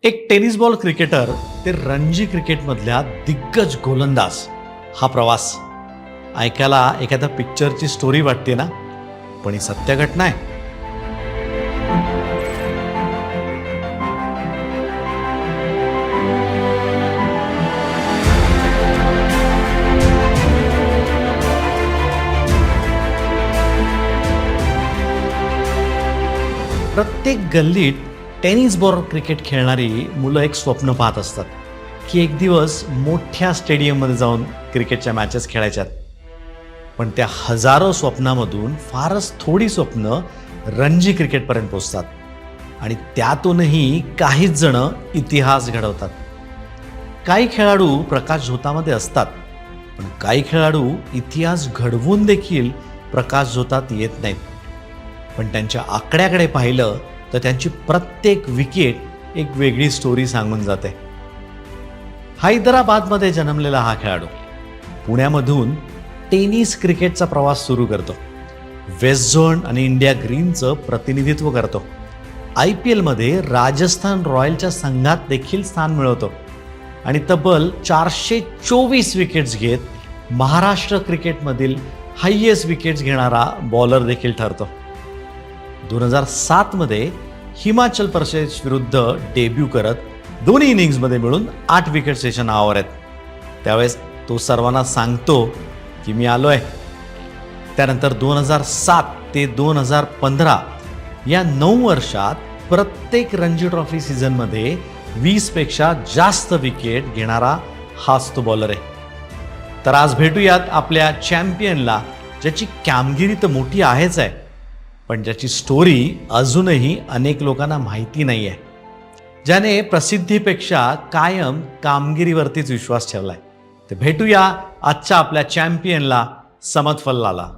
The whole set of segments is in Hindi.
एक टेनिस बॉल क्रिकेटर ते रणजी क्रिकेटमधल्या दिग्गज गोलंदाज, हा प्रवास ऐकायला एखाद्या पिक्चरची स्टोरी वाटते ना, पण ही सत्य घटना आहे. प्रत्येक गल्लीत टेनिस बॉल क्रिकेट खेळणारी मुलं एक स्वप्न पाहत असतात की एक दिवस मोठ्या स्टेडियममध्ये जाऊन क्रिकेटच्या मॅचेस खेळायच्यात. पण त्या हजारो स्वप्नामधून फारच थोडी स्वप्न रणजी क्रिकेटपर्यंत पोचतात आणि त्यातूनही काहीच जण इतिहास घडवतात. काही खेळाडू प्रकाश झोतामध्ये असतात, पण काही खेळाडू इतिहास घडवून देखील प्रकाश झोतात येत नाहीत. पण त्यांच्या आकड्याकडे पाहिलं तर त्यांची प्रत्येक विकेट एक वेगळी स्टोरी सांगून जाते. हैदराबादमध्ये जन्मलेला हा खेळाडू पुण्यामधून टेनिस क्रिकेटचा प्रवास सुरू करतो. वेस्ट झोन आणि इंडिया ग्रीनचं प्रतिनिधित्व करतो. IPL मध्ये राजस्थान रॉयलच्या संघात देखील स्थान मिळवतो आणि तब्बल 424 विकेट्स घेत महाराष्ट्र क्रिकेटमधील हायेस्ट विकेट्स घेणारा बॉलर देखील ठरतो. 2007 मध्ये हिमाचल प्रदेश विरुद्ध डेब्यू करत दोन्ही इनिंग्समध्ये मिळून 8 विकेट सेशन नावावर आहेत. त्यावेळेस तो सर्वांना सांगतो की मी आलो आहे. त्यानंतर 2007 ते 2015 या 9 वर्षात प्रत्येक रणजी ट्रॉफी सीझनमध्ये 20 पेक्षा जास्त विकेट घेणारा हाच तो बॉलर आहे. तर आज भेटूयात आपल्या चॅम्पियनला, ज्याची कामगिरी तर मोठी आहेच आहे, पण ज्याची स्टोरी अजूनही अनेक लोकांना माहिती नाही आहे, ज्याने प्रसिद्धीपेक्षा कायम कामगिरीवरतीच विश्वास ठेवलाय. ते भेटूया आजच्या आपल्या चॅम्पियनला, समद फल्लाला.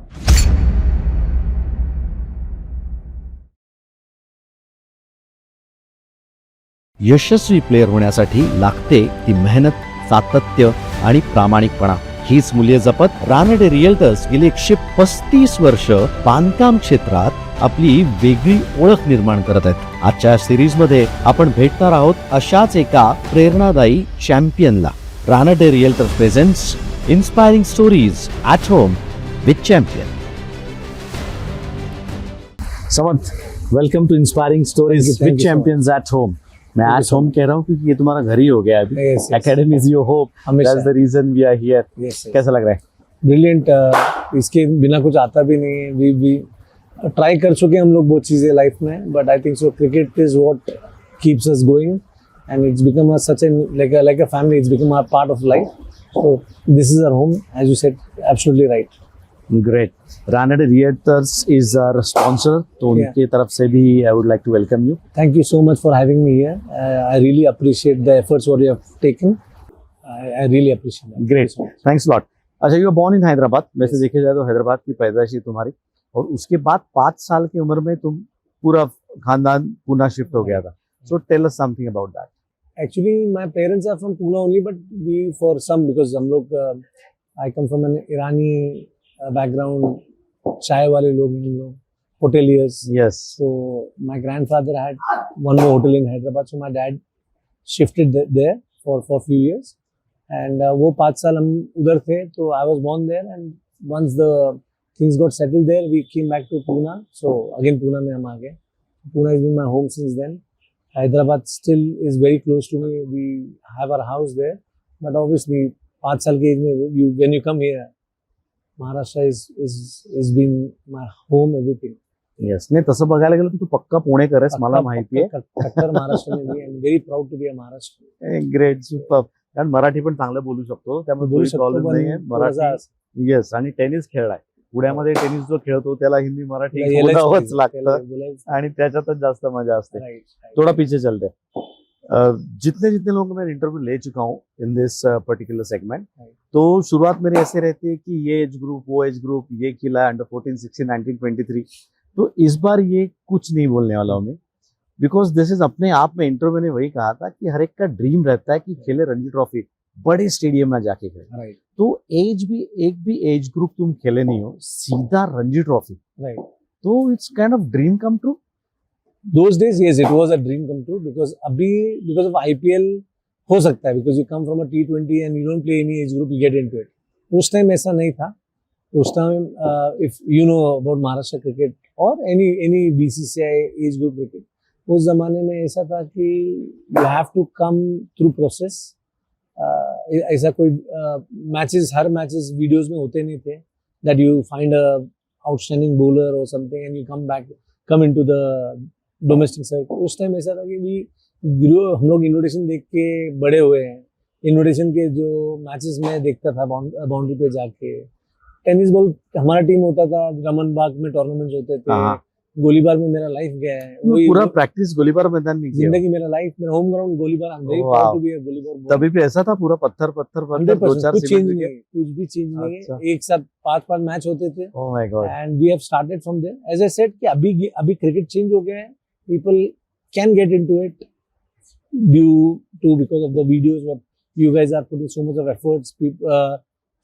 यशस्वी प्लेयर होण्यासाठी लागते ती मेहनत, सातत्य आणि प्रामाणिकपणा. हीच मूल्य जपत रानडे रिअल्टर्स गेली 135 वर्ष बांधकाम क्षेत्रात आपली वेगळी ओळख निर्माण करत आहेत. आजच्या सिरीजमध्ये आपण भेटणार आहोत अशाच एका प्रेरणादायी चॅम्पियनला. Ranade realtors presents inspiring stories at home with champion. Samad, welcome to inspiring stories with champions at home. मैं एट होम कह रहा हूँ क्योंकि ये तुम्हारा घर ही हो गया अभी. Academy is your hope, that's the reason we are here. कैसा लग रहा है? ब्रिलियंट. इसके बिना कुछ आता भी नहीं है. वी ट्राई कर चुके हैं हम लोग बहुत चीज़ें लाइफ में, but I think so cricket is what keeps us going and it's become such an like a family. It's become a part of life. So this is our home, as you said, absolutely right. Great. Ranade realtors is our sponsor, तो उनके तरफ से भी I would like to welcome you. Thank you so much for having me here. I really appreciate the efforts what you have taken. I really appreciate that. Great, thanks lot. अच्छा, you are born in Hyderabad. वैसे देखे जाए तो हैदराबाद की पैदाइश ही तुम्हारी, और उसके बाद 5 साल की उम्र में तुम पूरा खानदान पूना शिफ्ट हो गया था. So tell us something about that. Actually, my parents are from Pune only, but we for some, because हम लोग I come from an Irani background. चाय वाले लोग हैं हम लोग, hoteliers. Yes. So my grandfather had one more hotel in Hyderabad. So my dad shifted there for few years. And वो 5 साल हम उधर थे, तो I was born there. And once the things got settled there, we came back to Pune. So again Pune में हम आ गए. Pune has been my home since then. Hyderabad still is very close to me. We have our house there. But obviously 5 साल के age में when you come here, Maharashtra is been my home, everything. Yes. नाही, तसं बघायला गेलं तर तू पक्का पुणेकर आहेस, मला माहिती आहे. कट्टर महाराष्ट्र में भी, and very proud to be a Maharashtrian. Great, super. कारण मराठी पण चांगलं बोलू शकतो, त्यामुळे बोलू बोलू शकतो, प्रॉब्लेम नाही आहे. मराठी, येस. आणि टेनिस खेळलाय पुण्यामध्ये. टेनिस जो खेळतो त्याला हिंदी मराठी बोलावंच लागतं आणि त्याच्यातच जास्त मजा असते. थोड़ा पीछे चलते हैं. जितने जितने लोगों को मैं इंटरव्यू ले चुका हूँ इन दिस पर्टिकुलर सेगमेंट, तो शुरुआत मेरी ऐसे रहती है कि ये एज ग्रुप, वो एज ग्रुप, ये खिला अंडर 14, 16, 19, 23. तो इस बार ये कुछ नहीं बोलने वाला हूँ मैं, बिकॉज दिस इज अपने आप में इंटरव्यू मैंने वही कहा था कि हर एक का ड्रीम रहता है कि खेले रणजी ट्रॉफी, बड़े स्टेडियम में जाके खेले. राइट. तो एक भी एज ग्रुप तुम खेले नहीं हो, सीधा रणजी ट्रॉफी. राइट. तो it's kind of dream come true. those days, yes, it was a dream come true because अभी because of IPL हो सकता है because you come from a T20 and you don't play any age group, you get into it. उस टाइम ऐसा नहीं था. उस time if you know about Maharashtra cricket or any BCCI age group cricket, उस जमाने में ऐसा था कि you have to come through process. ऐसा कोई मैचेस हर मैचेस वीडियोस में होते नहीं थे that you find a outstanding bowler or something and you come into the domestic circuit. उस टाइम ऐसा था कि हम लोग इन्विटेशन देख के बड़े हुए हैं. इन्विटेशन के जो मैचेस में देखता था बाउंड्री पे जाके. टेनिस बॉल हमारा टीम होता था, रमन बाग में टूर्नामेंट्स होते थे. गोलीबार में मेरा लाइफ गया है. वही पूरा प्रैक्टिस गोलीबार मैदान में किया. जिंदगी मेरा लाइफ, मेरा home ground Golibar. I am very proud to be a Golibar. तभी पे ऐसा था पूरा पत्थर दो चार कुछ चेंज नहीं, कुछ भी चेंज नहीं है. एक साथ 5 मैच होते थे. Oh my god. And we have started from there. As I said कि अभी क्रिकेट चेंज हो गया है. People can get into it due to because of the videos what you guys are putting so much of efforts.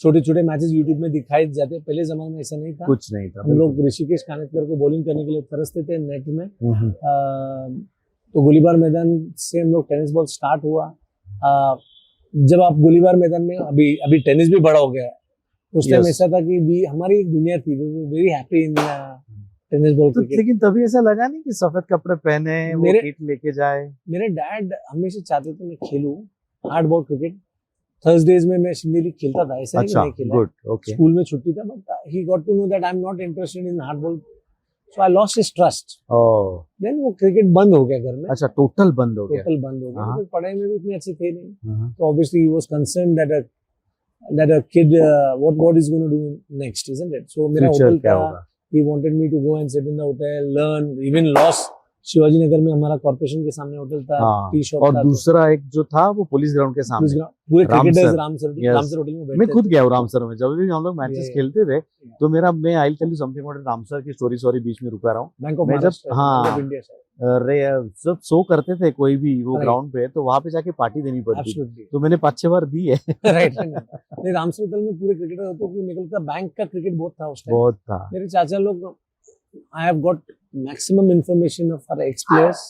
छोटे मैचेस यूट्यूब में दिखाए जाते हैं. पहले जमाने में ऐसा नहीं था. कुछ नहीं था. हम लोग ऋषिकेश कानेटकर को बॉलिंग करने के लिए तरसते थे नेट में. तो गोलीबार मैदान से हम लोग टेनिस बॉल स्टार्ट हुआ. जब आप गोलीबार मैदान में अभी टेनिस भी बड़ा हो गया है. उस टाइम ऐसा था कि हमारी एक दुनिया थी. Very happy in tennis ball cricket. लेकिन तभी ऐसा लगा नहीं कि सफेद कपड़े पहने वो किट लेके जाए. मेरे डैड हमेशा चाहते थे मैं खेलूं हार्ड बॉल क्रिकेट. थर्सडेज में मैं शिंदे लीग खेलता था. ऐसा नहीं खेला. गुड. ओके. स्कूल में छुट्टी था. But he got to know that I am not interested in hard ball. So I lost his trust. Oh. Then वो क्रिकेट बंद हो गया घर में. अच्छा, टोटल बंद हो गया. क्योंकि पढ़ाई में भी इतनी अच्छी थे नहीं. तो obviously he was concerned that a kid what is going to do next, isn't it? So मेरा होटल था. He wanted me to go and sit in the hotel, learn, even lost. Shivaji Nagar में हमारा कॉर्पोरेशन के सामने होटल था. टी शॉप और दूसरा एक जो था वो पुलिस ग्राउंड के सामने. पूरे क्रिकेटर्स रामसर होटल में बैठे. मैं खुद गया हूँ रामसर में. जब भी हम लोग मैचेस खेलते थे तो मैं I tell you something about Ramsar की स्टोरी. सॉरी बीच में रुका रहा हूँ. बैंक ऑफ महाराष्ट्र, इंडिया से. अरे जब शो करते थे कोई भी वो ग्राउंड पे, तो वहां पे जाके पार्टी देनी पड़ती. तो मैंने 5-6 बार दी है. राइट. नहीं, रामसर होटल में पूरे क्रिकेटर होते थे. मेरे को लगता बैंक का क्रिकेट बहुत था उस टाइम. बहुत था. मेरे चाचा लोग, I have got maximum information of our ex-players.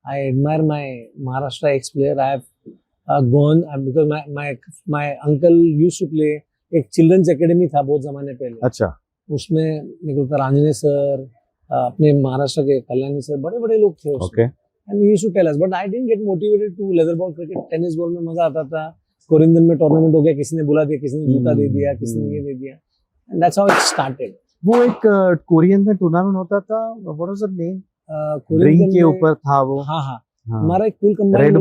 I admire my Maharashtra ex-player. I have gone because my uncle used to play. एक चिल्ड्रंस एकेडमी था बहुत जमाने पहले. अच्छा. उसमें मेरे को रांजने सर, अपने महाराष्ट्र के कल्याणी सर, बड़े लोग थे उसमें. And he used to tell us, but I didn't get motivated to leather ball cricket. Tennis ball में मजा आता था. कोरिंदन में टूर्नामेंट हो गया, किसी ने बुला दिया, किसी ने जूता दे दिया, किसी ने ये दे दिया. And that's how it started. वो एक कोरियन का टूर्नामेंट होता था. What was the name? Drink के ऊपर था वो. हाँ. हमारा एक full combined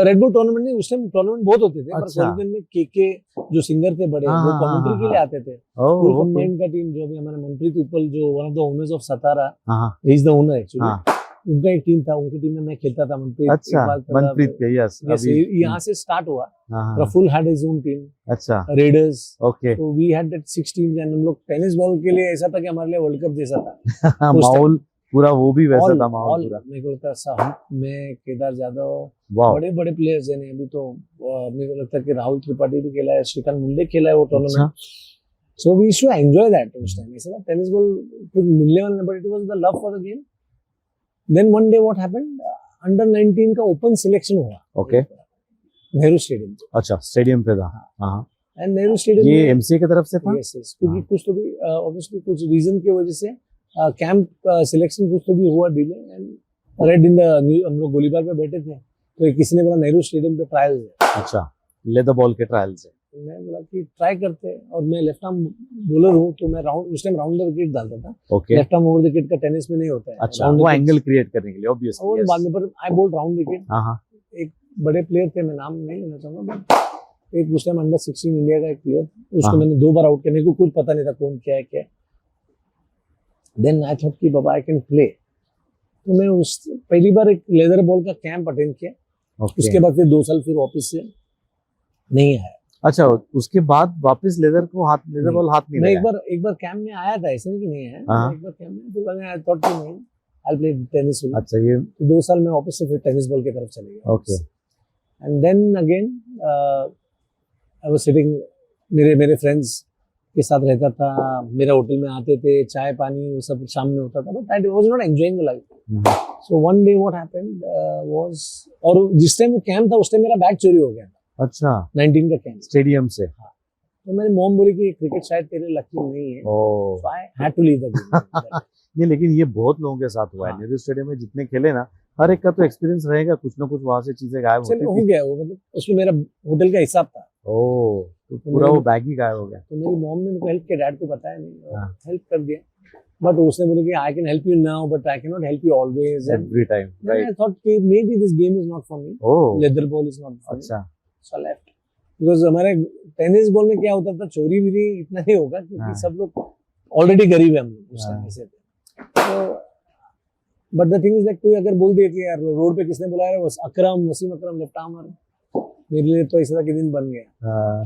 red bull tournament नहीं. उस टाइम टूर्नामेंट बहुत होते थे. पर कोरियन में के जो सिंगर थे बड़े, वो कमेंट्री के लिए आते थे. फुल कंबाइंड का टीम जो भी हमारा मनप्रीत उपल, जो one of the owners of Satara, he is the owner actually. उनका एक टीम था. उनकी टीम में मैं खेलता था. मनप्रीत के. यस. यहाँ से स्टार्ट हुआ. Praful had his own team. अच्छा. रेडर्स. ओके. तो we had that 6 teams. And हम लोग टेनिस बॉल के लिए ऐसा था कि हमारे लिए वर्ल्ड कप जैसा था. माहौल पूरा वो भी वैसा था. माहौल पूरा. मेरे को लगता है साहब, मैं केदार जाधव, बड़े प्लेयर्स हैं. अभी तो मेरे को लगता है कि राहुल त्रिपाठी भी खेला है, श्रीकांत मुंडे खेला है वो tournament. So we used to enjoy that उस टाइम. ऐसा था टेनिस बॉल कुछ मिलने वाला नहीं, but it was the love for the game. Then one day what happened, under 19 का ओपन सिलेक्शन हुआ. ओके. नेहरू स्टेडियम. अच्छा, स्टेडियम पे था. हां. एंड नेहरू स्टेडियम ये एमसीए की तरफ से था. यस. क्योंकि कुछ तो भी ऑब्वियसली कुछ रीजन की वजह से कैंप सिलेक्शन कुछ तो भी हुआ delay. And red in the हम लोग गोलीबार पे बैठे थे, तो किसी ने बोला नेहरू स्टेडियम पे ट्रायल्स है. अच्छा. लेदर बॉल के ट्रायल्स है. मैं बोला कि ट्राई करते हैं. और मैं लेफ्ट आर्म बॉलर हूँ, तो मैं उस टाइम राउंड द विकेट डालता था. Okay. Left arm over the wicket का टेनिस में नहीं होता है. अच्छा. वो एंगल क्रिएट करने के लिए ऑब्वियसली. और बाद में पर आई बॉल्ड राउंड विकेट. हां. एक बड़े प्लेयर थे, मैं नाम नहीं लेना चाहूंगा, बट एक उस टाइम अंडर 16 इंडिया का एक प्लेयर, उसको मैंने 2 बार आउट करने को कुछ पता नहीं था कौन क्या है क्या. देन आई थॉट कि बाबा आई कैन प्ले. तो मैं उस पहली बार एक लेदर बॉल का कैंप अटेंड किया. उसके बाद फिर 2 साल फिर वापस से नहीं आया. अच्छा. उसके बाद वापस लेदर बॉल हाथ नहीं लगा. एक बार कैंप में आया था, ऐसे नहीं कि नहीं है. एक बार कैंप में तो मैंने थॉट कि नहीं, आई प्ले टेनिस. अच्छा. ये 2 साल में वापस से फिर टेनिस बॉल की तरफ चले गया. Okay. And then again I was sitting, मेरे फ्रेंड्स के साथ रहता था, मेरा होटल में आते थे, चाय पानी वो सब शाम में होता था, but I was not enjoying the life. So one day what happened was, और जिस टाइम वो कैंप था उस टाइम मेरा बैग चोरी हो गया था। अच्छा, 19 का कैंप स्टेडियम से। तो मेरी मॉम बोली कि क्रिकेट शायद तेरे लकी नहीं है, oh so I had to leave the game. नहीं, लेकिन ये बहुत लोगों के साथ हुआ है। हाँ। नेहरू स्टेडियम में जितने खेले ना, हर एक का तो एक्सपीरियंस रहेगा, कुछ ना कुछ वहां से चीजें गायब चलो होती हो थी। गया वो, मतलब उसमें मेरा होटल का हिसाब था। ओ, तो पूरा वो बैग ही गायब हो गया। तो मेरी मॉम ने मेरे को हेल्प किया, डैड को बताया नहीं, हाँ। हेल्प कर दिया। बट उसने बोला कि I can help you now but I can not help you always, and every time, right. I thought कि may be this game is not for me, oh, leather ball is not for me, अच्छा। So I left. बिकॉज हमारे टेनिस बॉल में क्या होता था, चोरी भी इतना नहीं होगा हाँ। क्योंकि सब लोग ऑलरेडी गरीब है, हम लोग उस हाँ। टाइम से थे। तो but the thing is like, कोई अगर बोल दिया कि यार रोड पे किसने बुलाया, बस अकरम, वसीम अकरम लेफ्ट आर्मर, मेरे लिए तो ऐसा के दिन बन गया।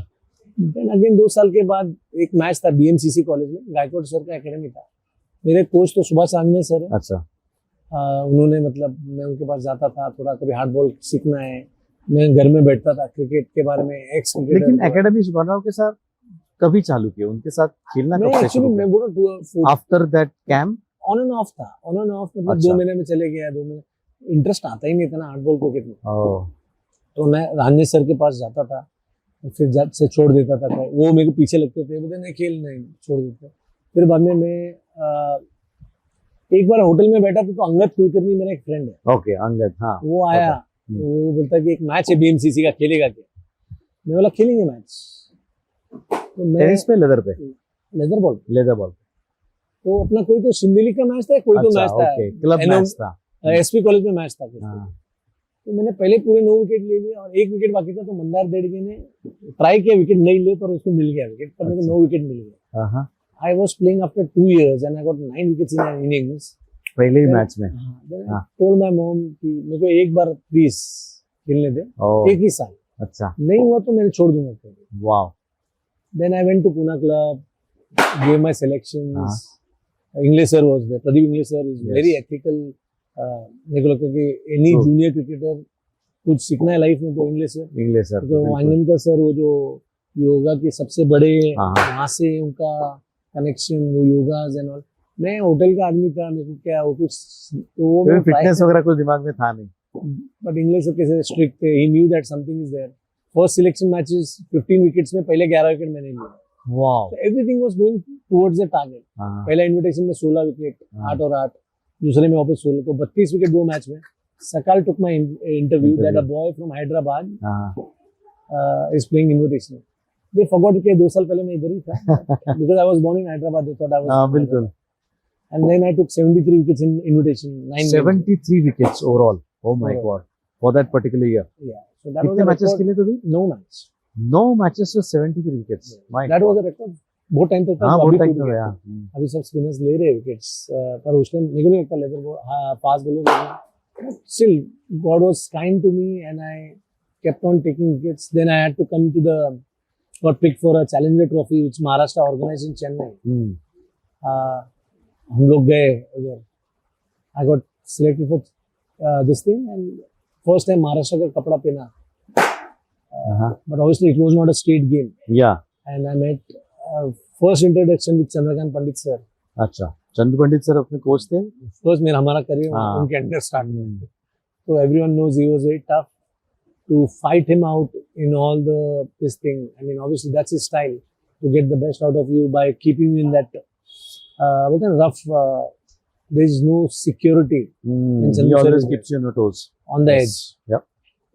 देन अगेन 2 साल के बाद एक मैच था बीएमसीसी कॉलेज में, गायकवाड़ सर का एकेडमी था। मेरे कोच तो सुभाष आंजने सर है। अच्छा, उन्होंने, मतलब मैं उनके पास जाता था, थोड़ा कभी हार्ड बॉल सीखना है, मैं घर में बैठता था, क्रिकेट के बारे में, एक्स लेकिन क्रिकेटर। एकेडमी सुबर्णराव के साथ कभी चालू किया, उनके साथ खेलना मैं कब से एक्चुअली, शुरू मैं किया? बोला after that camp? On and of था, ऑन एंड ऑफ, मतलब अच्छा। 2 महीने में चले गया, 2 महीने इंटरेस्ट आता ही नहीं था ना हार्ड बॉल क्रिकेट में। ओह, तो मैं रांझे सर के पास जाता था, फिर जब से छोड़ देता था, वो मेरे को पीछे लगते थे, बोलते नहीं खेल, नहीं छोड़ देते। फिर बाद में मैं एक बार होटल में बैठा था, तो अंगद कुलकर्णी मेरा एक फ्रेंड है, ओके, अंगद, हाँ। वो आया, हम्म। वो बोलता कि एक मैच है बीएमसीसी का, खेलेगा क्या? मैं बोला खेलेंगे मैच। तो मैं टेनिस पे, लेदर पे? Leather ball, leather ball. तो अपना कोई तो सिंदली का मैच था, कोई तो अच्छा, मैच था, ओके, क्लब मैच था। एसपी कॉलेज में मैच था कुछ। हाँ। तो मैंने पहले पूरे 9 विकेट ले लिए और 1 विकेट बाकी था, तो मंदार देड़गे ने ट्राई किया विकेट नहीं ले, पर उसको मिल गया विकेट, पर मेरे को अच्छा। 9 विकेट मिल गया। हाँ, I was playing after 2 years and I got 9 wickets in an innings. पहले ही Then- मैच में। Then I हाँ। told my mom कि मेरे को एक बार प्लीज खेलने दे, ओह, एक ही साल, अच्छा, नहीं हुआ तो मैं छोड़ दूंगा खेल। वाह। Then I went to Pune club, gave my selections. हाँ। English sir was there. Pradeep English sir is Yes. very ethical. मेरे को लगता है कि any True. junior cricketer कुछ सीखना है लाइफ में तो इंग्लिश सर, इंग्लिश सर, तो वांगनकर सर, वो जो योगा के सबसे बड़े, हाँ। वहाँ से उनका कनेक्शन, वो योगाज एंड ऑल। मैं होटल का आदमी था, मेरे को क्या वो कुछ, तो वो मैं फिटनेस वगैरह कुछ दिमाग में था नहीं। बट इंग्लिश सर कैसे स्ट्रिक्ट थे, he knew that something is there. First selection matches 15 wickets में पहले 11 विकेट मैंने लिए, वाह। तो everything was going towards the target. हाँ, पहला इनविटेशन में 16 विकेट, हाँ। 8 और 8, दूसरे में वापस 16, तो 32 विकेट 2 मैच में। Sakal took my interview that a boy from Hyderabad हाँ, is playing invitation. They forgot कि 2 साल पहले मैं इधर ही था, because I was born in Hyderabad. They thought I was. हाँ, बिल्कुल। And then I took 73 wickets in invitation. 9 games. 73 wickets overall. Oh my Overall. God. For that particular year. Yeah. So that was कितने a मैचेस record. खेले तो भी? No match. 9 matches with 73 wickets. My That God. was a record. बहुत टाइम तक था, हाँ, तो बहुत अभी टाइम टूट हो गया। गया। अभी सब स्पिनर्स ले रहे विकेट्स, पर उस टाइम मेरे को नहीं लगता लेदर वो पास बोलो। Still, God was kind to me and I kept on taking wickets. Then I had to come to the, got picked for a Challenger Trophy which Maharashtra organized in Chennai. हम लोग गए उधर, I got selected for this thing and first time Maharashtra का कपड़ा पहना, but obviously it was not a state game Yeah. and I met first introduction with Chandrakant Pandit sir. अच्छा, चंद्र पंडित सर अपने कोच थे? First मेरा हमारा करियर हाँ। उनके अंडर स्टार्ट हुआ, so everyone knows he was very tough. To fight him out in all this thing, I mean obviously that's his style, to get the best out of you by keeping you in that what kind of rough, there is no security He Chandra sir always is keeps you on your toes. on the Yes. edge. Yep.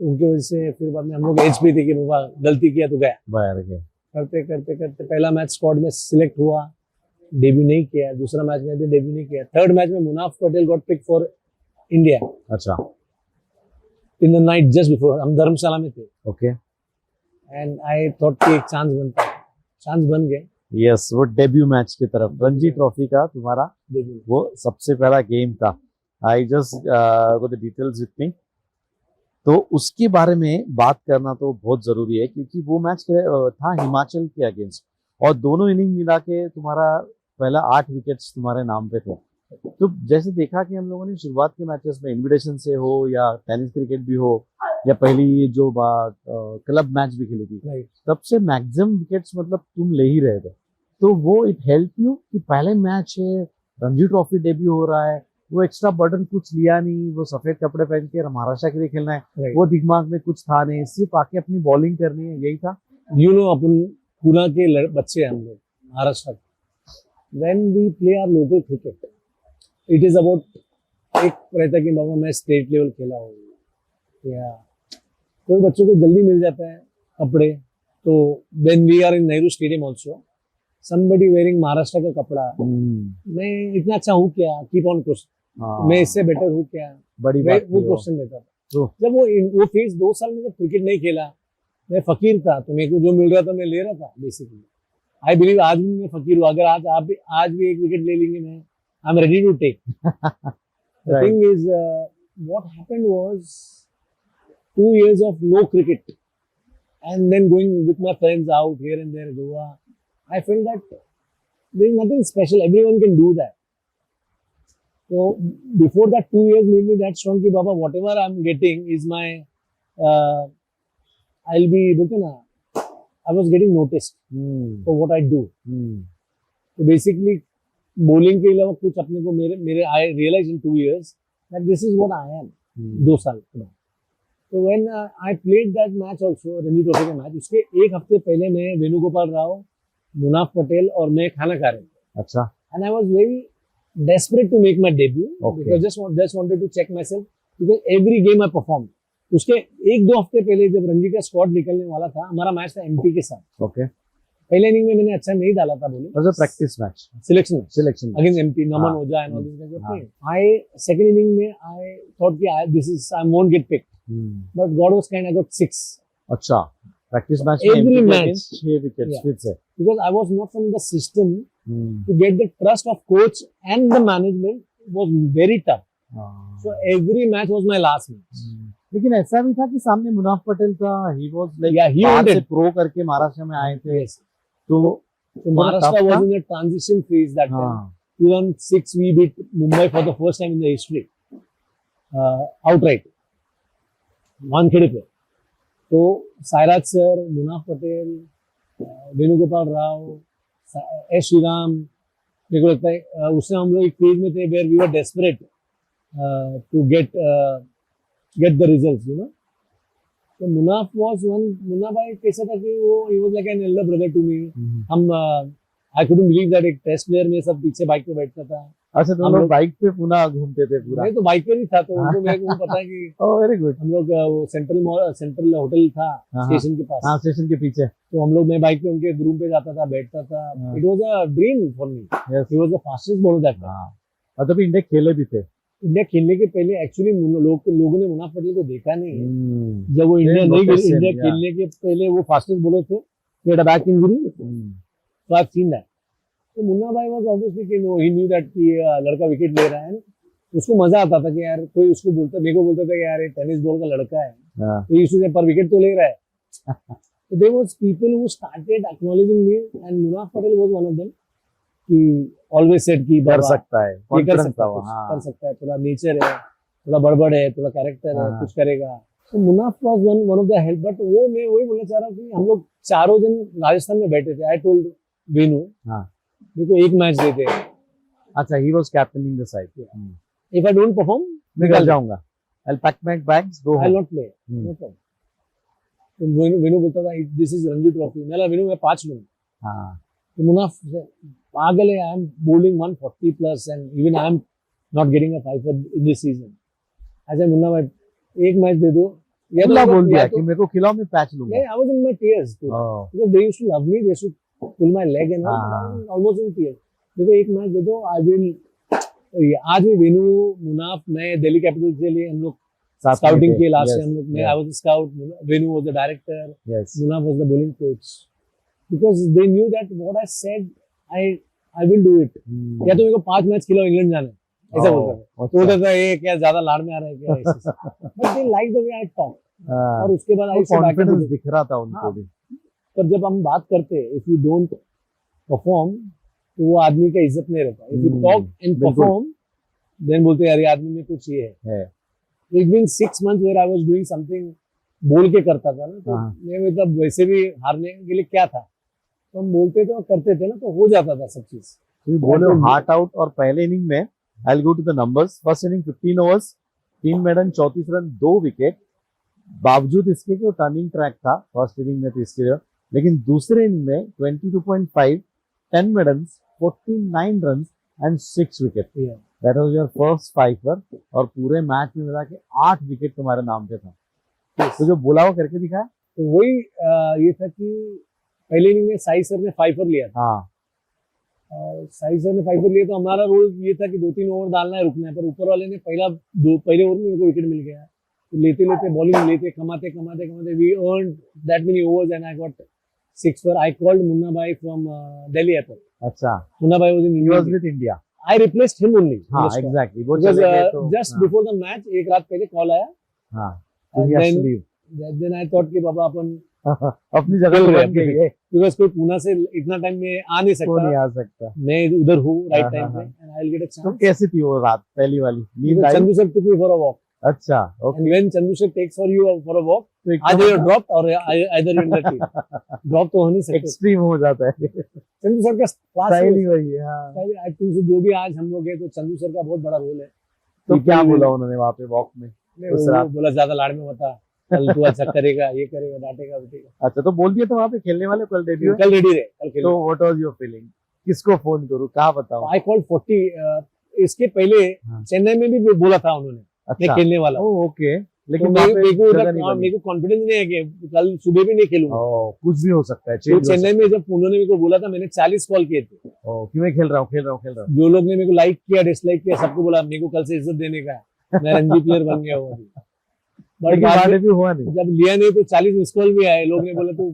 उनकी वजह से फिर बाद में हम लोग एज पे थे कि बाबा गलती किया तो गया, बाहर गए। करते करते करते पहला मैच स्क्वाड में सिलेक्ट हुआ, डेब्यू नहीं किया, दूसरा मैच में भी डेब्यू नहीं किया, थर्ड मैच में Munaf Patel got pick for India अच्छा, in the night just before, हम धर्मशाला में थे ओके। एंड आई थॉट कि एक चांस बनता है, चांस बन गया, यस, वो डेब्यू मैच की तरफ रणजी ट्रॉफी का तुम्हारा डेब्यू। वो सबसे पहला गेम था। I just got the details with me. तो उसके बारे में बात करना तो बहुत जरूरी है क्योंकि वो मैच था हिमाचल के अगेंस्ट और दोनों इनिंग मिला के तुम्हारा पहला 8 विकेट्स तुम्हारे नाम पे थे। तो जैसे देखा कि हम लोगों ने शुरुआत के मैचेस में इनविटेशन से हो या टेनिस क्रिकेट भी हो या पहली जो क्लब मैच भी खेली थी, राइट। तब से मैक्सिमम विकेट्स मतलब तुम ले ही रहे थे। तो वो इट हेल्प यू कि पहले मैच है, रणजी ट्रॉफी डेब्यू हो रहा है, वो एक्स्ट्रा बर्डन कुछ लिया नहीं, वो सफेद कपड़े पहन के महाराष्ट्र के लिए खेलना है, Right. वो दिमाग में कुछ था नहीं, सिर्फ आके अपनी बॉलिंग करनी है, यही था। You know, अपन पुणे के बच्चे हैं हम लोग, महाराष्ट्र के। When we play our local cricket, it is about एक रहता है कि बाबा मैं स्टेट लेवल खेला हूँ, या कोई बच्चों को जल्दी मिल जाता है कपड़े। तो when we are in Nehru Stadium also, somebody wearing Maharashtra का कपड़ा, मैं इतना अच्छा हूँ क्या, कीप ऑन क्वेश्चन, मैं इससे बेटर हूँ क्या, बड़ी मैं बात वो थी क्वेश्चन देता था। तो जब वो फेज 2 साल में जब क्रिकेट नहीं खेला, मैं फकीर था, तो मेरे को जो मिल रहा था मैं ले रहा था बेसिकली। आई बिलीव आज भी मैं फकीर हूँ, अगर आज भी एक विकेट ले लेंगे, मैं I am ready to take. The thing is what happened was 2 years of no cricket and then going with my friends out here and there, Goa. I felt that there is nothing special, everyone can do that. So before that 2 years made me that strong कि बाबा whatever I'm getting is my I'll be, देखो ना, I was getting noticed for what I do. So basically bowling के अलावा कुछ अपने को मेरे I realized in 2 years that this is what I am. 2 साल के बाद। So when I played that match also, Ranji trophy का मैच, उसके एक हफ्ते पहले मैं वेणुगोपाल राव, मुनाफ पटेल और मैं खाना खा रहे थे। अच्छा। And I was very desperate to make my debut, Okay. because just wanted to check myself, because every game I performed. उसके 1-2 हफ्ते पहले जब रणजी का स्क्वाड निकलने वाला था, हमारा मैच था एमपी के साथ। ओके। पहले इनिंग में मैंने अच्छा नहीं डाला था, बोले practice match, selection against MP, Naman Ojha and all this guys were playing. Second inning में आई थॉट कि I won't get picked, but God was kind, I got 6। अच्छा, practice match Every match. 6 wickets Yeah. फिर से। Because I was not from the system, to get the trust of coach and the management was very tough. So every match was my last match. लेकिन ऐसा भी था कि सामने मुनाफ पटेल था, ही वाज लाइक Yeah, he बाहर से wanted. प्रो करके महाराष्ट्र में आए थे, Yes. तो So Maharashtra was in a transition phase that time. 2006 we beat Mumbai for the first time in the history, outright, Wankhede पे। तो सायराज सर, मुनाफ पटेल, वेणुगोपाल राव, एस श्रीराम, मेरे को लगता है उससे हम लोग एक फेज में थे where we were desperate to get the results, you know. तो मुन्ना भाई कैसा था कि वो he was like an elder brother to me. Hmm I couldn't believe that एक टेस्ट प्लेयर में सब पीछे बाइक पे बैठता था। अच्छा, तो हम लोग बाइक पे पुणे घूमते थे पूरा? मैं तो बाइक पे नहीं था, तो उनको मेरे को पता है कि ओह वेरी गुड। हम लोग वो सेंट्रल होटल था स्टेशन के पास, हाँ, स्टेशन के पीछे। तो हम लोग, मैं बाइक पे उनके रूम पे जाता था, बैठता था। It was a dream for me. He was the fastest bowler that time. मतलब इंडिया खेले भी थे। इंडिया खेलने के पहले एक्चुअली लोगों ने मुनाफ पटेल को देखा नहीं। जब वो They noticed him, इंडिया खेलने के पहले वो फास्टेस्ट बॉलर थे, he had a back injury, so I've seen that. तो मुन्ना भाई वाज ऑब्वियसली कि नो, ही न्यू दैट कि लड़का विकेट ले रहा है। उसको मजा आता था कि यार कोई उसको बोलता, मेरे को बोलता था कि यार ये टेनिस बॉल का लड़का है, तो इससे पर विकेट तो ले रहा है। So there was people who started acknowledging me, and Munaf Patel was one of them. He always said कि कर सकता है, ये कर confidence सकता था है, वो, हाँ। कर सकता है, थोड़ा नेचर है, थोड़ा बड़बड़ है, थोड़ा कैरेक्टर है, हाँ। कुछ करेगा। तो Munaf was one of the help. But वो मैं वही बोलना चाह रहा हूँ कि हम लोग चारों जन राजस्थान में बैठे थे। आई टोल्ड वेनु, हाँ। मेरे को एक मैच देते, अच्छा, he was captaining the side. If I don't perform निकल जाऊंगा, I'll pack my bags, go I home. Not play, no problem. तो वेनु बोलता था दिस इज रणजी ट्रॉफी, मैं वेनु मैं 5 लूंगा। हाँ। तो मुनाफ पागल है, I am bowling 140 plus and even I am not getting a 5 in this season. ऐसे मुन्ना भाई एक मैच दे दो, या खुला बोल दिया तो कि मेरे को खिलाओ, मैं पैच लूंगा। I was in my tears, Oh. Because they used to love me, they should pull my leg and हाँ। Almost in tears. देखो एक मैच दे दो, आई विल। आज भी वेनु, मुनाफ, मैं दिल्ली कैपिटल्स के लिए हम लोग साथ में स्काउटिंग थे। के लास्ट से Yes, हम लोग, मैं yeah. I was the scout, Venu was the director, Yes. Munaf was the bowling coach, because they knew that what I said, I will do it. या तो मेरे को 5 मैच खिलाओ, इंग्लैंड जाना है, ऐसा Oh, बोलता था। तो अच्छा। बोलता था ये क्या ज्यादा लाड़ में आ रहा है क्या, but they like the way I talk. हाँ, और उसके बाद वो आई confidence दिख रहा था उनको हाँ। भी। पर जब हम बात करते, इफ यू डोंट परफॉर्म, तो वो आदमी का इज्जत नहीं रहता। इफ यू टॉक एंड बिल्कुल। परफॉर्म, देन बोलते यार ये आदमी में कुछ ये है। It's been 6 months where I was doing something, बोल के करता था ना, तो हाँ। मैं मतलब वैसे भी हारने के लिए क्या था, तो हम बोलते थे और करते थे ना, तो हो जाता था सब चीज। तुम बोले हार्ट आउट, और पहले इनिंग में I will go to the numbers. First inning 15 overs, 3 maiden, 34 run, 2 wicket. बावजूद इसके कि वो टर्निंग ट्रैक था फर्स्ट इनिंग में, तो इसके लिए, लेकिन दूसरे इनिंग में 22.5, 10 maidens, 49 run and 6 wicket. That was your first fiver, और पूरे मैच में मिला के 8 विकेट तुम्हारे नाम पे था। तो जो बोला वो करके दिखाया। तो वही ये था कि पहले इनिंग में साई सर ने 5 पर लिया था। हाँ, साई सर ने 5 पर लिया, तो हमारा रोल ये था कि 2-3 ओवर डालना है, रुकना है। पर ऊपर वाले ने पहले ओवर में मेरे को विकेट मिल गया, तो लेते लेते बॉलिंग लेते, कमाते कमाते कमाते we earn that many overs and I got 6 पर। आई कॉल्ड मुन्ना भाई फ्रॉम दिल्ली एयरपोर्ट। अच्छा, मुन्ना भाई was in he was India. With India. I replaced him only. हाँ, एग्जैक्टली, वो बिकॉज़ चले गए तो जस्ट बिफोर द मैच एक रात पहले कॉल आया। हाँ, And he has to then- leave. Then I thought कि बाबा अपन अपनी जगह खेल पे रहे बन गई है, बिकॉज़ कोई पुणे से इतना टाइम में आ नहीं वो नहीं सकता, आ सकता। मैं उधर हूँ राइट हाँ, टाइम हाँ, पे, and I will get a तो चांस। कैसी थी वो रात, पहली वाली नींद आई? Chandu sir took me for a walk, अच्छा, and okay. when Chandu sir takes you for a walk, तो either you're dropped or either you're in the team. Drop तो हो नहीं सकते। एक्सट्रीम हो जाता है। चंदू सर का स्टाइल ही वही है। हाँ। आई थिंक जो भी आज हम लोग हैं, तो चंदू सर का बहुत बड़ा रोल है। तो क्या बोला उन्होंने वहाँ पे वॉक में? उस वो रात? बोला ज्यादा लाड़ में बता, कल तू अच्छा करेगा, ये करेगा, डांटेगा, बटेगा। अच्छा, तो बोल दिया तो वहाँ पे खेलने वाले कल डेब्यू है? कल रेडी रहे, कल खेलो। तो व्हाट वाज योर फीलिंग? किसको फोन करूँ, कहाँ बताऊँ? I called 40। इसके पहले हाँ। चेन्नई में भी बोला था उन्होंने, मैं अच्छा, खेलने वाला हूँ। ओ ओके, तो लेकिन वहाँ पे जगह नहीं बनी। मेरे को कॉन्फिडेंस नहीं है कि कल सुबह भी नहीं खेलूंगा। ओ, कुछ भी हो सकता है, तो चेंज हो चेन्नई में जब उन्होंने मेरे को बोला था, मैंने 40 कॉल किए थे। सकता है। ओ, कि मैं खेल रहा हूँ। जो लोग ने मेरे को लाइक किया, डिसलाइक किया, सबको बोला मेरे को कल से इज्जत देने का है, मैं रणजी प्लेयर बन गया हूँ अभी। बट लेकिन बाद वहाँ में डेब्यू हुआ नहीं। जब लिया नहीं तो 40 मिस कॉल भी आए, लोग ने बोला तू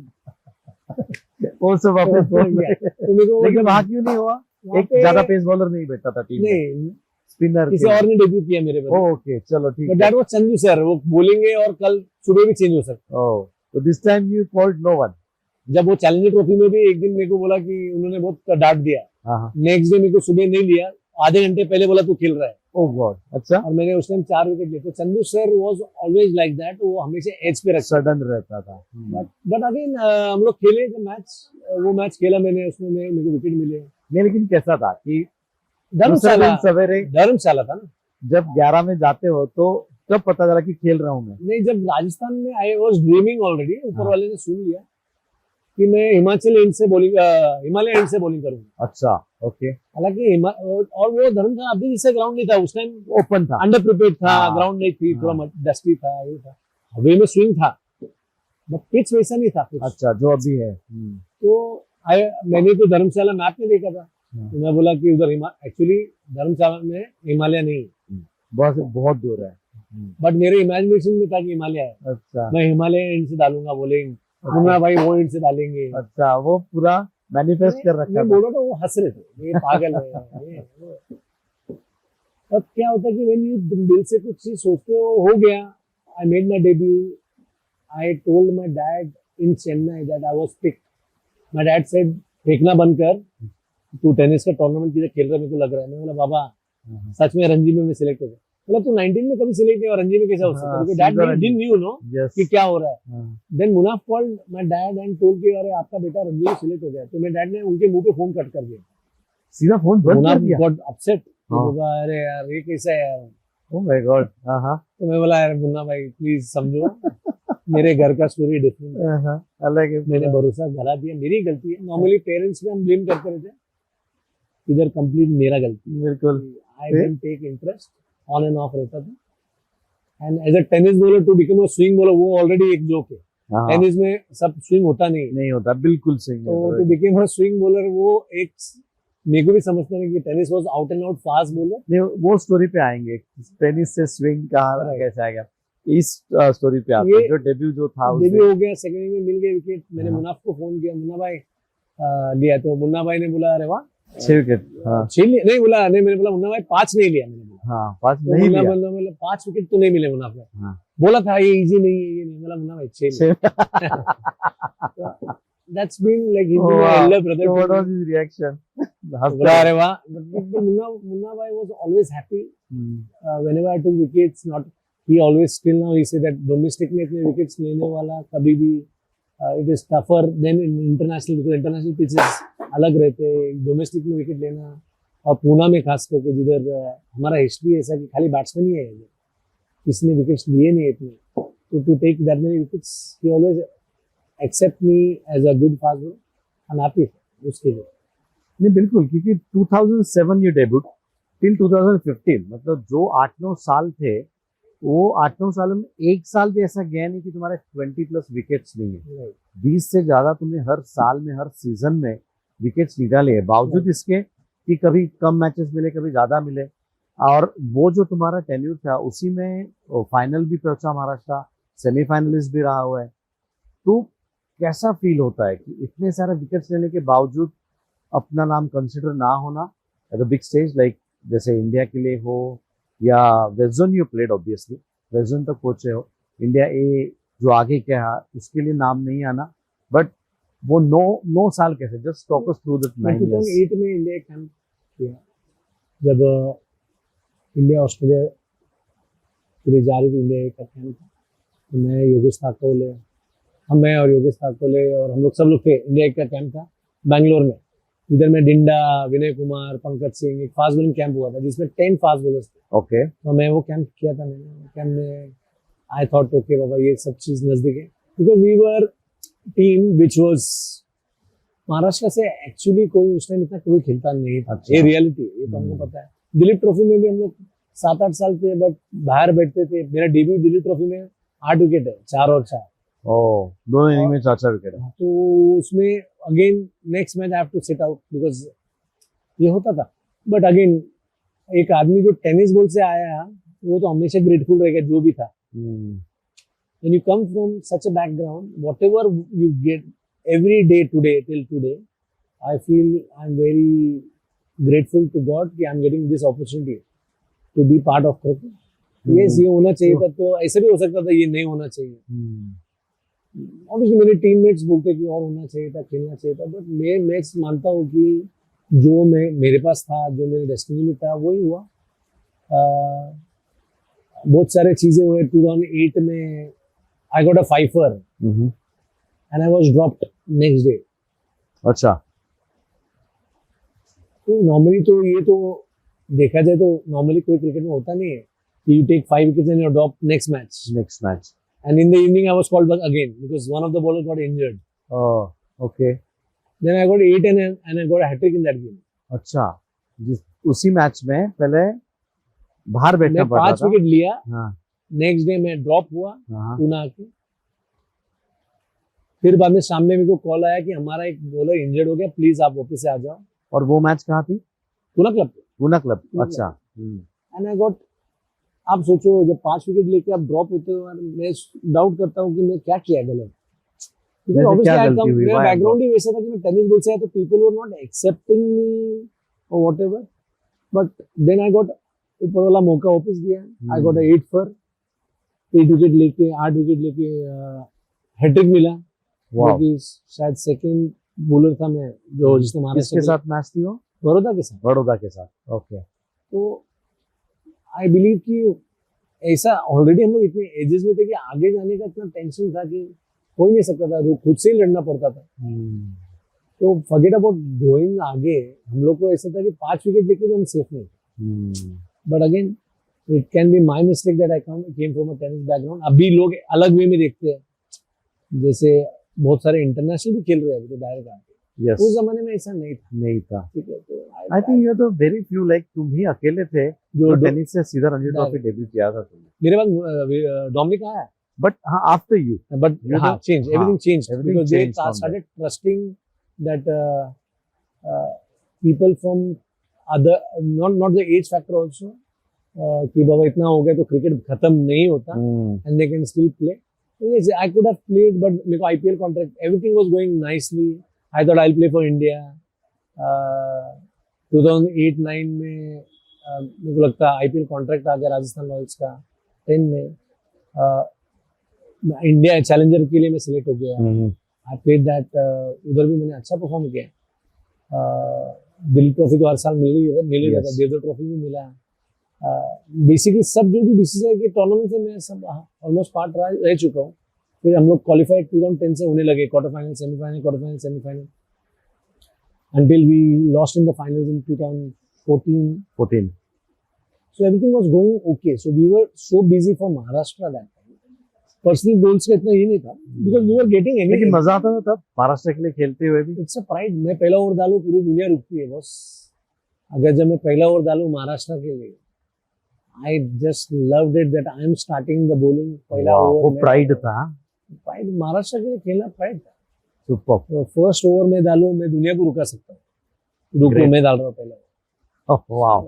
वो सब वापस बोल गए। तो मेरे को लेकिन वहाँ क्यों नहीं हुआ? वहाँ एक पे- ज्यादा पेस बॉलर नहीं बैठा था टीम में, नहीं, स्पिनर किसी और ने डेब्यू किया मेरे पर। ओके, चलो ठीक बट है। दैट वाज चंदू सर, वो बोलेंगे और कल सुबह भी चेंज हो सकता ओ, तो this time you called no one. है। जब वो चैलेंजर ट्रॉफी में भी एक दिन मेरे को बोला कि उन्होंने बहुत डांट दिया, हाँ, नेक्स्ट डे मेरे को सुबह नहीं लिया, आधे घंटे पहले बोला तू खेल रहा है, ओह गॉड, अच्छा, और मैंने उस टाइम 4 विकेट लिए। तो Chandu sir was always like that, वो हमेशा एज पे रखता। सडन रहता था। बट अगेन हम लोग खेले जब मैच, वो मैच खेला मैंने, उसमें मेरे को विकेट मिले। नहीं, लेकिन कैसा था कि दूसरे धर्मशाला, दिन सवेरे धर्मशाला था ना। जब 11 में जाते हो तो कब पता चला कि खेल रहा हूँ मैं? नहीं, जब राजस्थान में आई वाज ड्रीमिंग ऑलरेडी, ऊपर हाँ। वाले ने सुन लिया कि मैं हिमाचल एंड से बॉलिंग, हिमालय एंड से बॉलिंग करूंगा। अच्छा, ओके, हालांकि और वो धर्मशाला अभी जैसे ग्राउंड नहीं था उस टाइम, ओपन था। अंडर प्रिपेयर्ड था, हाँ। ग्राउंड नहीं थी, हाँ। थोड़ा डस्टी था, ये था, हवे में स्विंग था, बट पिच वैसा नहीं था कुछ। अच्छा, जो अभी है। तो मैंने तो धर्मशाला मैप में देखा था, हाँ। तो मैं बोला कि उधर एक्चुअली धर्मशाला में हिमालय नहीं, बहुत दूर है। बट मेरे इमेजिनेशन में था कि हिमालय है, अच्छा, मैं हिमालय एंड से डालूंगा बॉलिंग, मुन्ना भाई वो एंड से डालेंगे। अच्छा, वो पूरा मैनिफेस्ट कर रखा मैं था। बोल रहा था, वो हंस रहे थे, ये पागल है ये वो। अब क्या होता है कि when you दिल से कुछ चीज सोचते हो गया। I made my debut. I told my dad in Chennai that I was picked. My dad said, फेंकना बंद कर, तू टेनिस का टूर्नामेंट किधर खेल रहा है, मेरे को लग रहा है। मैं बोला बाबा सच में रणजी में मैं सिलेक्ट हो गया। बोला तू 19 में कभी सिलेक्ट नहीं हुआ, रणजी में कैसे हो सकता है? Because dad didn't knew no Yes. कि क्या हो रहा है। हाँ। Then Munaf called my dad and told कि अरे आपका बेटा रणजी में सिलेक्ट हो गया। तो मेरे डैड ने उनके मुंह पे फोन कट कर दिया। सीधा फोन बंद कर मुनाफ दिया। गॉट अपसेट, हाँ। बोला अरे यार ये कैसा है यार। ओह माय गॉड। हाँ, तो मैं बोला यार मुन्ना भाई प्लीज समझो, मेरे घर का स्टोरी डिफरेंट है, अलग है। मैंने भरोसा भरा दिया, मेरी गलती है। नॉर्मली पेरेंट्स में हम ब्लेम करते रहते हैं, इधर कंप्लीट मेरा गलती। बिल्कुल। I didn't take interest, on and off रहता था। And as a tennis bowler to become a swing bowler, वो ऑलरेडी एक जोक है। हाँ, टेनिस में सब स्विंग होता नहीं, नहीं होता, बिल्कुल सही तो है। To become a swing bowler वो एक, मेरे को भी समझते नहीं कि tennis was out and out fast bowler. नहीं, वो स्टोरी पे आएंगे, टेनिस से स्विंग कहाँ Right. कैसे आएगा, इस स्टोरी पे आता ये है। जो डेब्यू जो था उसे- डेब्यू हो गया, सेकंड में मिल गए विकेट। मैंने हाँ। मुनाफ को फोन किया, मुन्ना भाई लिया, तो मुन्ना भाई ने बोला अरे वाह 6 विकेट। हाँ, 6 लिया, नहीं बोला, नहीं मैंने बोला मुन्ना भाई 5 नहीं लिया, मैंने बोला हाँ, 5 तो नहीं मुन्ना लिया। बोला 5 विकेट तो नहीं मिले मुन्ना भाई। हाँ। बोला था ये इजी नहीं है, ये नहीं। बोला Munna bhai 6 that's been like his Oh, wow. Elder So what was brother. his reaction? बोला अरे वाह, but मुन्ना भाई was always happy whenever I took wickets. Not he always still now he say that domestic में इतने विकेट्स लेने वाला कभी भी it is tougher then in international, because international pitches अलग रहते हैं, डोमेस्टिक में विकेट लेना, और पूना में खास करके जिधर हमारा हिस्ट्री ऐसा कि खाली बैट्समैन ही है, किसी ने विकेट्स लिए नहीं इतने, तो to take that many wickets he always accept me as a good fast bowler, I am happy उसके लिए। नहीं बिल्कुल, क्योंकि 2007 ये डेब्यूट टिल 2015, मतलब जो 8-9 साल थे, वो 8-9 सालों में एक साल भी ऐसा गया नहीं कि तुम्हारे 20+ विकेट्स नहीं है। 20 से ज्यादा तुमने हर साल में, हर सीजन में विकेट्स निकाले हैं, बावजूद इसके कि कभी कम मैचेस मिले, कभी ज्यादा मिले। और वो जो तुम्हारा टेन्यूर था उसी में फाइनल भी पहुंचा महाराष्ट्र, सेमीफाइनलिस्ट भी रहा हुआ है। तो कैसा फील होता है कि इतने सारे विकेट्स लेने के बावजूद अपना नाम कंसिडर ना होना at the big stage, like जैसे इंडिया के लिए हो या west zone you played, obviously west zone तक पहुंचे हो, इंडिया ए जो आगे क्या है उसके लिए नाम नहीं आना, बट वो 9 साल कैसे, just talk us through that 9 years। 2008 में इंडिया कैंप किया, जब इंडिया ऑस्ट्रेलिया के लिए जा रही थी, इंडिया का कैंप था, तो मैं योगेश ठाकुर, मैं और योगेश ठाकुर और हम लोग सब लोग थे, इंडिया का कैंप था बैंगलोर में, इधर में डिंडा, विनय कुमार, पंकज सिंह, एक फास्ट बॉलिंग कैंप हुआ था जिसमें 10 फास्ट बॉलर्स थे। ओके, तो मैं वो कैंप किया था, मैंने कैंप में आई थॉट ओके बाबा ये सब चीज नजदीक है, because we were team which was Maharashtra से एक्चुअली कोई उस टाइम इतना कोई खेलता नहीं था। अच्छा। ये रियलिटी है, ये तो हमको पता है। दिलीप ट्रॉफी में भी हम लोग 7-8 साल थे, बट बाहर बैठते थे। मेरा डेब्यू दिलीप ट्रॉफी में 8 विकेट है, 4 और 4। दोनों इनिंग में 4-4 विकेट है। तो उसमें again next match I have to sit out, because ये होता था। बट अगेन एक आदमी जो टेनिस बॉल से आया वो तो हमेशा ग्रेटफुल रहेगा जो भी था। When you come from such a background, whatever you get every day today till today, I feel I'm very grateful to God कि I'm getting this opportunity to be part of cricket. Yes, ये होना चाहिए था, तो ऐसे भी हो सकता था ये नहीं होना चाहिए। Obviously मेरे टीममेट्स बोलते कि और होना चाहिए था, खेलना चाहिए था, बट मैं मानता हूँ कि जो मेरे पास था, जो मेरे डेस्टिनी में था, वही हुआ। बहुत सारे चीजें हुए। 2008 में I got a fifer and I was dropped next day. अच्छा, तो नॉर्मली तो ये तो देखा जाए तो नॉर्मली कोई क्रिकेट में होता नहीं है कि you take 5 wickets and you're dropped next match. And in the evening I was called back again because one of the bowlers got injured. Oh, okay. Then I got 8 and I got a hat-trick in that game. अच्छा, उसी मैच में पहले बाहर बैठना मैं पड़ा 5 विकेट लिया। हाँ, नेक्स्ट डे मैं ड्रॉप हुआ हाँ, पूना के। फिर बाद में सामने मेरे को कॉल आया कि हमारा एक बॉलर इंजर्ड हो गया, प्लीज आप वापस से आ जाओ। और वो मैच कहाँ थी? पूना क्लब पे। पूना क्लब। पूना अच्छा। एंड आई गॉट, आप सोचो जब 5 विकेट लेके आप ड्रॉप होते हो, मैं डाउट करता हूँ कि मैं क्या किया गलत। क्या गलती हुई? मेरा बैकग्राउंड ही वैसा था कि मैं टेनिस बॉल से आया, तो people were not accepting me और whatever. But then I got ऊपर वाला मौका वापस दिया। आई गॉट 8 विकेट लेके 8 विकेट लेके हैट्रिक मिला। क्योंकि शायद सेकंड बॉलर था मैं जो जिसने महाराष्ट्र किसके साथ मैच थी वो? बड़ौदा के साथ। बड़ौदा के साथ। ओके। तो आई बिलीव कि ऐसा ऑलरेडी हम लोग इतने एजेस में थे कि आगे जाने का इतना टेंशन था कि हो ही नहीं सकता था, वो खुद से ही लड़ना पड़ता था। तो फॉरगेट अबाउट गोइंग आगे, हम लोग को ऐसा था कि 5 विकेट लेके भी हम सेफ नहीं। But again it can be my mistake that I came from a tennis background. अभी लोग अलग वे में देखते हैं, जैसे बहुत सारे इंटरनेशनल भी खेल रहे हैं अभी तो डायरेक्ट आके। Yes. उस जमाने में ऐसा नहीं था। ठीक है, तो आई थिंक यू तो वेरी फ्यू, लाइक तुम ही अकेले थे जो टेनिस से सीधा रणजी ट्रॉफी डेब्यू किया था तुमने। मेरे पास डोमिनिक आया, बट हाँ, after you, but everything changed everything because they changed from started trusting that people from other, not the age factor also, कि बाबा इतना हो गया तो क्रिकेट खत्म नहीं होता, and they can still play. So yes, I could have played, but मेरे को IPL contract, everything was going nicely. I thought I'll play for India. 2008-9 में मेरे को लगता IPL contract आ गया राजस्थान रॉयल्स का। 10 में इंडिया चैलेंजर के लिए मैं सिलेक्ट हो गया। आई प्लेड दैट, उधर भी मैंने अच्छा परफॉर्म किया। दिल्ली ट्रॉफी तो हर साल मिल ही रहता, देवधर ट्रॉफी भी मिला। बेसिकली सब जो भी बीसीसीआई के टूर्नामेंट से मैं सब ऑलमोस्ट पार्ट रह चुका हूँ। फिर हम लोग क्वालिफाइड 2010 से होने लगे, quarter final, semifinal, until we lost in the finals in 2014. 14. So everything was going okay. So we were so busy for Maharashtra that time. Personal goals का इतना ये नहीं था, because we were getting लेकिन anything. मजा आता था तब महाराष्ट्र के लिए खेलते हुए भी। It's a pride. मैं पहला ओवर डालूं पूरी दुनिया रुकती है बस। अगर जब मैं पहला ओवर डालूं महाराष्ट्र के लिए, I just loved it that I am starting the bowling. पहला वाह, ओवर वो प्राइड था। प्राइड, महाराष्ट्र के लिए खेलना प्राइड था। सुपर। तो फर्स्ट ओवर में डालूं, मैं दुनिया को रुका सकता हूँ। रुको, Great. मैं डाल रहा हूँ पहला। वाह।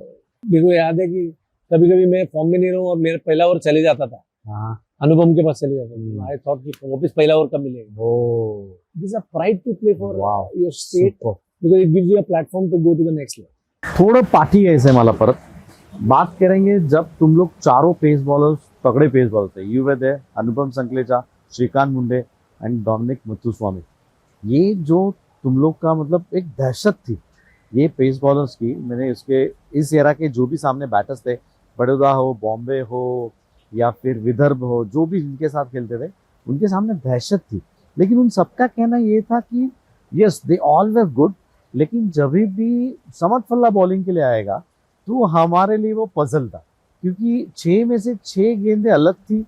मेरे को याद है कि कभी कभी मैं फॉर्म में नहीं रहूं और मेरा पहला ओवर चले जाता था, हाँ। अनुपम के पास चले जाता था। आई थॉट कि वापस पहला ओवर कब मिलेगा। Oh, this a pride to play for Wow. Your state, super. Because it gives you a platform to go to the next level. थोडं पाठी यायचंय मला परत। बात करेंगे जब तुम लोग चारों पेस बॉलर्स, तगड़े पेस बॉलर थे, you were there, Anupam Sankalecha, Shrikant Munde and Dominic Muthuswamy. ये जो तुम लोग का मतलब एक दहशत थी ये पेस बॉलर्स की। मैंने उसके इस एरा के जो भी सामने बैटर्स थे, बड़ौदा हो, बॉम्बे हो या फिर विदर्भ हो, जो भी इनके साथ खेलते थे, उनके सामने दहशत थी। लेकिन उन सबका कहना ये था कि yes they all were good, लेकिन जब भी समद फल्ला बॉलिंग के लिए आएगा तो हमारे लिए वो पजल था, क्योंकि 6 में से 6 गेंदें अलग थी।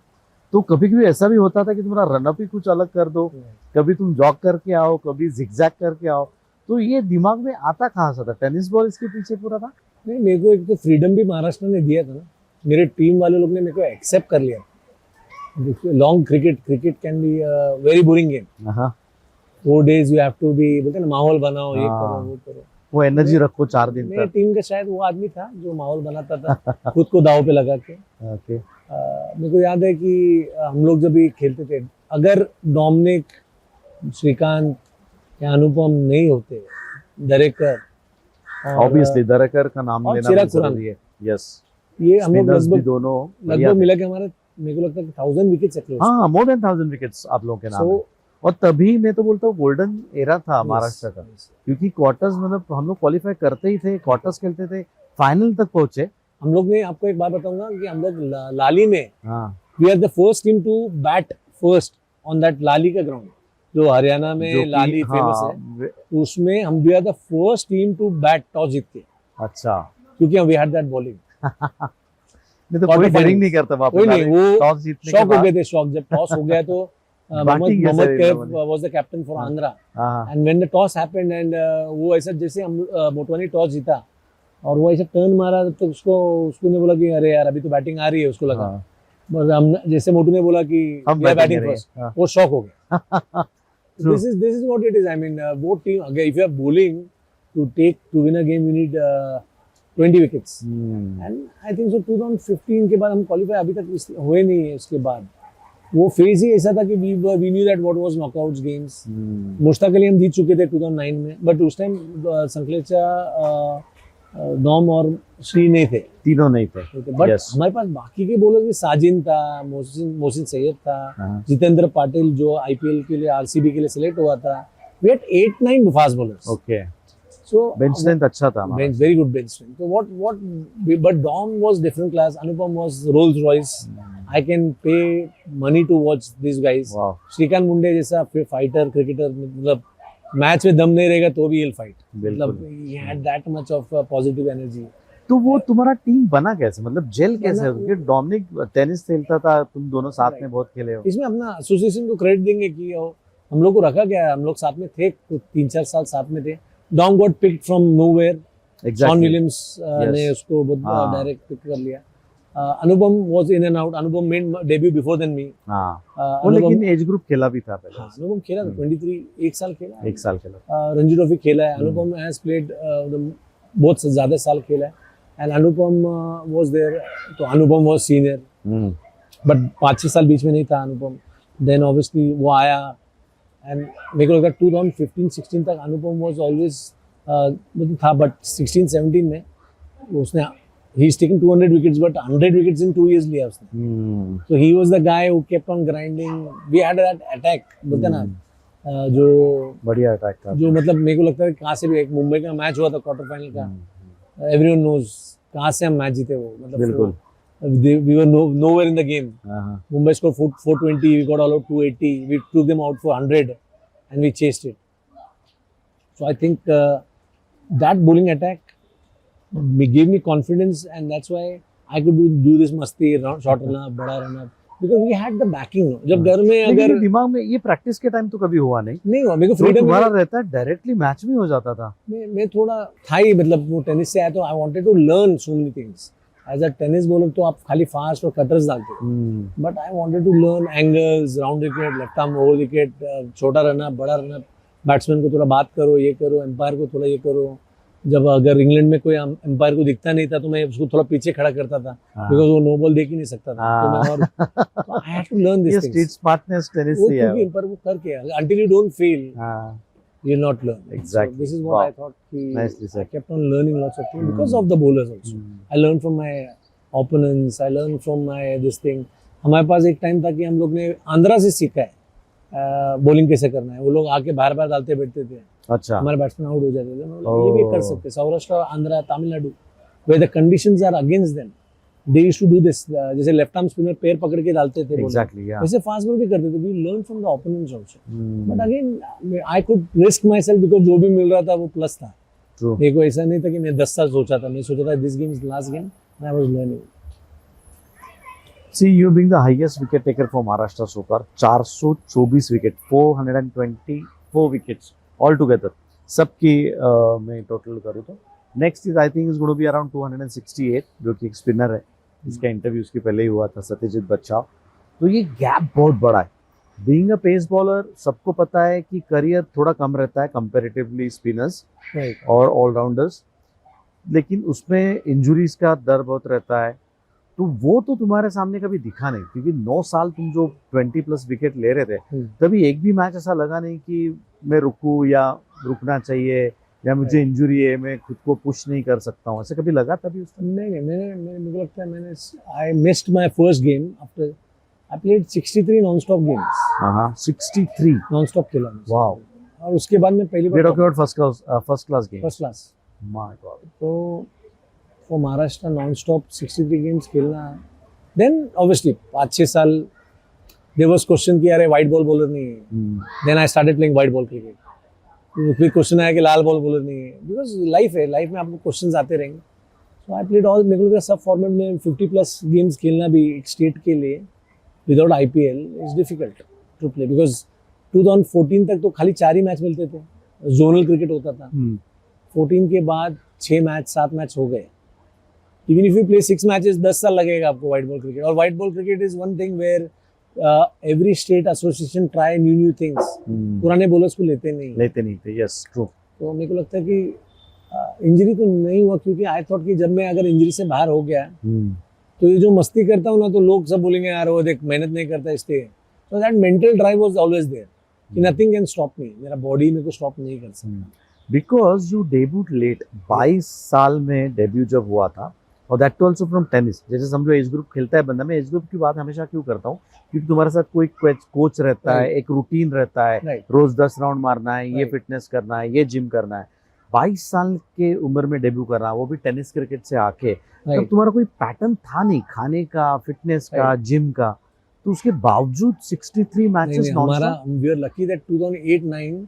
तो कभी कभी ऐसा भी होता था कि तुम्हारा रनअप ही कुछ अलग कर दो, कभी तुम जॉग करके आओ, कभी जिगजैग करके आओ। तो ये दिमाग में आता कहाँ से था? टेनिस बॉल इसके पीछे पूरा था। नहीं, मेरे को एक तो फ्रीडम भी महाराष्ट्र ने दिया था ना, मेरे टीम वाले लोग ने मेरे को एक्सेप्ट कर लिया। Long cricket can be very boring game. हाँ, 4 days you have to be, बोलते हैं ना, माहौल बनाओ, ये हाँ। करो, वो करो। वो एनर्जी रखो 4 दिन मेरे तक। टीम का शायद वो आदमी था जो माहौल बनाता था खुद को दाव पे लगा के। ओके। मेरे को याद है कि हम लोग जब भी खेलते थे, अगर डोमिनिक, श्रीकांत या अनुपम नहीं होते, दरेकर और ऑब्वियसली दरेकर का नाम और लेना चिराग भी जरूरी है। यस, ये हम लोग स्पिनर्स भी लगभग दोनों बढ़िया लगभग थे। मिला के हमारे, मेरे को लगता है कि 1000 विकेट्स है। हाँ, मोर देन 1000 विकेट्स आप लोगों के नाम है। और तभी मैं तो बोलता हूँ गोल्डन एरा था महाराष्ट्र का, क्योंकि क्वार्टर्स मतलब हम लोग क्वालिफाई करते ही थे, क्वार्टर्स खेलते थे, फाइनल तक पहुंचे। हम लोग ने, आपको एक बात बताऊंगा कि हम लोग लाली में, हाँ, we are the first team to bat first on that Lahli का ग्राउंड, जो हरियाणा जो में कि- लाली फेमस हाँ, है। उसमें हम we are the first team to bat toss जीत के, अच्छा। क्योंकि वी हैड दैट बॉलिंग। नहीं तो कोई Quarter डेयरिंग finals। नहीं करता वहाँ पे। कोई नहीं, वो टॉस जीतने के शॉक हो बाद। गए थे, शॉक जब टॉस हो गया तो Batting कैसे मोहम्मद रही कैफ उन्होंने? Was the captain for Andhra, हाँ, and when the toss happened and वो ऐसा जैसे हम मोटवानी टॉस जीता और वो ऐसा टर्न मारा, तो उसको ने बोला कि अरे यार अभी तो बैटिंग आ रही है, उसको लगा। हाँ। बस हम, जैसे मोटू ने बोला कि हम बैटिंग बैटिंग फर्स्ट, हाँ। वो शॉक हो गया। True. This is what it is. I mean, वो टीम, अगर if you are bowling to win a game, you need 20 wickets. And I think so 2015 के बाद हम क्वालिफाई अभी तक हुए नहीं है। उसके बाद वो फेज ही ऐसा था कि we knew that what was knockouts games. Mushtaq Ali हम जीत चुके थे 2009 में, बट उस टाइम संकलेचा, डॉम और श्री नहीं थे, तीनों नहीं थे। But Yes. हमारे पास बाकी के बॉलर भी, साजिन था, मोहसिन सैयद था, हाँ। जितेंद्र पाटिल जो आईपीएल के लिए, आरसीबी के लिए सिलेक्ट हुआ था। We had 8-9 fast bowlers. Okay, so bench strength अच्छा था हमारा। Bench, very good bench strength. तो what but Dom was different class, Anupam was Rolls Royce. I can pay money to watch this guys. वाह, श्रीकांत मुंडे जैसा फाइटर, क्रिकेटर, मतलब मैच में दम नहीं रहेगा तो भी he'll fight. बिल्कुल। मतलब he had that much of positive energy. तो वो तुम्हारा टीम बना कैसे, मतलब जेल कैसे? बना- क्योंकि डोमिनिक टेनिस खेलता था, तुम दोनों साथ में बहुत खेले हो। इसमें अपना एसोसिएशन को क्रेडिट देंगे कि हम लोग को रखा गया, हम लोग साथ में थे, 3-4 साल साथ में थे। Dom got picked from nowhere, Shaun Exactly. Williams ने उसको बहुत हाँ। डायरेक्ट पिक कर लिया। Anupam was in and out. Anupam made debut before then me. हाँ, वो लेकिन एज ग्रुप खेला भी था पहले। अनुपम खेला था 23, 1 साल खेला, 1 साल खेला। रणजी ट्रॉफी खेला है। अनुपम हैज प्लेड बहुत ज्यादा साल खेला है, एंड अनुपम वाज देयर। तो अनुपम वाज सीनियर, बट 5-6 साल बीच में नहीं था अनुपम। देन ऑब्वियसली वो आया, एंड मेरे को लगा 2015-16 तक अनुपम वाज ऑलवेज था, बट 16-17 में उसने, he is taking 200 wickets, but 100 wickets in 2 years लिया उसने। So he was the guy who kept on grinding. We had that attack, बोलते ना, जो बढ़िया अटैक था। जो मतलब मेरे को लगता है कहाँ से भी, एक मुंबई का मैच हुआ था क्वार्टर फाइनल का, एवरीवन नोज कहाँ से हम मैच जीते वो, मतलब बिल्कुल। We were nowhere in the game. Uh-huh. Mumbai scored 420. We got allowed 280. We took them out for 100, and we chased it. So I think that bowling attack gave me confidence, and that's why I could do this masti, short run up, bada run up, because we had the backing. जब घर में लेकिन अगर ये दिमाग में ये प्रैक्टिस के टाइम तो कभी हुआ नहीं, नहीं हुआ, मेरे को तो फ्रीडम तुम्हारा रहता है डायरेक्टली मैच में हो जाता था। मैं थोड़ा था ही, मतलब वो टेनिस से आया तो I wanted to learn so many things. As a tennis bowler तो आप खाली फास्ट और कटर्स डालते हो, but I wanted to learn angles, round wicket, left arm over wicket, छोटा रन अप, बड़ा रन अप, बैट्समैन को थोड़ा बात करो, ये करो, एम्पायर को थोड़ा ये करो। जब अगर इंग्लैंड में कोई एम्पायर को दिखता नहीं था तो मैं उसको थोड़ा पीछे खड़ा करता था, बिकॉज वो नो बॉल देख ही नहीं सकता था। तो मैं और I had to learn this ये स्ट्रीट स्मार्टनेस टेनिस वो से है। क्योंकि पर वो करके until you don't fail हाँ, you'll not learn. Exactly. So this is what Wow. I thought. Nicely said. I kept on learning lots of things because of the bowlers also. I learned from my opponents. I learned from my this thing. हमारे पास एक टाइम था कि हम लोग ने आंध्रा से सीखा है बॉलिंग कैसे करना है। वो लोग आके बार बार डालते बैठते थे, अच्छा, हमारे बैट्समैन आउट हो जाते थे। ये भी कर सकते, Saurashtra, Andhra, Tamil Nadu, where the conditions are against them, they used to do this. जैसे लेफ्ट आर्म स्पिनर पैर पकड़ के डालते थे, एग्जैक्टली, या वैसे फास्ट बॉल भी करते थे। We learned from the opponents also. But again I could risk my self because जो भी मिल रहा था वो प्लस था। ट्रू। मेरे को ऐसा नहीं था कि मैं 10 साल सोचा था, मैं सोचा था this game is last game and I was learning. See, you being the highest wicket taker for Maharashtra so far, 424 wicket, 424 wickets all together. सबकी मैं टोटल करूँ तो next is I think is going to be around 268, जो कि एक स्पिनर है। इसका इंटरव्यू उसके पहले ही हुआ था, सत्यजीत बच्चाव। तो ये गैप बहुत बड़ा है। बीइंग अ पेस बॉलर, सबको पता है कि करियर थोड़ा कम रहता है कंपैरेटिवली स्पिनर्स और ऑलराउंडर्स, लेकिन उसमें इंजुरीज का डर बहुत रहता है। तो वो तो तुम्हारे सामने कभी दिखा नहीं, क्योंकि 9 साल तुम जो 20+ विकेट ले रहे थे, तभी एक भी मैच ऐसा लगा नहीं कि मैं रुकूं या रुकना चाहिए या मुझे इंजुरी है, मैं खुद को पुश नहीं कर सकता हूँ, ऐसे कभी लगा तभी उस टाइम? नहीं, मेरे को लगता है मैंने I missed my first game after I played 63 non stop games. हाँ, 63 नॉन स्टॉप खेला मैं। वाओ। और उसके बाद मैं पहली बार first class game. First class. My god. तो for Maharashtra non stop 63 games खेलना, देन ऑब्वियसली 5-6 साल देयर वाज क्वेश्चन कि अरे वाइट बॉल बॉलर नहीं है। Then I started playing white ball cricket. फिर क्वेश्चन आया कि लाल बॉल बॉलर नहीं है, बिकॉज लाइफ है, लाइफ में आपको क्वेश्चंस आते रहेंगे। सो आई प्लेड ऑल, मेरे को सब फॉर्मेट में 50+ गेम्स खेलना भी एक स्टेट के लिए without IPL is difficult to play, because 2014 तक तो खाली 4 ही मैच मिलते थे, जोनल क्रिकेट होता था। 14 के बाद 6 मैच 7 मैच हो गए। Even if you play 6 matches 10 साल लगेगा आपको व्हाइट बॉल क्रिकेट। और white ball cricket is one thing where every state association try new things. पुराने बॉलर्स को लेते नहीं थे। Yes, true. तो मेरे को लगता है कि इंजरी तो नहीं हुआ, क्योंकि आई थॉट कि जब मैं अगर इंजरी से बाहर हो गया तो ये जो मस्ती करता हूँ ना, तो लोग सब बोलेंगे यार वो देख मेहनत नहीं करता इसलिए। So that mental drive was always there कि नथिंग कैन स्टॉप मी, मेरा बॉडी मेरे को स्टॉप नहीं कर सकता। बिकॉज यू डेब्यूट लेट, 22 साल में डेब्यू जब हुआ था, और दैट ऑल्सो फ्रॉम टेनिस। जैसे समझो एज ग्रुप खेलता है बंदा, मैं एज ग्रुप की बात हमेशा क्यों करता हूँ, क्योंकि तुम्हारे साथ कोई कोच रहता है, एक रूटीन रहता है, रोज 10 राउंड मारना है, ये फिटनेस करना है, ये जिम करना है। 22 साल के उम्र में डेब्यू कर रहा, वो भी टेनिस क्रिकेट से आके, तब तुम्हारा कोई पैटर्न था नहीं खाने का, फिटनेस का, जिम का, तो उसके बावजूद 63 मैचेस हमारा, we are lucky that 2008-9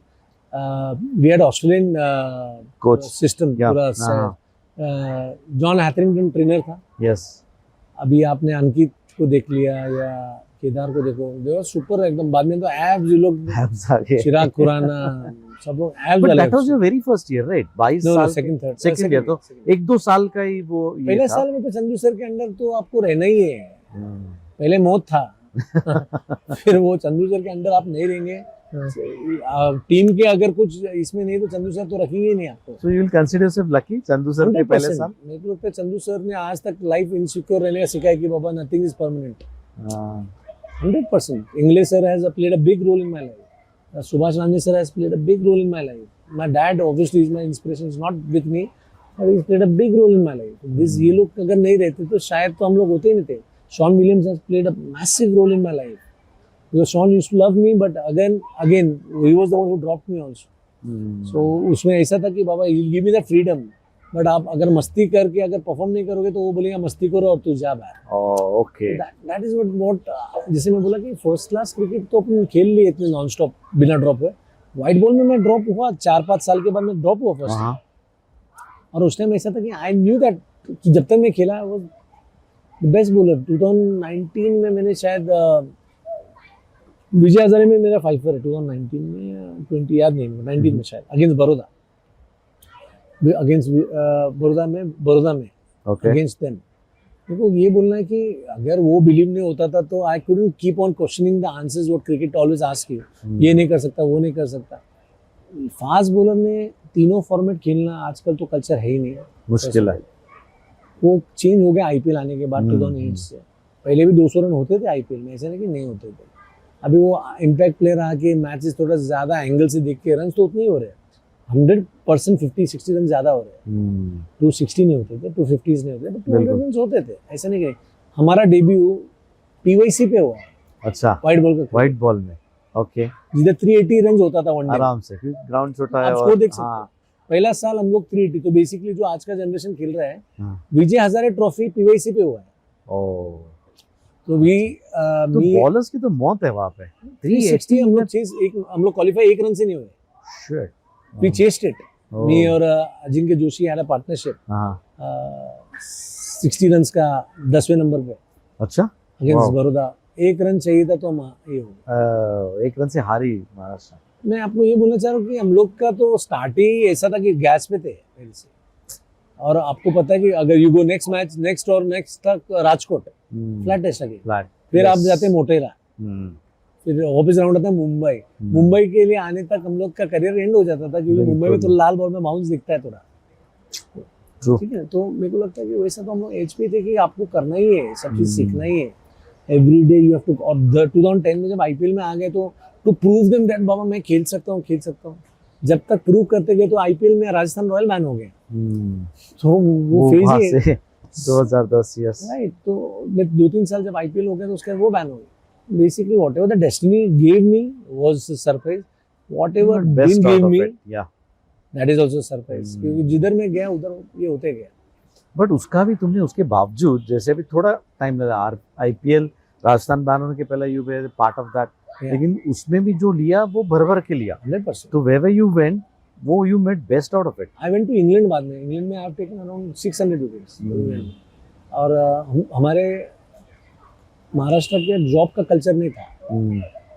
we had Australian coach system पूरा। जॉन हैथरिंगटन ट्रेनर था। यस। अभी आपने अंकित को देख लिया या केदार को देखो, दे वर सुपर एकदम। बाद में तो एब्स, ये लोग एब्स आ गए, चिराग खुराना, सब लोग एब्स बट वाले। That was your very first year, right? 22 साल, सेकंड ईयर, तो 1-2 साल का ही वो ये पहले था। साल में तो चंदू सर के अंडर तो आपको रहना ही है। पहले मौत था फिर वो चंदू सर के अंडर आप नहीं रहेंगे, टीम के अगर कुछ इसमें नहीं तो चंदू सर तो रखेंगे ही नहीं आपको। So you will consider yourself lucky, Chandu sir के पहले साल। मेरे को लगता है चंदू सर ने आज तक लाइफ इनसिक्योर रहने का सिखाया कि बाबा nothing is permanent. 100%। English sir has played a big role in my life. Subhash Ramji sir has played a big role in my life. My dad obviously is my inspiration, is not with me but he played a big role in my life. This ये लोग अगर नहीं रहते तो शायद तो हम लोग होते ही नहीं थे। Sean Williams has played a massive role in my life because Sean used to love me, but again he was the one who dropped me also. So उसमें ऐसा था कि बाबा you give me that freedom, but आप अगर मस्ती करके अगर परफॉर्म नहीं करोगे तो वो बोलेगा मस्ती करो और तू जा बाहर। ओके। दैट इज व्हाट जैसे मैं बोला कि फर्स्ट क्लास क्रिकेट तो अपन खेल लिए इतने नॉन स्टॉप बिना ड्रॉप हुए। व्हाइट बॉल में मैं ड्रॉप हुआ 4-5 साल के बाद मैं ड्रॉप हुआ फर्स्ट। हाँ और उस टाइम ऐसा था कि आई न्यू दैट कि जब तक मैं खेला वो बेस्ट बॉलर। 2019 में मैंने शायद विजय हजारे में मेरा 5 है 2019 में या 20 याद नहीं, 19 में शायद अगेंस्ट बड़ौदा, अगेंस्ट बड़ौदा में ओके। Against them. मेरे को ये बोलना है कि अगर वो बिलीव नहीं होता था तो I couldn't keep on questioning the answers what cricket always ask you. ये नहीं कर सकता, वो नहीं कर सकता। फास्ट बॉलर में तीनों फॉर्मेट खेलना आजकल तो कल्चर है ही नहीं। मुश्किल है। वो चेंज हो गया आईपीएल आने के बाद 2008 से। पहले भी 200 रन होते थे आईपीएल में, ऐसा नहीं कि नहीं होते थे। अभी वो इम्पैक्ट प्लेयर आके मैचेस थोड़ा ज्यादा एंगल से देख के रन तो उतने ही हो रहे हैं। 100% 50-60 रन ज्यादा हो रहे हैं। 260 नहीं होते थे, 250 नहीं होते थे, 200 रन होते थे। ऐसा नहीं कि हमारा डेब्यू पीवाईसी पे हुआ। अच्छा, व्हाइट बॉल का व्हाइट बॉल में। ओके। जिधर 380 रन होता था वन डे आराम से, क्योंकि ग्राउंड छोटा है। आप स्कोर देख सकते हो। पहला साल हम लोग 380, तो बेसिकली जो आज का जनरेशन खेल रहा है विजय हजारे ट्रॉफी पीवाईसी पे हुआ है। ओ, तो वी तो बॉलर्स की तो मौत है वहां पे। 360 हम लोग क्वालिफाई 1 रन से नहीं हुए। शिट। वी चेस्ड इट, मी और Ajinkya Joshi had a partnership. हाँ। 60 रन का 10वें नंबर पे अच्छा, अगेंस्ट बड़ौदा। 1 रन चाहिए था तो हम ये हो गए। 1 रन से हारी महाराष्ट्र। मैं आपको ये बोलना चाह रहा हूँ कि हम लोग का तो स्टार्ट ही ऐसा था कि गैस पे थे पहले से। और आपको पता है कि अगर you go next match next तक Rajkot flat test again, flat. फिर आप जाते हैं मोटेरा, फिर वापस राउंड आता है मुंबई। मुंबई के लिए आने तक हम लोग का करियर एंड हो जाता था, क्योंकि मुंबई में तो लाल बॉल में बाउंस दिखता है थोड़ा। ठीक है, तो मेरे को लगता है कि वैसा तो हम लोग एज पे थे कि आपको करना ही है, सब चीज सीखना ही है। Every day you have to. और 2010 में जब आईपीएल में आ गए तो टू प्रूव देम दैट बाबा मैं खेल सकता हूँ। जब तक प्रूव करते गए तो आईपीएल में राजस्थान रॉयल बैन हो गया। तो वो फेज ही है 2010। Yes right. तो मैं 2-3 साल जब आईपीएल हो गया तो उसके बाद वो बैन हो गया। Basically whatever the destiny gave me was surprise, whatever didn't give me that is also surprise. क्योंकि जिधर मैं गया उधर ये होते गया। बट उसका भी तुमने उसके बावजूद, जैसे भी थोड़ा टाइम लगा आईपीएल राजस्थान बैन होने के पहले, you were part of that, लेकिन उसमें भी जो लिया वो भर के लिया 100%। तो wherever you went, वो you made best out of it. I went to England बाद में। इंग्लैंड में I have taken around 600 wickets. और हमारे महाराष्ट्र के जॉब का कल्चर नहीं था,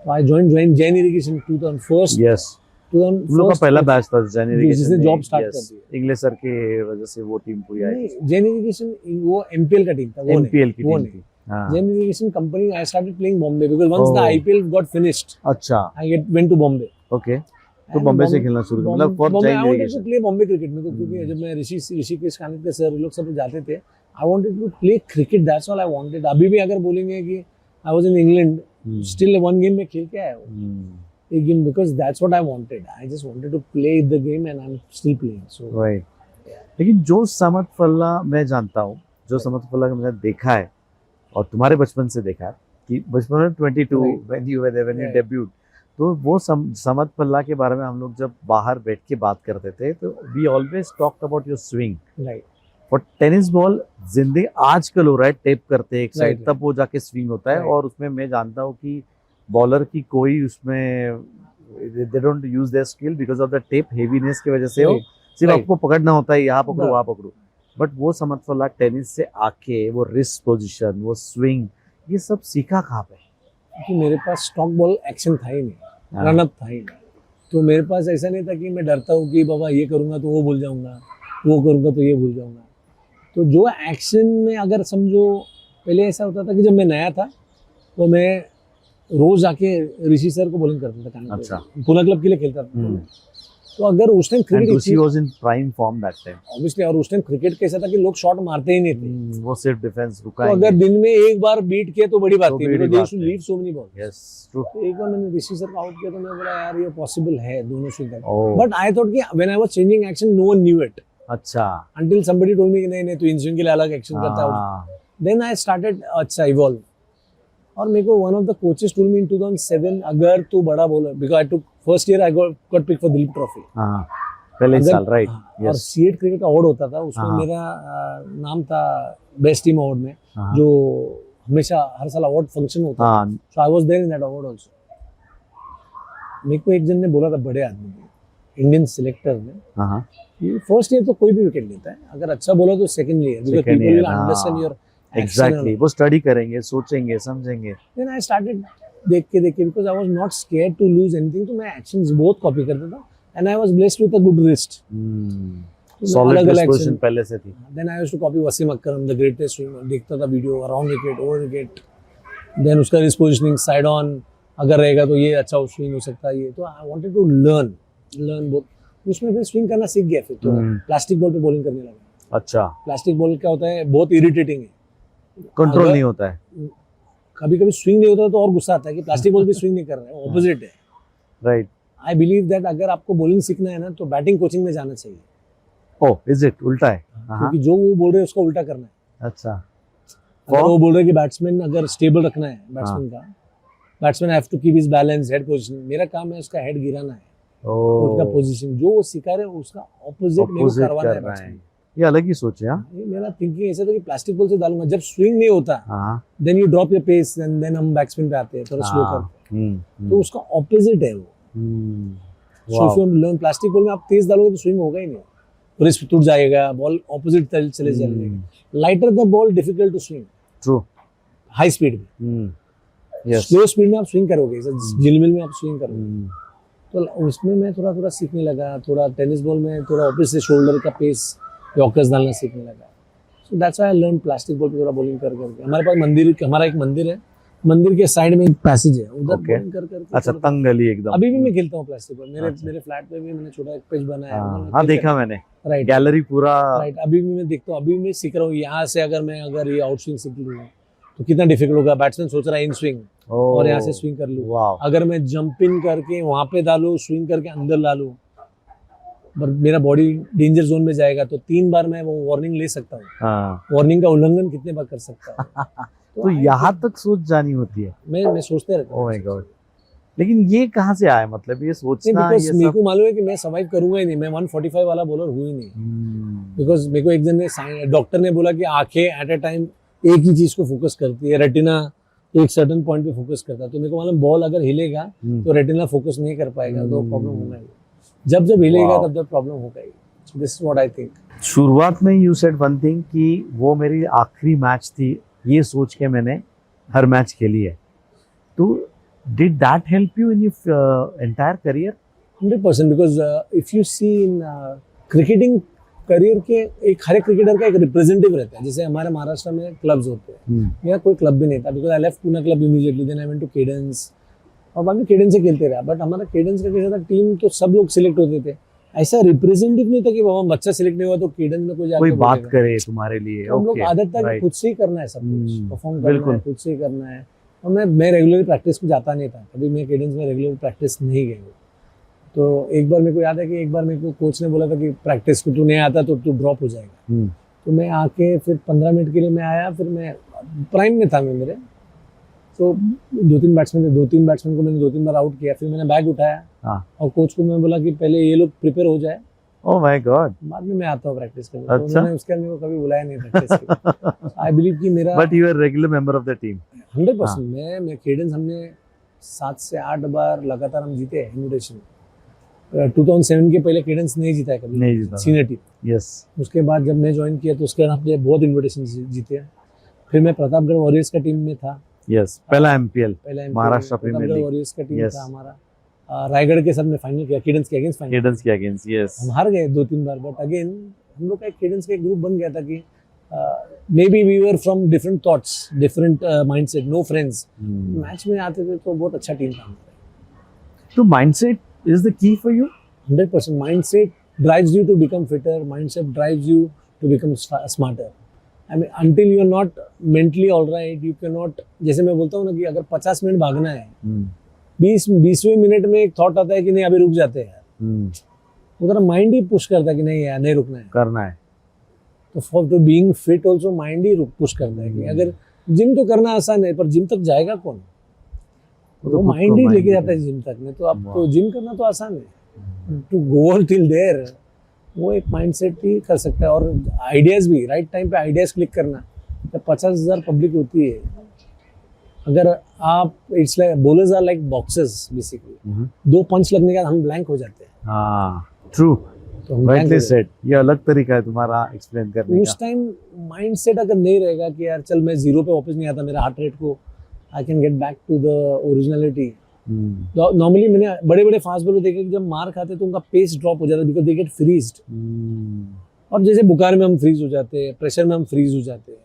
तो I join Jain irrigation 2001। Yes, तुम लोग का पहला बैच था जैन इरिगेशन जिसने जॉब स्टार्ट कर दी। इंग्लिश सर के वजह से वो टीम पूरी आई। जैन इरिगेशन वो एमपीएल का टीम था, वो एमपीएल की टीम थी। Jane Irrigation company, I started playing Bombay because once the IPL got finished, अच्छा, I went to Bombay. Okay, तो बॉम्बे से खेलना शुरू किया, मतलब for Bombay, I wanted to play Bombay cricket में, क्योंकि जब मैं ऋषिकेश कानित के सर लोग सब जाते थे, I wanted to play cricket, that's all I wanted. अभी भी अगर बोलेंगे कि I was in England, still one game में खेल के आया हूँ, एक game, because that's what I wanted. I just wanted to play the game and I'm still playing. So right. लेकिन जो समत फल्ला मैं जानता हूँ, जो समत फल्ला का मैंने देखा है और तुम्हारे बचपन से देखा है कि बचपन में 22 when you were there, when you debuted, तो वो समत पल्ला के बारे में हम लोग जब बाहर बैठ के बात करते थे तो we always talked about your swing. Right. और टेनिस बॉल जिंदगी आजकल हो रहा है, टेप करते हैं एक साइड, तब वो जाके स्विंग होता है। और उसमें मैं जानता हूँ कि बॉलर की कोई उसमें they don't use their skill because of the tape heaviness की वजह से। हो सिर्फ आपको पकड़ना होता है, यहाँ पकड़ो वहाँ पकड़ो। बट वो समत फल्ला टेनिस से आके वो रिस्ट पोजीशन, वो स्विंग, ये सब सीखा कहाँ पे? क्योंकि मेरे पास स्टॉक बॉल एक्शन था ही नहीं, रनअप था ही नहीं। तो मेरे पास ऐसा नहीं था कि मैं डरता हूँ कि बाबा ये करूँगा तो वो भूल जाऊँगा, वो करूँगा तो ये भूल जाऊँगा। तो जो एक्शन में अगर समझो, पहले ऐसा होता था कि जब मैं नया था तो मैं रोज आके ऋषि सर को बॉलिंग करता था। अच्छा। पुणे क्लब के लिए खेलता था। तो अगर उस time cricket was in prime form that time obviously, और उस टाइम क्रिकेट कैसा था कि लोग शॉट मारते ही नहीं थे, वो सिर्फ डिफेंस रुका। तो अगर दिन में एक बार बीट किया तो बड़ी बात थी, because they should leave so many balls. Yes true. तो एक बार मैंने ऋषि सर को आउट किया तो मैं बोला यार ये पॉसिबल है, दोनों should that. But I thought कि when I was changing action no one knew it. अच्छा। अंटिल समबडी टोल्ड मी कि नहीं तू इन स्विंग के लिए अलग एक्शन करता है। देन आई स्टार्टेड अच्छा इवॉल्व। और मेरे को one of the coaches told me in 2007 अगर तू बड़ा bowler, because I took first year I got pick for Dilip trophy. पहले अगर- साल राइट और C8 क्रिकेट अवार्ड होता था, उसमें हाँ। मेरा नाम था बेस्ट टीम अवार्ड में, जो हमेशा हर साल अवार्ड फंक्शन होता था। हाँ so I was there in that award also. मेरे को एक जन ने बोला था, बड़े आदमी ने, इंडियन सिलेक्टर ने, हाँ फर्स्ट ईयर तो कोई भी विकेट लेता है, अगर अच्छा बोला तो second year, because Second people will year, understand हाँ। योर एग्जैक्टली वो स्टडी करेंगे, सोचेंगे, समझेंगे। देन आई स्टार्टेड देख के because I was not scared to lose anything, तो मैं एक्शंस बहुत कॉपी करता था and I was blessed with a good wrist. Solid disposition पहले से थी। Then I used to copy Wasim Akram, the greatest swinger, देखता था video, around wicket, over wicket, then उसका रिस्ट पोजीशनिंग, साइड ऑन अगर रहेगा तो ये अच्छा स्विंग हो सकता है, ये तो आई वांटेड टू लर्न बहुत। उसमें फिर स्विंग करना सीख गया, फिर तो प्लास्टिक बॉल पे बॉलिंग करने लगा। अच्छा, प्लास्टिक बॉल क्या होता है, बहुत इरिटेटिंग है, कंट्रोल अगर- नहीं होता है। कभी कभी स्विंग नहीं होता तो और गुस्सा आता है कि प्लास्टिक बॉल भी स्विंग नहीं कर रहा है, ऑपोजिट है। राइट। आई बिलीव दैट अगर आपको बॉलिंग सीखना है ना, तो बैटिंग कोचिंग में जाना चाहिए, ओह इज इट, उल्टा है। हाँ क्योंकि जो वो बोल रहे हैं उसका उल्टा करना है। अच्छा। अगर वो बोल रहे हैं कि बैट्समैन अगर स्टेबल रखना है, बैट्समैन का, batsman have to keep his balance, head position, मेरा काम है उसका हेड गिराना है, उसका ओह पोजीशन जो वो सिखा रहे हैं उसका ऑपोजिट मेरे को Opposite करवाना है कर रहा है। बैट्समैन। ये अलग ही सोच है। हाँ ये मेरा थिंकिंग ऐसा था कि प्लास्टिक बॉल से डालूंगा, जब स्विंग नहीं होता हाँ then you drop your pace and then हम बैट्समैन पे आते हैं, थोड़ा स्लो करते हैं, तो उसका ऑपोजिट है वो। So if you learn plastic ball में आप तेज डालोगे तो स्विंग होगा ही नहीं, रिस्ट टूट जाएगा, बॉल ऑपोजिट चले जाएगा। Lighter the ball difficult to swing, true. High speed में, यस। स्लो स्पीड में आप स्विंग करोगे, झिलमिल में आप स्विंग करोगे। तो उसमें मैं थोड़ा थोड़ा सीखने लगा, थोड़ा टेनिस बॉल में थोड़ा ऑपोजिट शोल्डर का पेस यॉर्कर्स डालना सीखने लगा। So that's why I learn plastic ball पे थोड़ा बॉलिंग कर करके। हमारे पास हमारा एक मंदिर है, मंदिर के साइड में एक पैसेज है, उधर Okay. बॉलिंग कर करके अच्छा, थोड़ा- तंग गली एकदम। अभी भी मैं खेलता हूँ प्लास्टिक बॉल, अच्छा। मेरे फ्लैट पे भी मैंने छोटा एक पेज बनाया है, हाँ उधर हाँ, मैं देखा मैंने, राइट गैलरी पूरा। राइट। अभी भी मैं देखता हूँ, अभी भी मैं सीख रहा हूँ यहाँ से, अगर ये आउट स्विंग सीख लूँ तो कितना डिफिकल्ट होगा। बैट्समैन सोच रहा है इन स्विंग और यहाँ से स्विंग कर लूँ, वाह। अगर मैं जंप इन करके वहां पे डालू, स्विंग करके अंदर ला लूं, पर मेरा बॉडी डेंजर जोन में जाएगा, तो 3 बार मैं वो वार्निंग ले सकता हूँ। हाँ वार्निंग का उल्लंघन कितने बार कर सकता हूँ? तो यहाँ तक सोच जानी होती है। मैं सोचते रहता ओह माय गॉड। लेकिन ये कहाँ से आया, मतलब ये सोचना, ये बिकॉज मेरे सब। को मालूम है कि मैं सर्वाइव करूंगा ही नहीं, मैं 145 वाला बॉलर हूँ ही नहीं। बिकॉज मेरे को एक जन ने, डॉक्टर ने बोला कि आंखें एट अ टाइम एक ही चीज को फोकस करती है, रेटिना एक सर्टेन पॉइंट पे फोकस करता है, तो मेरे को मालूम बॉल अगर हिलेगा तो रेटिना फोकस नहीं कर पाएगा, तो प्रॉब्लम होना है। जब हिलेगा Wow. तब प्रॉब्लम होगा ही। This is what I think. शुरुआत में यू सेड वन थिंग कि वो मेरी आखिरी मैच थी, ये सोच के मैंने हर मैच खेली है। तो did that help you in your entire career? 100%, because if you see in cricketing career के, एक हर एक क्रिकेटर का एक रिप्रेजेंटेटिव रहता है। जैसे हमारे महाराष्ट्र में क्लब्स होते हैं, मेरा कोई क्लब भी नहीं था, because I left Pune club immediately, then I went to Cadence, और बाद में केडेंस से खेलते रहा। बट हमारा केडेंस का कैसा था, टीम तो सब लोग सिलेक्ट होते थे, ऐसा रिप्रेजेंटेटिव नहीं था कि बाबा बच्चा सिलेक्ट नहीं हुआ तो केडेंस में कोई कोई जाके बात बोलेगा। करे तुम्हारे लिए? तो हम लोग ओके, आदत था कि right. खुद से ही करना है सब कुछ, परफॉर्म करना बिल्कुल। है, खुद से ही करना है। और मैं रेगुलर प्रैक्टिस को जाता नहीं था, कभी मैं केडेंस में रेगुलर प्रैक्टिस नहीं गई हूँ। तो एक बार मेरे को याद है कि एक बार मेरे को कोच ने बोला था कि प्रैक्टिस को तू नहीं आता तो तू ड्रॉप हो जाएगा। तो मैं आके फिर 15 मिनट के लिए मैं आया, फिर मैं प्राइम में था मैं मेरे, तो 2-3 बैट्समैन थे, 2-3 बैट्समैन को मैंने 2-3 बार आउट किया, फिर मैंने बैग उठाया। हाँ। और कोच को मैं बोला कि पहले ये लोग प्रिपेयर हो जाए, ओह माय गॉड। बाद में मैं आता हूँ प्रैक्टिस करने। अच्छा। तो उन्होंने उसके बाद मेरे को कभी बुलाया नहीं प्रैक्टिस के लिए। आई बिलीव कि मेरा but you are regular member of the team. 100%। मैं केडेंस हमने 7 से 8 बार लगातार हम जीते हैं इन्विटेशन। 2007 के पहले केडेंस नहीं जीता है कभी, नहीं जीता था। Senior team. यस। उसके बाद जब मैं ज्वाइन किया तो उसके बाद हमने बहुत इन्विटेशन जीते हैं। फिर मैं प्रतापगढ़ वॉरियर्स का टीम में था, यस, पहला एमपीएल पहला Maharashtra premier Pratapgarh league. Warriors का टीम Yes. था हमारा। रायगढ़ के साथ में फाइनल किया, केडेंस के अगेंस्ट फाइनल। केडेंस के अगेंस्ट। यस। हम हार गए 2-3 बार, बट अगेन हम लोग का एक केडेंस का एक ग्रुप बन गया था कि may be we were from different thoughts, different mindset, no friends. Match में आते थे तो बहुत अच्छा टीम था हमारा। तो mindset is the key for you? 100%। mindset drives you to become fitter, mindset drives you to become smarter. I mean, until you are not mentally all right, you cannot, जैसे मैं बोलता हूँ ना कि अगर 50 मिनट भागना है, 20वें मिनट में एक थॉट आता है कि नहीं अभी रुक जाते हैं, उधर माइंड ही पुश करता है कि नहीं यार नहीं रुकना है। करना है। तो for to being fit also mind ही पुश करता है कि अगर जिम तो करना आसान है, पर जिम तक जाएगा कौन? वो माइंड ही लेके जाता है जिम तक में। तो आप तो जिम करना तो आसान है, टू गो टिल देयर वो एक माइंडसेट ही कर सकता है, और आइडियाज भी राइट टाइम पे आइडियाज क्लिक करना। जब 50,000 पब्लिक होती है, अगर आप, it's like bowlers are like boxes basically, 2 punch लगने के बाद हम ब्लैंक हो जाते हैं। हाँ ट्रू, तो हम blank राइटली हो जाते सेड। ये अलग तरीका है तुम्हारा एक्सप्लेन करने हैं। का। उस टाइम माइंडसेट अगर नहीं रहेगा कि यार चल मैं 0 पे वापस नहीं आता, मेरा हार्ट रेट को I can get back to the originality. Normally मैंने बड़े बड़े फास्ट बॉलर देखे कि जब मार खाते तो उनका पेस ड्रॉप हो जाता है, बिकॉज दे गेट फ्रीज्ड। और जैसे बुखार में हम फ्रीज हो जाते हैं, प्रेशर में हम फ्रीज हो जाते हैं।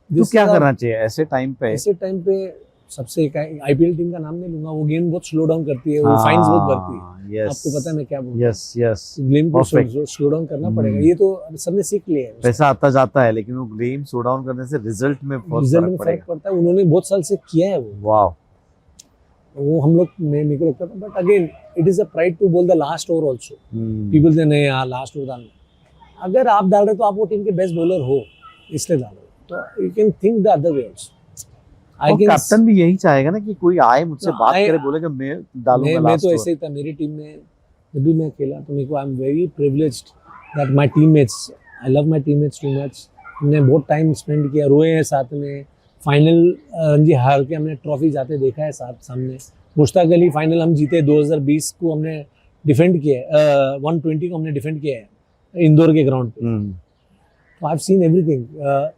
तो क्या करना चाहिए ऐसे टाइम पे? ऐसे टाइम पे सबसे आईपीएल टीम का नाम नहीं लूंगा, वो गेम बहुत स्लो डाउन करती है, वो फाइन्स बहुत भरती है। Yes. आपको पता है मैं क्या बोल रहा हूँ? यस यस, गेम को Perfect. स्लो डाउन करना पड़ेगा, ये तो सबने सीख लिया है। पैसा आता जाता है, लेकिन वो गेम स्लो डाउन करने से रिजल्ट में बहुत रिजल्ट फर्क में फर्क पड़ेगा। पड़ता है, उन्होंने बहुत साल से किया है वाह, वो हम लोग मेरे को लगता था। But again it is a pride to bowl the last over also. People से नहीं यार लास्ट ओवर डालना, अगर आप डाल रहे तो आप वो टीम के बेस्ट बॉलर हो इसलिए डाल रहे हो, तो you can think the other way also. और कैप्टन भी यही चाहेगा ना कि कोई आए मुझसे बात करे, बोले कि मैं डालूंगा मैं लास्ट तो ओवर। ऐसे ही था मेरी टीम में, जब भी मैं खेला तो मेरे को आई am very privileged that my teammates, I love my teammates too much. हमने बहुत टाइम स्पेंड किया, रोए हैं साथ में, फाइनल रणजी हार के हमने ट्रॉफी जाते देखा है साथ सामने। मुश्ताक अली फाइनल हम जीते 2020 को, हमने डिफेंड किया है 120 को हमने डिफेंड किया है इंदौर के ग्राउंड पे। तो आई हैव सीन एवरीथिंग।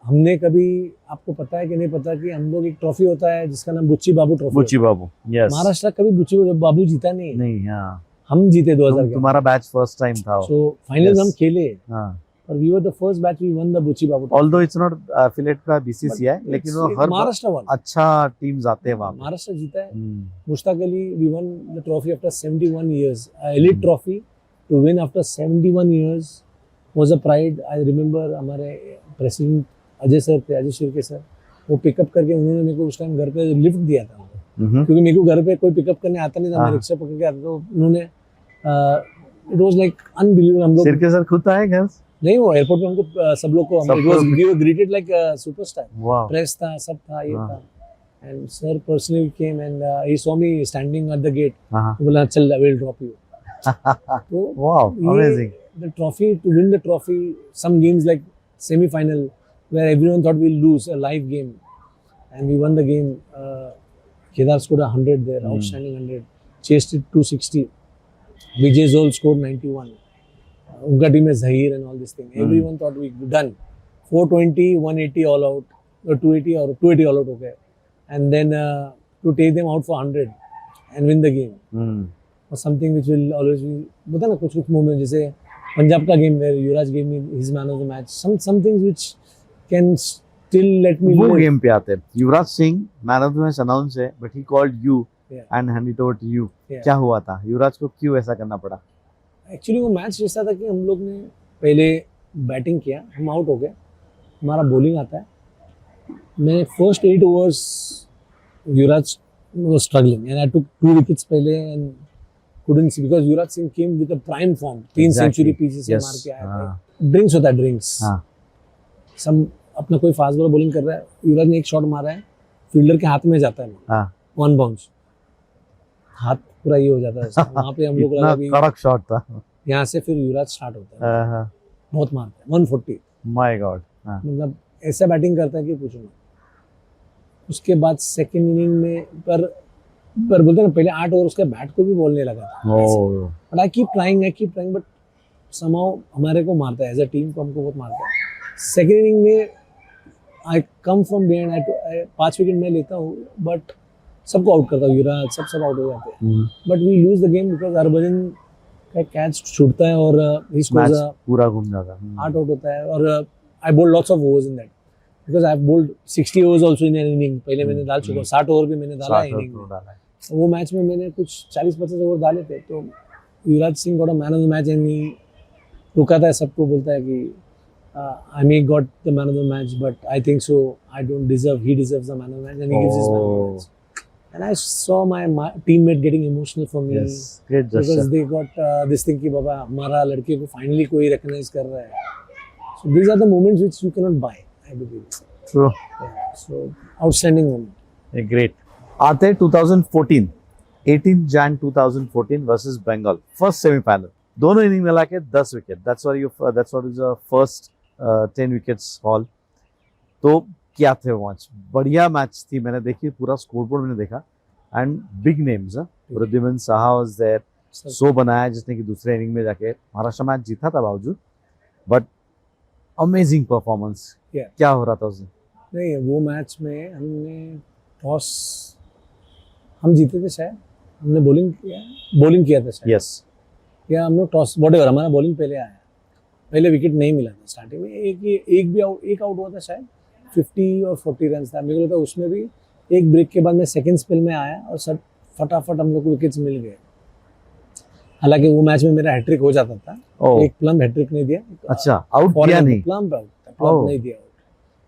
हमने कभी, आपको पता है कि नहीं पता कि हम लोग एक ट्रॉफी होता है जिसका नाम बुच्ची बाबू ट्रॉफी। बुच्ची बाबू, यस। महाराष्ट्र कभी बुच्ची बाबू जीता नहीं, नहीं, हाँ हम जीते 2000 के। तुम्हारा बैच फर्स्ट टाइम था। So final Yes. हम खेले, हाँ, और we were the first batch we won the Buchi Babu. Although it's not affiliate का बीसीसीआई, लेकिन वो हर बार महाराष्ट्र वन, अच्छा टीम्स आते हैं वहाँ पे। महाराष्ट्र जीता है। Mushtaq Ali, we won the trophy after 71 years, elite trophy to win after 71 years was a pride। I remember हमारे प्रेसिडेंट अजय सर थे, अजय शिर्के सर, वो पिकअप करके उन्होंने मेरे को उस टाइम घर पे लिफ्ट दिया था, क्योंकि मेरे को घर पे कोई पिकअप करने आता नहीं था, मैं रिक्शा पकड़ के आता, तो उन्होंने इट वाज लाइक अनबिलीवेबल। हम लोग सिरके सर खुद आए घर? नहीं, वो एयरपोर्ट पे हमको सब लोग को we were greeted like superstar, वाह, प्रेस था, सब था, ये था। And sir personally came and he saw me standing at the gate, बोला चल आई विल ड्रॉप यू। तो wow, amazing. the trophy, to win the trophy, some games like semi-final where everyone thought we'll lose a live game, and we won the game. Kedar scored 100 there, outstanding 100, chased it 260. Vijay Zol scored 91. Unka team में Zahir and all this thing. Everyone thought we done 420, 180 all out, or 280 or 280 all out हो गए, and then to take them out for 100 and win the game. Or something which will always be, बता ना कुछ मोमेंट, जैसे पंजाब का game where Yuvraj gave me his man of the match, some things which can still let me वो गेम पे आते हैं। Yuvraj Singh man of the match announce है, but he called you and hand it over to you. क्या हुआ था? युवराज को क्यों ऐसा करना पड़ा? एक्चुअली वो मैच ऐसा था कि हम लोग ने पहले बैटिंग किया, हम आउट हो गए, हमारा बॉलिंग आता है। मैं first 8 overs Yuvraj was struggling and I took 2 wickets पहले and couldn't see because Yuvraj Singh came with a prime form, 3 century pieces से मार के आया था। ड्रिंक्स होता है, ड्रिंक्स। सब अपना कोई फास्ट बॉलर बॉलिंग कर रहा है, युवराज ने एक शॉट मारा है, फील्डर के हाथ में जाता है, 1 bounce, हाथ पूरा ये हो जाता है। वहाँ पे हम लोग लगा भी कड़क शॉट था। यहाँ से फिर युवराज स्टार्ट होता है, बहुत मारता है, 140। माय गॉड, मतलब ऐसा बैटिंग करता है कि पूछो ना। उसके बाद सेकेंड इनिंग में पर बोलते हैं ना, पहले 8 ओवर उसके बैट को भी बोलने लगा था, but I keep trying, but somehow हमारे को मारता है, एज अ टीम को हमको बहुत मारता है। सेकेंड इनिंग में आई कम फ्रॉम बिहाइंड, 5 विकेट मैं लेता हूँ, बट सबको आउट करता हूँ, युवराज सब आउट हो जाते हैं, but we lose the game because Harbhajan का कैच छूटता है और पूरा घूम जाता है, 8 आउट होता है। और I bowled lots of overs in that, because I have bowled 60 overs also in an inning. पहले मैंने डाल चुका हूँ, 60 ओवर भी मैंने डाला है इनिंग में। वो मैच में मैंने कुछ 40-50 ओवर डाले थे, तो Yuvraj Singh got a man of the match and he रुकाता है, सबको बोलता है कि I may got the man of the match, but I think so I don't deserve, he deserves the man of the match, and he gives his man of the match. And I saw my teammate getting emotional for me because they got this thing कि बाबा हमारा लड़के को फाइनली कोई रिकॉग्नाइज कर रहा है। So these are the moments which you can not buy, I believe. True, so outstanding moment. Great. आते हैं 2014, 18 Jan 2014 versus Bengal, first semifinal. दोनों इनिंग मिला के 10 wicket, that's what is first 10 wickets haul. तो क्या थे वो मैच, बढ़िया मैच थी, मैंने देखी पूरा स्कोरबोर्ड मैंने देखा, and big names, Wriddhiman Saha was there, so बनाया जिसने कि दूसरे इनिंग में जाके महाराष्ट्र मैच जीता था बावजूद, बट अमेजिंग परफॉर्मेंस। Yeah. क्या हो रहा था उसमें? नहीं, वो मैच में हमने टॉस, हम जीते थे शायद, हमने बॉलिंग किया था शायद, यस, या हम लोग टॉस, व्हाटएवर, हमारा बॉलिंग पहले आया, पहले विकेट नहीं मिला था स्टार्टिंग में, एक आउट हुआ था शायद, 50 और 40 रन था, मेरे को लगता है उसमें भी एक ब्रेक के बाद मैं सेकंड स्पेल में आया और सब फटाफट हम लोग को विकेट्स मिल गए। हालांकि वो मैच में मेरा हैट्रिक हो जाता था, एक प्लम हैट्रिक नहीं दिया। अच्छा, आउट दिया नहीं, प्लम नहीं दिया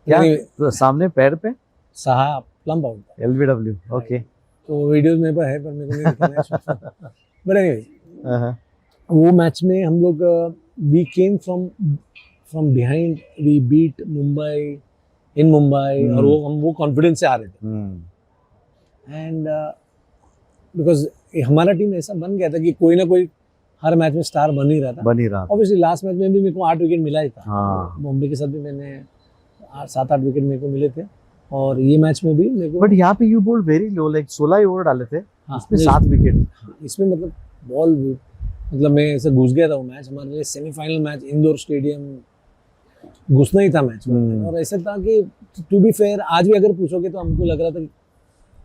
क्या नहीं, सामने पैर पे साहा प्लम आउट था। LBW, okay. तो वीडियोस मेरे पास है पर मेरे को नहीं दिखाना है। बट एनीवे, वो मैच में हम लोग we came from behind, we beat Mumbai in Mumbai, और वो कॉन्फिडेंस से आ रहे थे, एंड बिकॉज हमारा टीम ऐसा बन गया था कि कोई ना कोई हर मैच में स्टार बन ही रहा था। ऑब्वियसली लास्ट मैच में भी मेरे को 8 विकेट मिला ही था, मुंबई के साथ भी मैंने 7-8 विकेट मेरे को मिले थे, और ये मैच में भी मेरे को। बट यहाँ पे you bowled very low, like 16 ही ओवर डाले थे, इसमें 7 विकेट। इसमें मतलब बॉल, मतलब मैं ऐसे घुस गया था वो मैच, हमारे लिए सेमीफाइनल मैच, इंदौर स्टेडियम, घुसना ही था मैच में। और ऐसा था कि टू बी फेयर, आज भी अगर पूछोगे तो हमको लग रहा था कि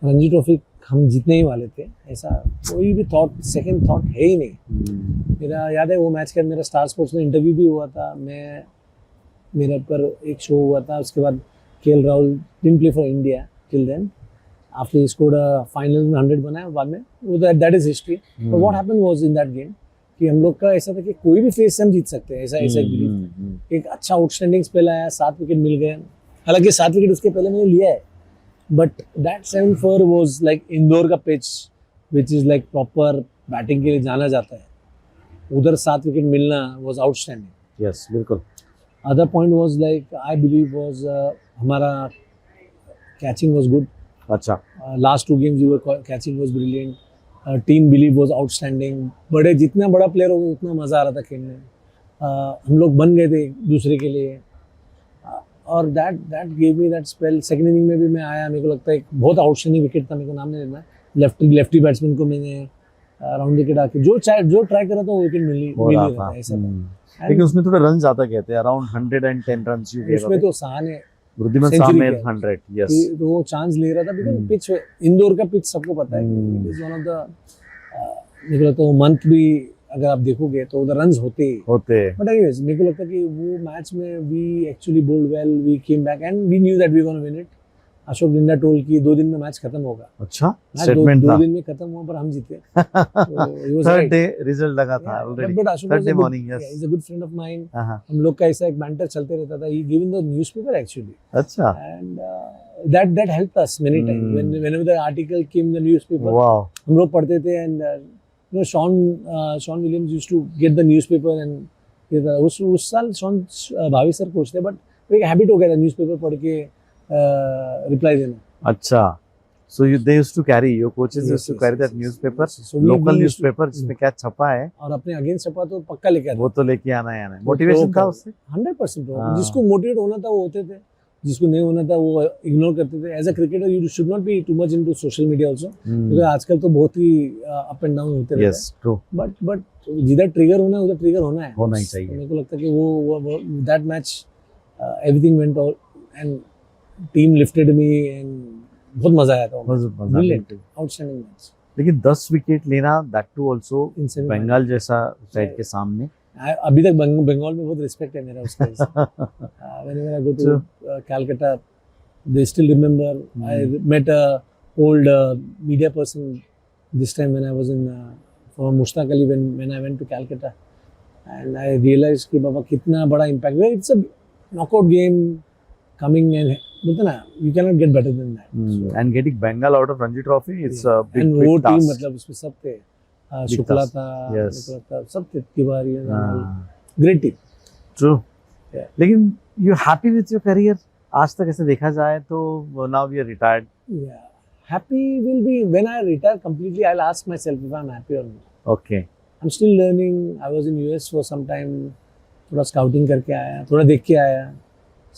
रणजी ट्रॉफी हम जीतने ही वाले थे, ऐसा कोई भी सेकंड थॉट है ही नहीं। मेरा याद है वो मैच के बाद मेरा स्टार स्पोर्ट्स में इंटरव्यू भी हुआ था, मेरा पर एक शो हुआ था, उसके बाद KL Rahul didn't play for India till then, after he scored final में 100 बनाया बाद में, वो that is history. But what happened was in that game कि हम लोग का ऐसा था कि कोई भी फेस से हम जीत सकते हैं, ऐसा बिलीव। एक अच्छा आउटस्टैंडिंग स्पेल आया, 7 विकेट मिल गए, हालांकि 7 विकेट उसके पहले मैंने लिया है, but that 7-4 was like Indore का pitch which is like proper batting के लिए जाना जाता है, उधर 7 विकेट मिलना वाज आउटस्टैंडिंग। यस, बिल्कुल। Other point was like I believe was हमारा कैचिंग वाज गुड। अच्छा, last 2 games we were catching was brilliant, team believe was outstanding. बड़े जितना बड़ा प्लेयर हो उतना मज़ा आ रहा था खेलने में, हम लोग बन गए थे एक दूसरे के लिए, और that gave me that spell. Second inning में भी मैं आया, मेरे को लगता है एक बहुत आउटस्टैंडिंग विकेट था, मेरे को नाम नहीं लेना, लेफ्टी बैट्समैन को मैंने राउंड विकेट आके जो ट्राई करा था वो विकेट मिल रहा था, ऐसा था। लेकिन उसमें थोड़े रन ज्यादा गए थे, अराउंड 110 रन्स यू गेव। उसमें तो साहा ने वृद्धिमान साहा ने 100, यस, तो वो चांस ले रहा था, बिकॉज़ पिच, इंदौर का पिच सबको पता है, it is one of the, मेरे को लगता है वो मंथ भी अगर आप देखोगे तो उधर रन्स होते। बट एनीवेज, मेरे को लगता है कि वो मैच में we actually bowled well, we came back and we knew that we gonna win it. Ashok Dinda told की 2 दिन में मैच खत्म होगा। अच्छा, स्टेटमेंट था, 2 दिन में खत्म हुआ पर हम जीते। तो थर्ड डे रिजल्ट लगा था already, but Ashok third day morning, yes, is a good friend of mine. हम लोग का ऐसा एक बैंटर चलते रहता था, he give in the newspaper actually. अच्छा, and that helped us many time whenever the article came in the newspaper, wow, हम लोग पढ़ते थे, and you know Shaun Williams used to get the newspaper, and उस साल शॉन भावी सर कोच थे, बट एक हैबिट हो गया था न्यूज़पेपर पढ़ के रिप्लाई देना। अच्छा, so they used to carry, your coaches used to carry that newspaper, local newspaper जिसमें क्या छपा है, और अपने अगेंस्ट छपा तो पक्का लेके आना, वो तो लेके आना है, मोटिवेशन था उससे 100%। जिसको मोटिवेट होना था वो होते थे, जिसको नहीं होना था वो इग्नोर करते थे। As a cricketer you should not be too much into social media also, क्योंकि आजकल तो बहुत ही अप एंड डाउन होते रहते हैं। यस, ट्रू, बट जिधर ट्रिगर होना है उधर ट्रिगर होना ही चाहिए। मेरे को लगता है कि वो that match everything went all and team lifted me, and बहुत मजा आया था, ब्रिलियंट आउटस्टैंडिंग मैच। लेकिन 10 विकेट लेना, दैट टू आल्सो बंगाल जैसा साइड के सामने, अभी तक बंगाल में बहुत रिस्पेक्ट है मेरा उसके लिए। Whenever I go to Calcutta, they still remember. I met a old media person this time when I was in for Mushtaq Ali when I went to Calcutta, and I realized कि बाबा कितना बड़ा impact. Well, it's a knockout game coming, and बोलते ना, you cannot get better than that. And getting Bengal out of Ranji Trophy, it's a big, and big वो task. टीम मतलब उसमें सब थे, शुक्ला था, सब थे, तिवारी, ग्रेट टीम। ट्रू, लेकिन you happy with your career आज तक ऐसे देखा जाए तो? Now we are retired, happy will be when I retire completely, I'll ask myself if I'm happy or not. okay, I'm still learning. I was in US for some time. थोड़ा scouting करके आया, थोड़ा देख के आया.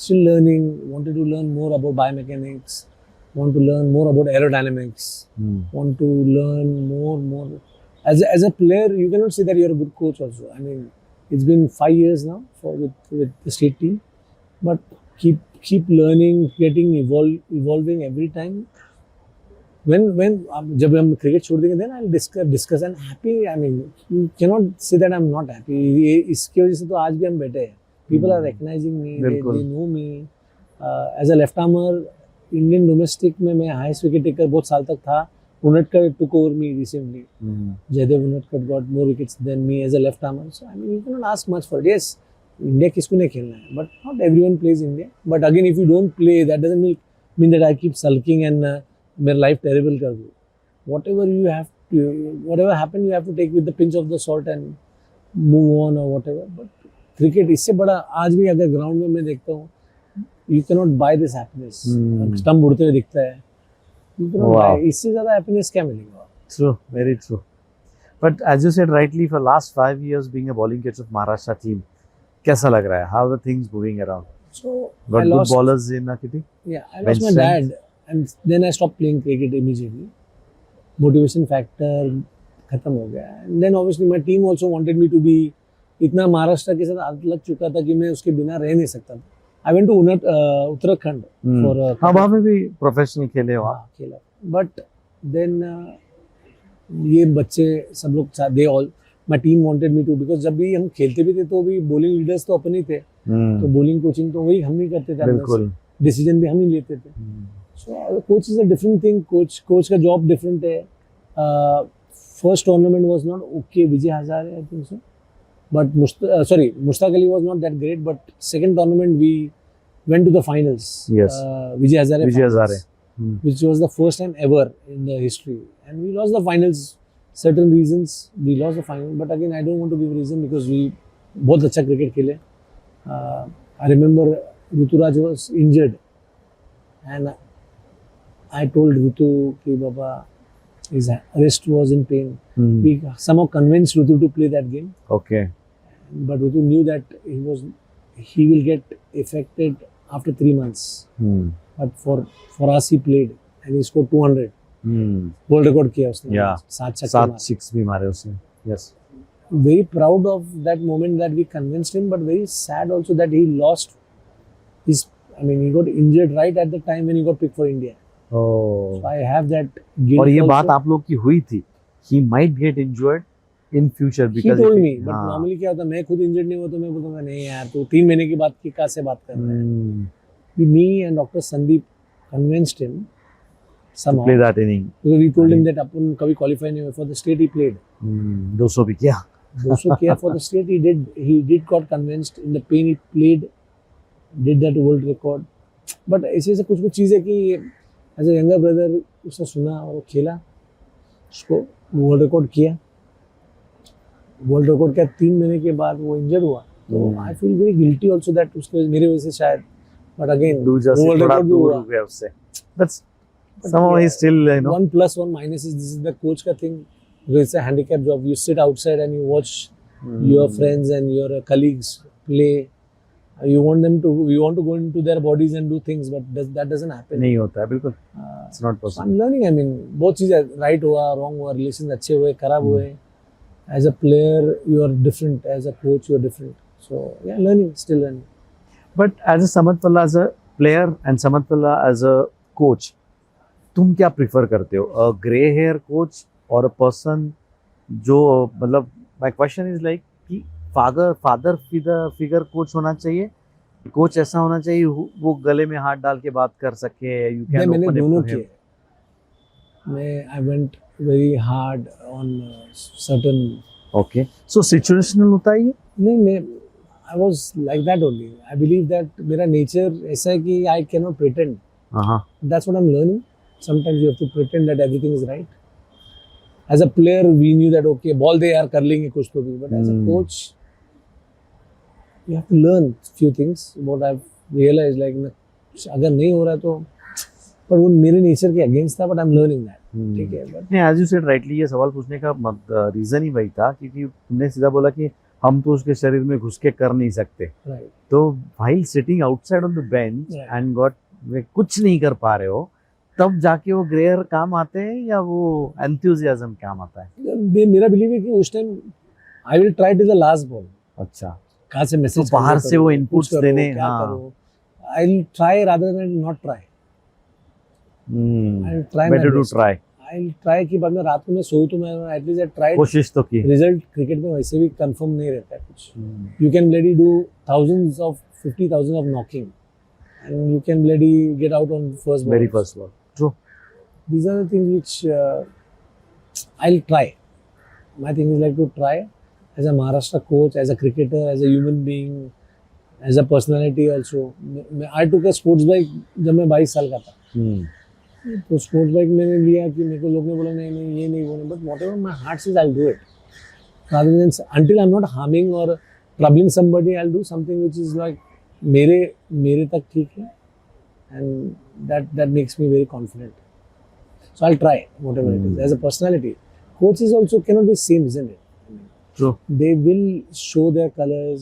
Still learning. Wanted to learn more about biomechanics. Want to learn more about aerodynamics. Want to learn more. As a player, you cannot say that you're a good coach also. I mean, it's been 5 years now with the state team, but keep learning, evolving every time. When जब हम cricket छोड़ देंगे, then I'll discuss and happy. I mean, you cannot say that I'm not happy. इसकी वजह से तो आज भी हम बैठे हैं. People are recognizing me. They know me. As a left armer, Indian domestic में मैं highest wicket taker बहुत साल तक था. Unadkat took over me recently. Jaydev Unadkat got more wickets than me as a left armer. So I mean, you cannot ask much for it. Yes, India किसको नहीं खेलना है, but not everyone plays India. But again, if you don't play, that doesn't mean that I keep sulking and मेरा life terrible कर दूँ. Whatever happened, you have to take with the pinch of the salt and move on or whatever. But cricket इससे बड़ा आज भी अगर ground में मैं देखता हूँ, you cannot buy this happiness. Stump उड़ते हुए दिखता है. You cannot buy. इससे ज़्यादा happiness क्या मिलेगा? True, very true. But as you said rightly, for last 5 years being a bowling coach of Maharashtra team, कैसा लग रहा है? How are the things moving around? So Got good bowlers in Kitty? Yeah, I lost my dad, and then I stopped playing cricket immediately. Motivation factor खत्म हो गया. And then obviously my team also wanted me to be. इतना महाराष्ट्र के साथ आदत लग चुका था कि मैं उसके बिना रह नहीं सकता था. I went to Uttarakhand for. हाँ, वहाँ पे भी प्रोफेशनल खेले हो. हाँ, खेला. But then ये बच्चे सब लोग they all my team wanted me to, because जब भी हम खेलते भी थे तो भी bowling leaders तो अपने ही थे. तो bowling coaching तो वही हम ही करते थे. बिल्कुल. Decision भी हम ही लेते थे. So coach is a different thing. Coach का job different है. First tournament was not okay. Vijay Hazare, I think so. But Mushtaq Ali was not that great. But second tournament we went to the finals. Yes. Vijay Hazare. Hazare. Which was the first time ever in the history. And we lost the finals. Certain reasons we lost the final. But again, I don't want to give a reason because we बहुत अच्छा cricket खेले. I remember Ruturaj was injured. And I told Rutu कि Baba, his wrist was in pain. We somehow convinced Rutu to play that game. Okay. But Rutu knew that he will get affected after 3 months. But for us, he played and he scored 200. World record किया उसने. Yeah. 7-6 भी मारे उसने. Yes. Very proud of that moment that we convinced him, but very sad also that he lost his. I mean, he got injured right at the time when he got picked for India. Oh. So I have that guilt. और ये also. बात आप लोग की हुई थी. He might get injured in future because he told me. But normally क्या होता है, मैं खुद injured नहीं हुआ तो मैं बोलूँगा नहीं यार, तो 3 महीने की बात की कहाँ से बात कर रहा है. Me and Dr. Sandeep convinced him somehow to play that inning. Because we told him that अपन कभी qualify नहीं हुए. For the state he played. 200 भी किया. 200 किया for the state he did got convinced. In the pain he played, did that world record. But ऐसे कुछ चीज़ें कि as a younger brother उसने सुना और खेला, उसको वर्ल्ड रिकॉर्ड किया. वर्ल्ड रिकॉर्ड क्या 3 महीने के बाद वो इंजर्ड हुआ. तो I feel very guilty also that उसके मेरे वजह से शायद. बट अगेन वर्ल्ड रिकॉर्ड भी हुआ उससे. That's somehow he still, you know. 1 plus 1 minus is this is the coach का thing. It's a handicap job. You sit outside and you watch your friends and your colleagues play. You want to go into their bodies and do things, but that doesn't happen. नहीं होता है बिल्कुल. It's not possible. I'm learning. I mean, बहुत चीज़ें right हुआ, wrong हुआ, relations अच्छे हुए, खराब हुए. As a player, you are different. As a coach, you are different. So yeah, learning, still learning. But as a Samad Palla as a player and Samad Palla as a coach, तुम क्या prefer करते हो? A grey hair coach or a person जो मतलब my question is like कि father figure coach होना चाहिए. कोच ऐसा होना चाहिए वो गले में हाथ डाल के बात कर सके. You can मैंने open दोनों it to him. किए. I went very hard on certain. Okay. So situational होता है ये? नहीं, I was like that only. I believe that मेरा nature ऐसा है कि I cannot pretend. That's what I'm learning. Sometimes you have to pretend that everything is right. As a player, we knew that okay, ball they are कर लेंगे कुछ तो भी. But as a coach, you have to learn few things. What I've realized, like अगर नहीं हो रहा तो, पर वो मेरे nature के against था. But I'm learning that. ठीक है, but नहीं, एज यू सेड राइटली, ये सवाल पूछने का रीजन ही वही था क्योंकि तुमने सीधा बोला कि हम तो उसके शरीर में घुस के कर नहीं सकते, right. तो while sitting outside on the bench Right. And got way कुछ नहीं कर पा रहे हो, तब जाके वो ग्रेयर काम आते हैं या वो एंथुसियाज्म काम आता है? मेरा बिलीव है कि उस time I will try to the last ball, अच्छा, कहाँ से मैसेज तो बाहर से वो inputs देने, क्या हाँ। करो, I will try rather than not try, I will try better to try, I will try कि बाद में रात को मैं सोऊं तो मैं एटलीस्ट आई ट्राई। कोशिश तो की। रिजल्ट क्रिकेट में वैसे भी कंफर्म नहीं रहता है कुछ, you can bloody do thousands of 50,000 of knocking and you can bloody get out on first ball. Very first ball. True. These are the things which I'll try. My thing is like to try as a Maharashtra coach, as a cricketer, as a human being, as a personality also. I took a sports bike जब मैं 22 साल का था, तो स्पोर्ट्स बाइक मैंने लिया कि मेरे को लोग ने बोला नहीं नहीं ये नहीं बोले, but whatever my heart says I will do it rather than until I'm not harming or troubling somebody, I'll do something which is like मेरे तक ठीक है, and that makes me very confident. So I'll try whatever it is. As a personality, coaches also cannot be same, isn't it? True. They will show their colors,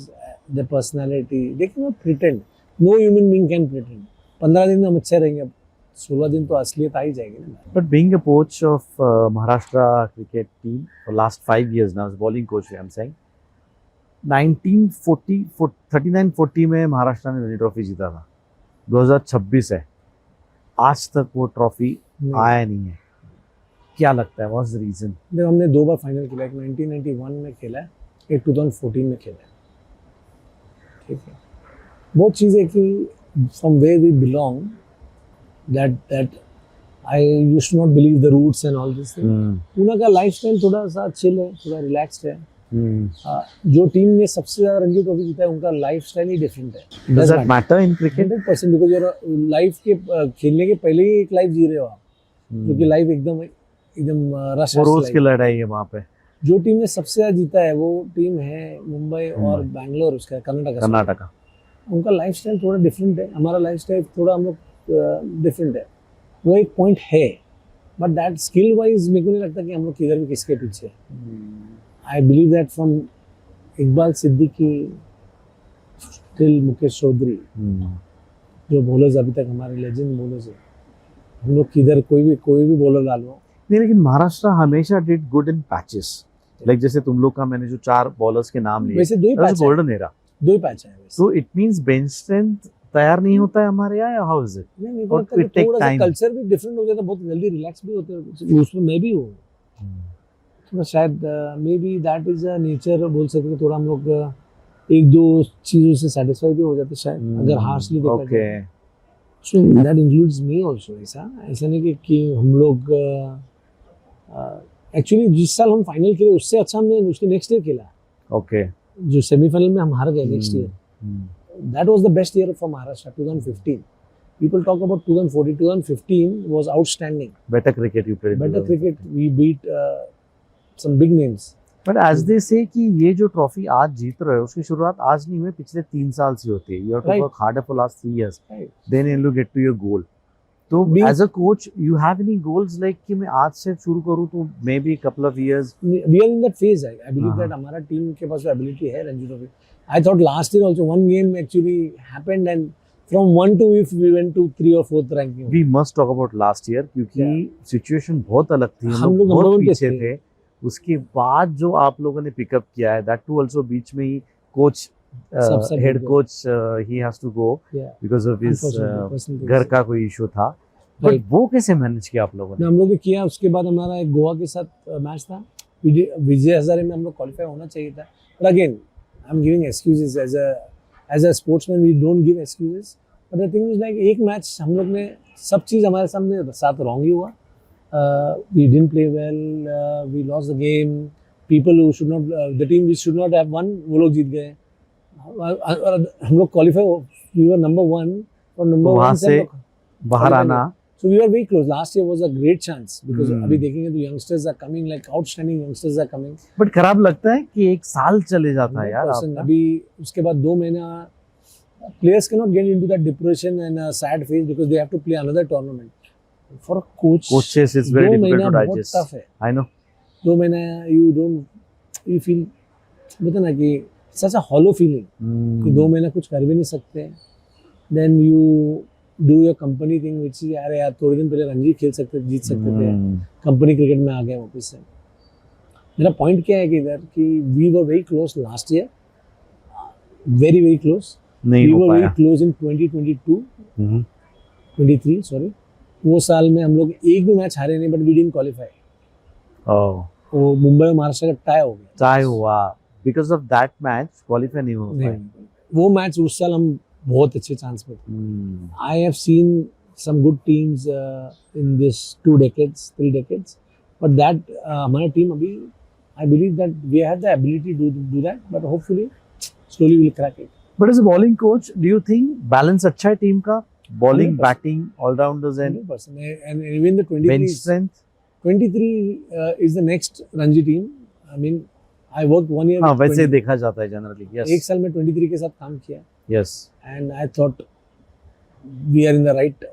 their personality. They cannot pretend. No human being can pretend. 15 दिन हम अच्छे रहेंगे, 16 दिन तो असलियत आ ही जाएगी ना. But being a coach of Maharashtra cricket team for last 5 years now, as bowling coach, I'm saying, 39-40 में महाराष्ट्र ने रणजी ट्रॉफी जीता था, 2026 है, आज तक वो ट्रॉफी आया नहीं है, क्या लगता है व्हाट्स द रीजन? देखो हमने 2 बार फाइनल खेला, एक 1991 में खेला है, एक 2014 में खेला है, ठीक है. बहुत चीज़ें कि from where we belong, that I used to not believe the roots and all this thing. Pune का लाइफस्टाइल थोड़ा सा चिल है, थोड़ा रिलैक्स्ड है. जो टीम ने सबसे ज्यादा रणजी ट्रॉफी जीता है उनका लाइफस्टाइल ही डिफरेंट है. Does that matter in cricket? 100% because you're life के खेलने के पहले ही एक लाइफ जी रहे हो आप, क्योंकि लाइफ एकदम रश रोज की लड़ाई है वहाँ पे. जो टीम ने सबसे ज्यादा जीता है वो टीम है मुंबई और बैंगलोर, उसका कर्नाटका. उनका लाइफस्टाइल थोड़ा डिफरेंट है, हमारा लाइफस्टाइल थोड़ा हम लोग डिफरेंट है. वो एक पॉइंट है, बट दैट स्किल वाइज मेरे को नहीं लगता कि हम लोग किधर भी किसके पीछे है. I believe that from Iqbal Siddiqui till Mukesh Chaudhary, जो बॉलर्स अभी तक हमारे लेजेंड बॉलर्स है, हम लोग किधर कोई भी बॉलर डालो. नहीं, लेकिन महाराष्ट्र हमेशा did good in patches. Like जैसे तुम लोग का मैंने जो 4 बॉलर्स के नाम लिए, वैसे 2 ही पैच है, गोल्डन एरा, 2 ही पैच है. तो इट मींस बेंच स्ट्रेंथ तैयार नहीं होता है हमारे यहाँ, या हाउ इज इट? नहीं, मेरे और को लगता है it take थोड़ा सा time. कल्चर भी डिफरेंट हो जाता है, बहुत जल्दी रिलैक्स भी होते हैं, उसमें मैं भी हूँ थोड़ा, शायद may be that is a nature बोल सकते हैं. थोड़ा हम लोग 1-2 चीज़ों से सेटिस्फाई भी हो जाते शायद, अगर हार्शली देखा जाए. So that includes me also. ऐसा नहीं कि हम लोग एक्चुअली जिस साल हम फाइनल खेले उससे अच्छा हमने उसके नेक्स्ट ईयर खेला. ओके, जो सेमीफाइनल में हम हार गए next year, that was the best year for Maharashtra, 2015. People talk about 2014. 2015 was outstanding. better cricket you played. Better cricket. We beat some big names. But as they say कि ये जो ट्रॉफी आज जीत रहे हो उसकी शुरुआत आज नहीं हुई, पिछले 3 साल से होती है. You have to Right. work harder for last 3 years. Right. Then you get to your goal. तो Being- as a coach you have any goals like कि मैं आज से शुरू करूँ तो maybe couple of years? We are in that phase. I believe हाँ. that हमारा टीम के पास एबिलिटी है Ranji trophy. I thought last year also one game actually happened and from 1 to if we went to 3 or 4th ranking. We must talk about last year क्योंकि सिचुएशन बहुत अलग थी, हम हम लोग लोग number बहुत one पे पीछे थे. थे. उसके बाद जो आप लोगों ने पिकअप किया है, that too also बीच में ही कोच सब हेड हो coach he has to go Yeah. because of his Unfortunately, personal घर things. का कोई इशू था. But Right. वो कैसे मैनेज किया आप लोगों ने? हम लोग ने किया. उसके बाद हमारा एक गोवा के साथ मैच था, विजय हजारे में हम लोग क्वालिफाई होना चाहिए था. But again I am giving excuses as a sportsman. We don't give excuses, but the thing is like एक मैच हम लोग ने सब चीज़ हमारे सामने साथ रॉन्ग ही हुआ. We didn't play well, we lost the game. People who should not, the team which should not have won, वो लोग जीत गए. हम लोग क्वालिफाई, वी वर नंबर 1 और नंबर 1 वहाँ से बाहर qualify आना. So we were very close. Last year was a great chance because Hmm. अभी देखेंगे तो youngsters are coming, like outstanding youngsters are coming. But खराब लगता है कि 1 साल चले जाता है यार 100%. आपका. अभी उसके बाद 2 महीना players cannot get into that depression and a sad phase because they have to play another tournament. For a coach Coaches, it's very 2 difficult महीना to बहुत digest. टफ है. I know. 2 महीना यू फील बोलते ना कि सच अ हॉलो फीलिंग कि 2 महीना कुछ कर भी नहीं सकते. Then you do your company thing which is अरे यार थोड़े दिन पहले रणजी खेल सकते जीत सकते थे, कंपनी क्रिकेट में आ गए वापस से. मेरा पॉइंट क्या है कि इधर कि we were very close last year, very very close. नहीं वी हो वर वेरी पाया. Close in 2022 hmm. 23 सॉरी. वो साल में हम लोग एक भी मैच हारे नहीं, but we didn't qualify. Oh, वो मुंबई और महाराष्ट्र का टाई हो गया. चाहे हुआ because of that match qualify नहीं हो पाया. नहीं, वो मैच उस साल हम बहुत अच्छे चांस पे थे. I have seen some good teams in this 2 decades, 3 decades, but that हमारा टीम अभी I believe that we have the ability to do that, but hopefully slowly we'll crack it. But as a bowling coach, do you think balance अच्छा है टीम का? Bowling, 100%. batting, all rounders and 100%. And even the 23 bench strength. 23 is the next Ranji team. I mean, I worked 1 year. हाँ with वैसे 20. देखा जाता है जनरली. एक Yes. साल में 23 के साथ काम किया, Yes. and I thought we are in the right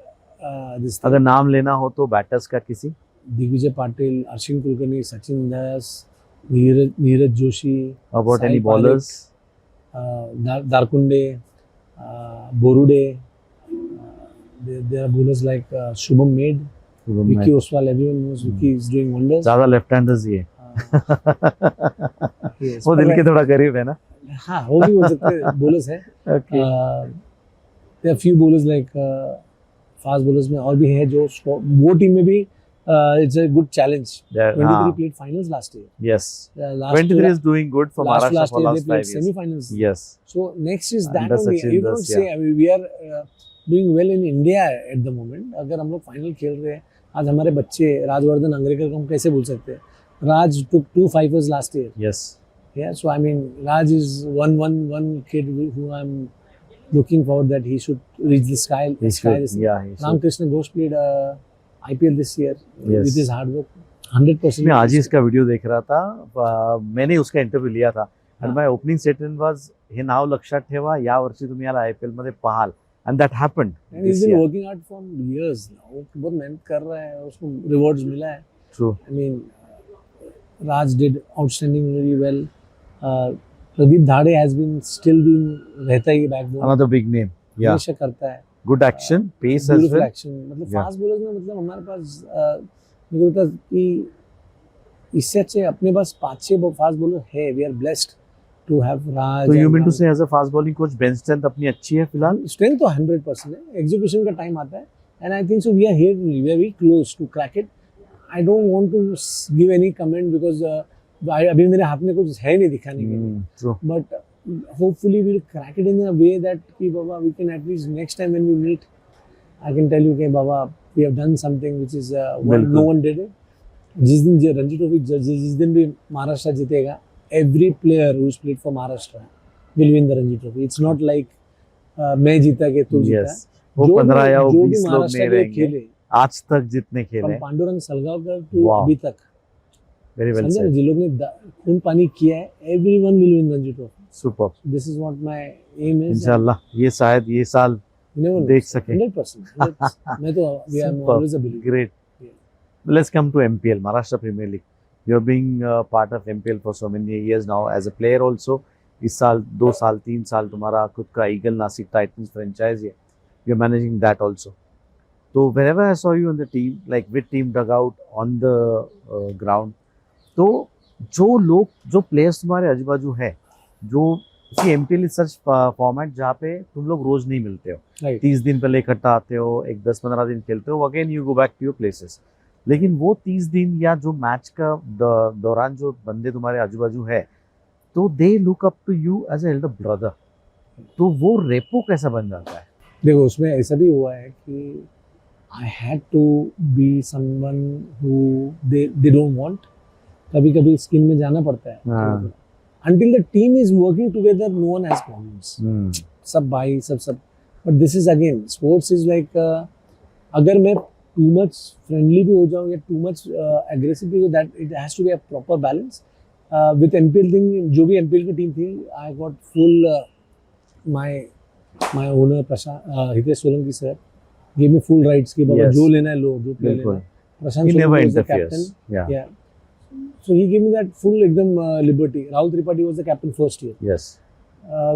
this thing. अगर नाम लेना हो तो बैटर्स का किसी. Digvijay Patil, Arshin Kulkarni, Sachin Das, Neeraj Joshi, About Sai any bowlers? Darkunde, Borude. There are bowlers like Shubham Maid, Vicky Oswal. Everyone knows Vicky is doing wonders. ज्यादा लेफ्ट हैंडर्स ही है. Yes, वो दिल के थोड़ा करीब है ना. हाँ वो भी बोल सकते हैं bowlers है. Okay. There are few bowlers like fast bowlers में और भी है जो वो टीम में भी it's a good challenge. 23 played finals last year. Yes. Last 23 is doing good for Maharashtra last for year last they played 5 years. semi-finals. Yes. So next is that Under only. Sachin You don't Das, say I mean, we are doing well in India at the moment. अगर हम लोग फाइनल खेल रहे हैं, आज हमारे बच्चे राजवर्धन अंग्रेकर को हम कैसे भूल सकते हैं? Raj took 2 fifers last year. Yes. Yeah, so I mean, Raj is one kid who I'm looking forward that he should reach the sky. He should. This Yeah, he should. Ramkrishna Ghosh played IPL this year Yes. with his hard work. 100%. मैं आज ही इसका वीडियो देख रहा था. मैंने उसका इंटरव्ह्यू लिया था आणि माय ओपनिंग स्टेटमेंट वाज हे नाव लक्षात ठेवा या वर्षी तुम्ही याला आयपीएल मध्ये पाहाल. And that happened. And he's been working hard for years now. वो बहुत मेहनत कर रहा है, उसको rewards मिला है. True. I mean, Raj did outstanding very well. Pradeep Dhade has been still been रहता ही backbone. Another big name. Yeah. हमेशा करता है. Good action, pace as Beautiful well. action. मतलब Yeah. फास्ट बॉलर्स में मतलब हमारे पास मेरे को लगता है कि इससे अच्छे अपने पास 5-6 फास्ट बॉलर है. We are blessed to have Raj. So you and mean to Ram. say as a fast bowling coach, bench strength अपनी अच्छी है फिलहाल? Strength तो 100% है. Execution का टाइम आता है. And I think so we are here. We are very close to crack it. I don't want to give any comment because अभी मेरे हाथ में कुछ है नहीं दिखाने के लिए. True. But hopefully we'll crack it in a way that कि बाबा we can at least next time when we meet, I can tell you कि बाबा we have done something which is no one did it. जिस दिन रणजी ट्रॉफी जिस दिन भी महाराष्ट्र जीतेगा, every player who's played for Maharashtra will win the Ranji Trophy. It's not like मैं जीता के तू जीता. Yes. वो 15 या वो 20 लोग महाराष्ट्र नहीं के रहेंगे. खेले आज तक जितने खेले. from Pandurang सलगावकर to Wow. अभी तक. Very well समझे said. जिन लोग ने खून पानी किया है, everyone will win Ranji Trophy. Superb. This is what my aim is. इंशाल्लाह ये शायद ये साल You never know. देख सके. 100%. मैं तो we are Superb. always a believer. Great. Yeah. Let's come to MPL, Maharashtra Premier League. You're being part of MPL for so many years now as a player also. इस साल 2 साल 3 साल तुम्हारा खुद का ईगल नासिक टाइटंस फ्रेंचाइज है. You're managing that also. So wherever I saw you on the team, like with team dugout on the ground, तो जो प्लेयर्स तुम्हारे आजू बाजू है, जो कि MPL इज सच फॉर्मेट जहाँ पे तुम लोग रोज नहीं मिलते हो. Right. 30 दिन पहले इकट्ठा आते हो, एक 10-15 दिन खेलते हो, again you go back to your places. लेकिन वो 30 दिन या जो मैच का दौरान जो बंदे तुम्हारे आजू बाजू है, तो they look up to you as a elder brother. तो वो रेपो कैसा बन जाता है? देखो उसमें ऐसा भी हुआ है कि I had to be someone who they don't want. कभी कभी स्किन में जाना पड़ता है. हाँ. Until the team is working together, no one has problems. सब भाई सब. But this is again, sports is like अगर मैं too much friendly भी हो जाऊँ या too much aggressive भी हो, that it has to be a proper balance. With MPL thing, जो भी MPL की टीम थी, I got full my owner Prashant Hitesh Solanki sir, gave me full rights कि बाबा Yes. जो लेना है लो, जो play लेना बिल्कुल. है. Prashant He Soni never was the interferes. captain. Yeah. Yeah. So he gave me that full एकदम liberty. Rahul Tripathi was the captain first year. Yes.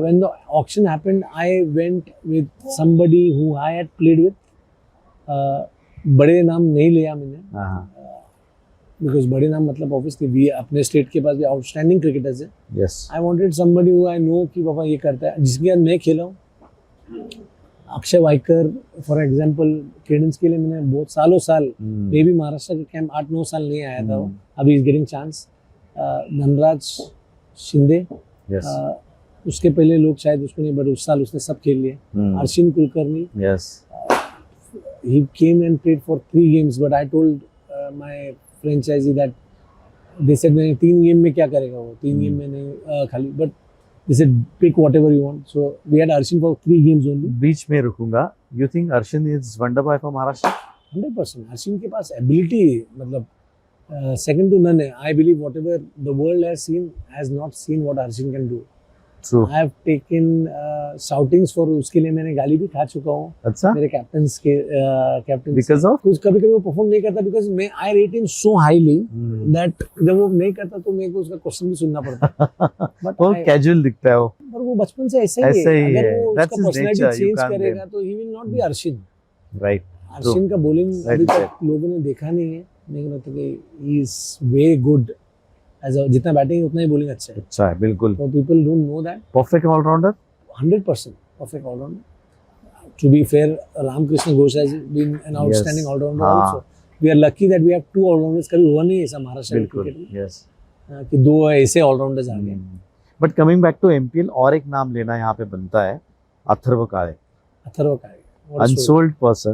When the auction happened, I went with somebody who I had played with. बड़े नाम नहीं लिया मैंने, because बड़े नाम मतलब obviously we अपने स्टेट के पास भी outstanding cricketers हैं. Yes. I wanted somebody who I know कि पापा ये करता है, जिसके साथ मैं खेला हूँ. अक्षय वाइकर फॉर एग्जांपल, केडेंस के लिए मैंने बहुत सालों साल, मे भी महाराष्ट्र का कैंप 8-9 साल नहीं आया था वो, अभी is getting chance. Dhanraj Shinde, Yes. उसके पहले लोग शायद उसको नहीं, बट उस साल उसने सब खेल लिए. Arshin Kulkarni, Yes. he came and played for 3 games, but I told my franchisee that they said नहीं 3 गेम में क्या करेगा वो, 3 गेम में नहीं खाली, but they said pick whatever you want. So we had Arshin for 3 games only. बीच में रुकूंगा. You think Arshin is wonder boy for Maharashtra? 100%. Arshin के पास ability मतलब second to none है. I believe whatever the world has seen has not seen what Arshin can do. True. I have taken shoutings for उसके लिए मैंने गाली भी खा चुका हूँ अच्छा. मेरे कैप्टन्स के कैप्टन Because of? कुछ कभी कभी वो परफॉर्म नहीं करता, बिकॉज मैं आई rate him so highly that जब वो नहीं करता तो मेरे को उसका क्वेश्चन भी सुनना पड़ता. बट वो कैजुअल दिखता है वो. पर वो बचपन से ऐसा ही ऐसा है. ही अगर है. वो That's उसका his nature. Personality You change can't करेगा तो he will not be Arshin. Right. Arshin का बॉलिंग Right, अभी right. तक लोगों ने देखा नहीं है. मेरे को लगता है कि he is way good as जितना बैटिंग उतना ही बॉलिंग अच्छा है. अच्छा है बिल्कुल. So people don't know that. Perfect all rounder. 100% perfect all-rounder. To be fair, Ramakrishna Ghosh has been an outstanding Yes. all-rounder हाँ. also. We are lucky that we have 2 all-rounders. कभी हुआ नहीं ऐसा महाराष्ट्र बिल्कुल. क्रिकेट में Yes. कि 2 ऐसे all-rounders आ गए. But coming back to MPL, और एक नाम लेना यहाँ पे बनता है, अथर्व काळे. अथर्व काळे. Unsold person.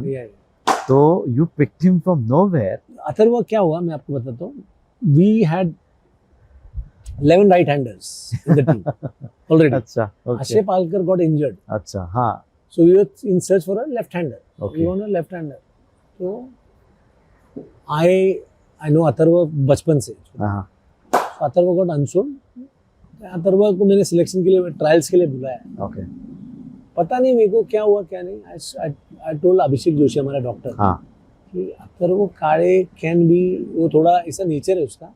तो you picked him from nowhere. Atharva क्या हुआ मैं आपको बताता हूँ. We had 11 right-handers in the team already. अच्छा. Akshay okay. Palkar got injured. अच्छा. हाँ. So we were in search for a left-hander. Okay. We want a left-hander. So I know Atharva बचपन से. हाँ. Atharva got unsold. अथर्व को मैंने सिलेक्शन के लिए ट्रायल्स के लिए बुलाया. ओके. पता नहीं मेरे को क्या हुआ क्या नहीं. आई टोल्ड अभिषेक जोशी हमारा डॉक्टर हाँ. कि अथर्व काळे कैन बी, वो थोड़ा ऐसा नेचर है उसका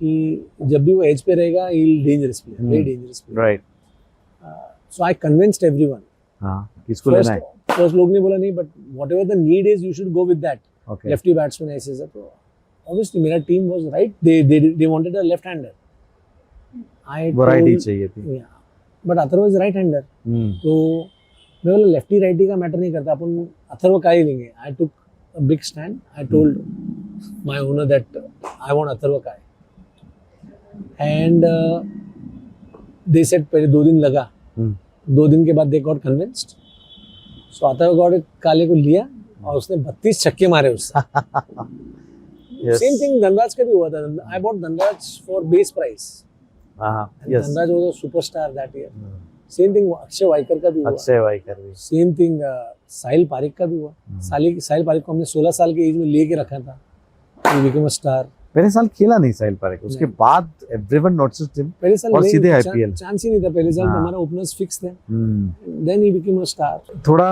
कि जब भी वो एज पे रहेगा he will dangerous player, very dangerous player. Right. So I convinced everyone. हाँ. किसको लेना है? फर्स्ट लोग ने बोला नहीं, but whatever the need is you should go with that. Okay. Lefty batsman ऐसे सब. तो ऑब्वियसली मेरा team was right. They wanted a left hander. I variety चाहिए थी. But Atharva is right hander. तो मैं बोला लेफ्टी राइटी का मैटर नहीं करता, अपन अथर्व काळे लेंगे. I took a big stand. I told my owner that I want Atharva Kale. And they said पहले 2 दिन लगा. 2 दिन के बाद they got convinced. So Atharva Kale को लिया और उसने 32 छक्के मारे उससे. सेम थिंग धनराज का भी हुआ था. I bought Dhanraj for base price. Dhanraj was a superstar that year. Same thing Akshay Waikar का भी हुआ. अक्षय वाइकर भी. सेम थिंग साहिल पारिक का भी हुआ. साहिल पारिक को हमने 16 साल के एज में लेके रखा था. ही बिकेम अ स्टार. पहले साल खेला नहीं साहिल पारेख. उसके बाद एवरीवन नोटिस्ड हिम. पहले साल और सीधे IPL. चांस ही नहीं था. पहले साल हाँ. हमारा ओपनर्स फिक्स थे. Then he became a star. थोड़ा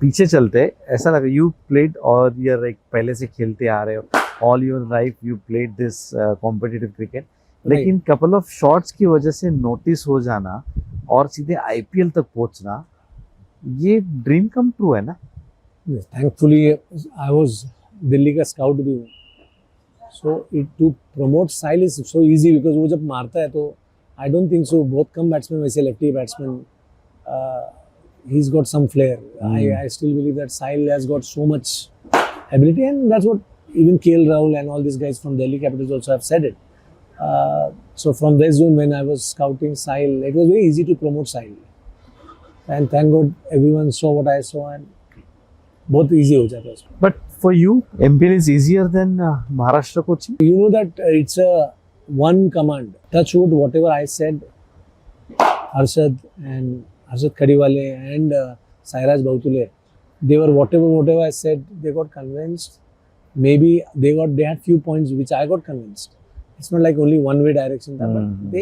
पीछे चलते, ऐसा लगा यू प्लेड और यूर एक पहले से खेलते आ रहे हो, all your life you played this competitive cricket, लेकिन कपल ऑफ शॉट्स की वजह से नोटिस हो जाना और सीधे IPL तक पहुंचना, ये ड्रीम कम ट्रू है ना? थैंकफुली आई वाज दिल्ली का स्काउट भी हूँ. So it to promote Sahil is so easy, because वो जब मारता है तो आई डोंट थिंक सो बहुत कम बैट्समैन वैसे lefty batsman he's got some flair. I still believe that Sahil has got so much ability, and that's what even KL Rahul and all these guys from Delhi Capitals also have said it. So from West Zone, when I was scouting Sahil, it was very easy to promote Sahil, and thank God everyone saw what I saw, and बहुत easy हो जाता है उसमें. But for you, MPL is easier than Maharashtra coaching? You know that it's a one command. Touch wood, whatever I said, Harshad Khadiwale and Sairaj Bautule, they were whatever I said, they got convinced. Maybe they had few points which I got convinced. It's not like only one way direction था, but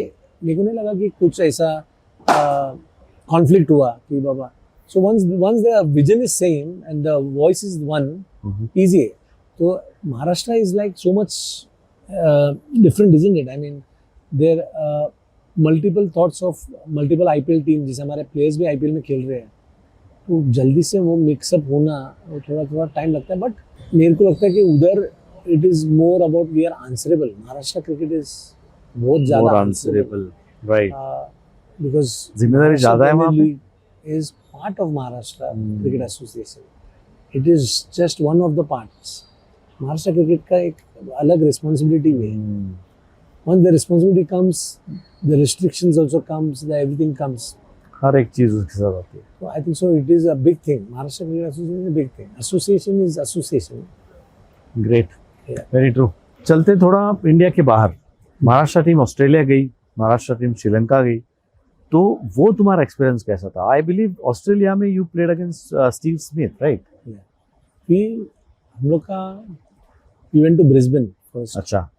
मेरे को नहीं लगा कि कुछ ऐसा कॉन्फ्लिक्ट हुआ कि बाबा So once the vision is same and the voice is one, easy. So Maharashtra is like so much different, isn't it? I mean, there are multiple thoughts of multiple IPL teams. जैसे हमारे players भी IPL में खेल रहे हैं, तो जल्दी से वो मिक्सअप होना थोड़ा टाइम लगता है. बट मेरे को लगता है कि उधर it is more about we are answerable. Maharashtra cricket is बहुत ज्यादा आंसरेबल, राइट, बिकॉज जिम्मेदारी ज्यादा है वहाँ पे. is part of Maharashtra Cricket Association. It is just one of the parts. Maharashtra Cricket का एक अलग responsibility भी है. Once the responsibility comes, the restrictions also comes, the everything comes. हर एक चीज उसके साथ आती है. So I think so. It is a big thing. Maharashtra Cricket Association is a big thing. Association is association. Great, Yeah. Very true. चलते थोड़ा इंडिया के बाहर. महाराष्ट्र टीम ऑस्ट्रेलिया गई, महाराष्ट्र टीम श्रीलंका गई, तो वो तुम्हारा एक्सपीरियंस कैसा था? आई बिलीव ऑस्ट्रेलिया में you played against Steve Smith, right? हम लोग का we went to Brisbane first. अच्छा,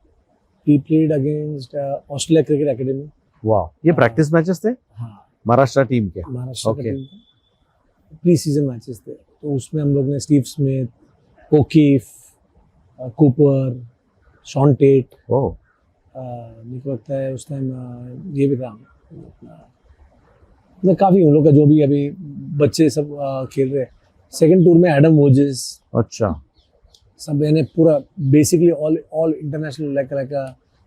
We played against Australia Cricket Academy. वाह, ये प्रैक्टिस मैचेस थे हाँ, महाराष्ट्र टीम के? महाराष्ट्र Okay. का टीम का प्री सीजन मैचेस थे. तो उसमें हम लोग ने Steve Smith, O'Keefe, Cooper, Shaun Tait, oh, मेरे को लगता है उस टाइम ये भी था, मतलब काफ़ी हम लोग का जो भी अभी बच्चे सब खेल रहे हैं. सेकंड टूर में एडम वोजेस, अच्छा, सब यानी पूरा बेसिकली ऑल इंटरनेशनल लाइक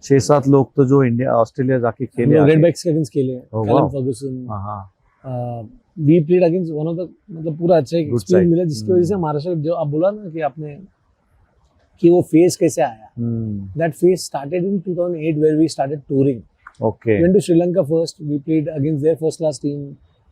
6-7 लोग तो जो इंडिया ऑस्ट्रेलिया जाके खेले रेड आगे. बैक्स के अगेंस्ट खेले. Oh, Callum wow. फर्गुसन, हाँ, we played against one of the, मतलब पूरा अच्छा Good एक्सपीरियंस side. मिला, जिसकी वजह से महाराष्ट्र जो आप बोला ना कि आपने कि वो फेज कैसे आया. That phase started in 2008 where we started touring. Okay, We went to Sri Lanka first. We played against their first class team,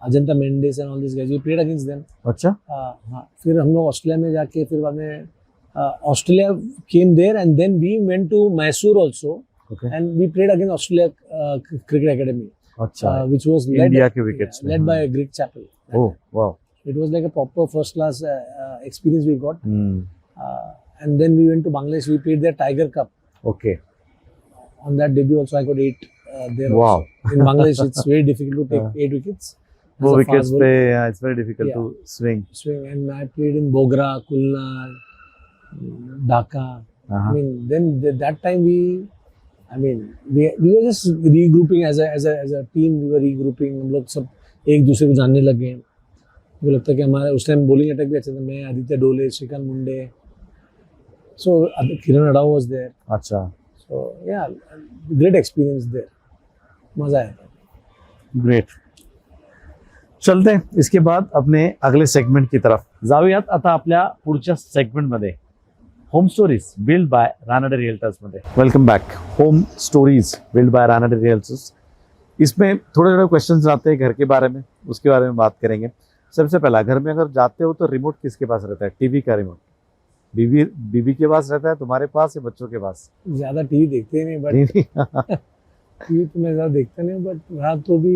Ajanta Mendes and all these guys. We played against them. अच्छा, हाँ, फिर हम लोग ऑस्ट्रेलिया में जाके फिर बाद में Australia came there and then we went to Mysore also okay, and we played against Australia Cricket Academy, अच्छा, which was led, इंडिया के विकेट्स में. led by Greg Chappell. ओह, वाह, It was like a proper first class experience we got. And then we went to Bangladesh. We played their Tiger Cup. Okay, On that debut also I got 8 there. Wow. Also. In Bangladesh it's very difficult to take 8 wickets. वो As a विकेट्स fast पे bowler. It's very difficult Yeah. To swing. Swing. And I played in Bogra, Kulnar, Dhaka. I mean, then that time we were just regrouping as a team. We were regrouping. हम लोग सब एक दूसरे को जानने लग गए. मुझे लगता है कि हमारा उस टाइम बॉलिंग अटैक भी अच्छा था. मैं, आदित्य डोले, श्रीकांत मुंडे, so किरण अडाव was there. अच्छा, So yeah, great experience there. मजा आया था. ग्रेट. चलते हैं इसके बाद अपने अगले सेगमेंट की तरफ. जाऊयात आता आपल्या पुढच्या सेगमेंटमध्ये, home stories build by Ranade realtors मध्ये. Welcome back. Home stories build by Ranade realtors. इसमें थोड़े थोड़े क्वेश्चंस आते हैं घर के बारे में, उसके बारे में बात करेंगे. सबसे पहला, घर में अगर जाते हो तो रिमोट किसके पास रहता है? टीवी का रिमोट बीवी के पास रहता है, तुम्हारे पास या बच्चों के पास? ज्यादा टीवी देखते नहीं, बट टीवी तो मैं ज्यादा देखता नहीं, बट रहा तो भी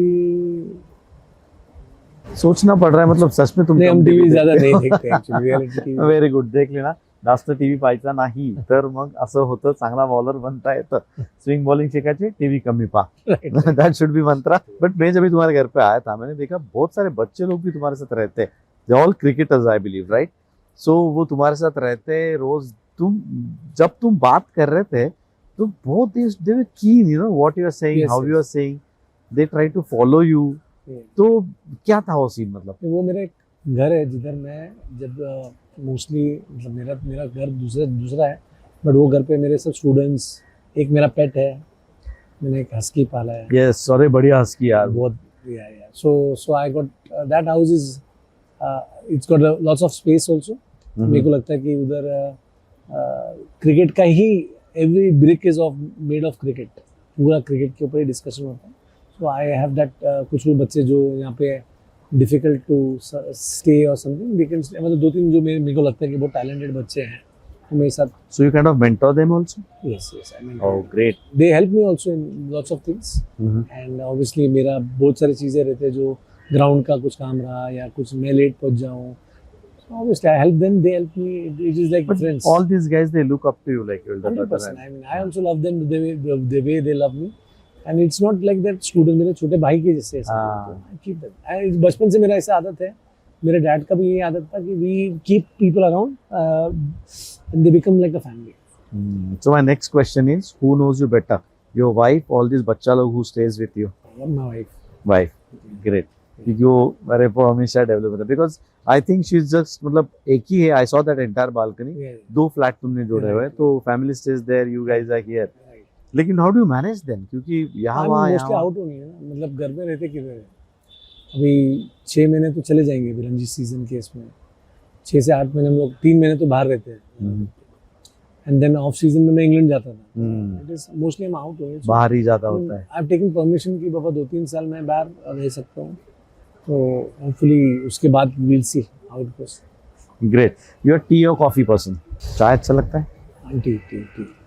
सोचना पड़ रहा है, मतलब सच में तुम नहीं, हम टीवी ज्यादा नहीं देखते actually. Reality TV very good. देख लेना, जास्त टीव्ही पाहायचा नाही तर मग असं होतं, चांगला बॉलर बनता येतं. स्विंग बॉलिंग शिकायची, टीवी कमी पा. That should be Mantra. But मैं जब तुम्हारे घर पे आया था, मैंने देखा बहुत सारे बच्चे लोग भी तुम्हारे साथ रहते हैं. They all cricketers I believe, right? So वो तुम्हारे साथ रहते रोज. जब तुम बात कर रहे थे तो बहुत they were keen, you know what you are saying, Yes, how yes. You are saying. They try to follow you. तो क्या था वो सीन? मतलब वो मेरा एक घर है जिधर मैं जब मोस्टली, मतलब मेरा घर दूसरा है, बट वो घर पे मेरे सब स्टूडेंट्स, एक मेरा पेट है, मैंने एक हस्की पाला है. यस, अरे बढ़िया हस्की यार. बहुत so I got that house is it's got lots of space also. मेरे को लगता है कि उधर क्रिकेट का ही every brick is of made of cricket. पूरा क्रिकेट के ऊपर ही डिस्कशन होता है. So I have that. कुछ भी बच्चे जो यहाँ पे डिफिकल्ट टू स्टे और समथिंग, दे कैन, मतलब 2-3 जो मेरे को लगता है कि बहुत टैलेंटेड बच्चे हैं, वो मेरे साथ. So you kind of mentor them also? Yes I mean, oh great. They help me also in lots of things. And obviously मेरा बहुत सारी चीज़ें रहते हैं, जो ग्राउंड का कुछ काम रहा या कुछ मैं लेट पहुंच जाऊँ, obviously I help them, they help me. It is like But friends. all these guys, they look up to you like elder 100%. brother. I mean, I also love them the way they love me, and it's not like that student मेरे छोटे भाई के जैसे. हाँ. I keep them. बचपन से मेरा ऐसा आदत है, मेरे डैड का भी ये आदत था कि we keep people around and they become like a family. So my next question is, who knows you better, your wife, all these बच्चा लोग who stays with you? My wife. Wife. Great. क्योंकि वो मेरे को हमेशा डेवलप होता है because I think she is just मतलब एक ही है. I saw that entire balcony. Yeah. 2 flat तुमने जोड़े हुए हैं तो family stage there, you guys are here. लेकिन how do you manage them, क्योंकि यहाँ वहाँ मोस्टली यहाँ आउट होनी है ना, मतलब घर में रहते किधर है. अभी 6 महीने तो चले जाएंगे अभी रणजी सीजन के इसमें. 6 से 8 महीने हम लोग 3 महीने तो बाहर रहते हैं. एंड देन ऑफ सीजन में मैं इंग्लैंड जाता था. इट इज मोस्टली हम आउट हुए. बाहर ही ज्यादा होता है. आई हैव टेकन परमिशन कि बाबा 2-3 साल मैं बाहर रह सकता हूँ, तो होपफुली उसके बाद we will see how it goes. Great. You are tea और कॉफी पर्सन. चाय अच्छा लगता है? टी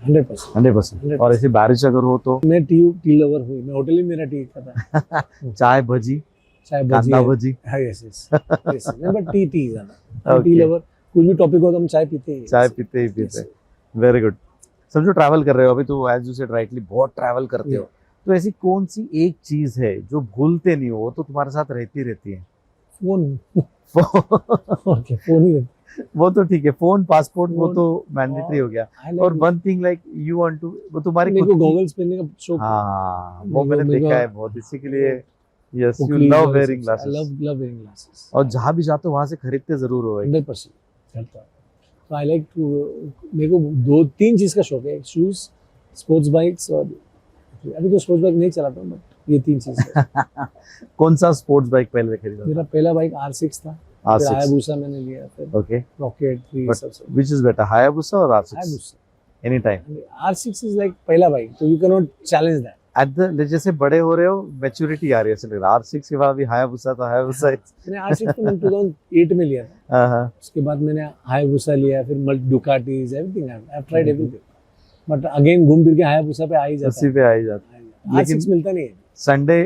100%. 100%. और ऐसे बारिश अगर हो तो? मैं टी लवर हूँ. मैं होटल ही मेरा टी का था. चाय भजी, चाय कांदा भजी. हाँ, यस बट टी ज्यादा. Okay. Tea lover. कुछ भी टॉपिक हो तो हम चाय पीते हैं. चाय पीते ही पीते. Very good. समझो ट्रैवल कर रहे हो अभी तो, एज यू सेड राइटली, बहुत ट्रैवल करते हो, तो ऐसी कौन सी एक चीज है जो भूलते नहीं हो, तो तुम्हारे साथ रहती है? फोन. ओके, फोन ही. वो तो ठीक है, फोन, पासपोर्ट, वो तो मैंडेटरी हो गया. और one thing like you want to, वो तुम्हारी मेरे खुद को की. गॉगल्स पहनने का शौक. हाँ, वो मेरे मैंने को- देखा है बहुत, इसी के लिए. Yes, you Oakley love glasses. Wearing I glasses. love wearing glasses. और जहाँ भी जाते हो वहां से खरीदते जरूर हो. 100% करता हूँ. तो आई लाइक टू, मेरे को 2-3 चीज़ का शौक है. शूज, स्पोर्ट्स बाइक्स, और अभी तो स्पोर्ट्स बाइक नहीं चलाता हूँ, बट ये 3 चीज़ है. कौन सा स्पोर्ट्स बाइक पहले खरीदा? मेरा पहला बाइक R6 था. फिर R6. हायाबुसा मैंने लिया, फिर ओके. रॉकेट 3 But सब. Which is better, Hayabusa or R6? Hayabusa. Any time. R6 is like पहला बाइक, तो you can not challenge that. At the जैसे बड़े हो रहे हो, मैच्योरिटी आ रही है, ऐसे लग रहा है. R6 के बाद भी Hayabusa था, Hayabusa. मैंने R6 तो मैंने 2008 में लिया था. हाँ. उसके बाद मैंने हायाबुसा लिया, फिर Ducatis, everything I have tried everything. But again घूम फिर के हायाबुसा पे आ ही जाता उसी है. पे आ ही जाता है. लेकिन- R6 मिलता नहीं है. संडे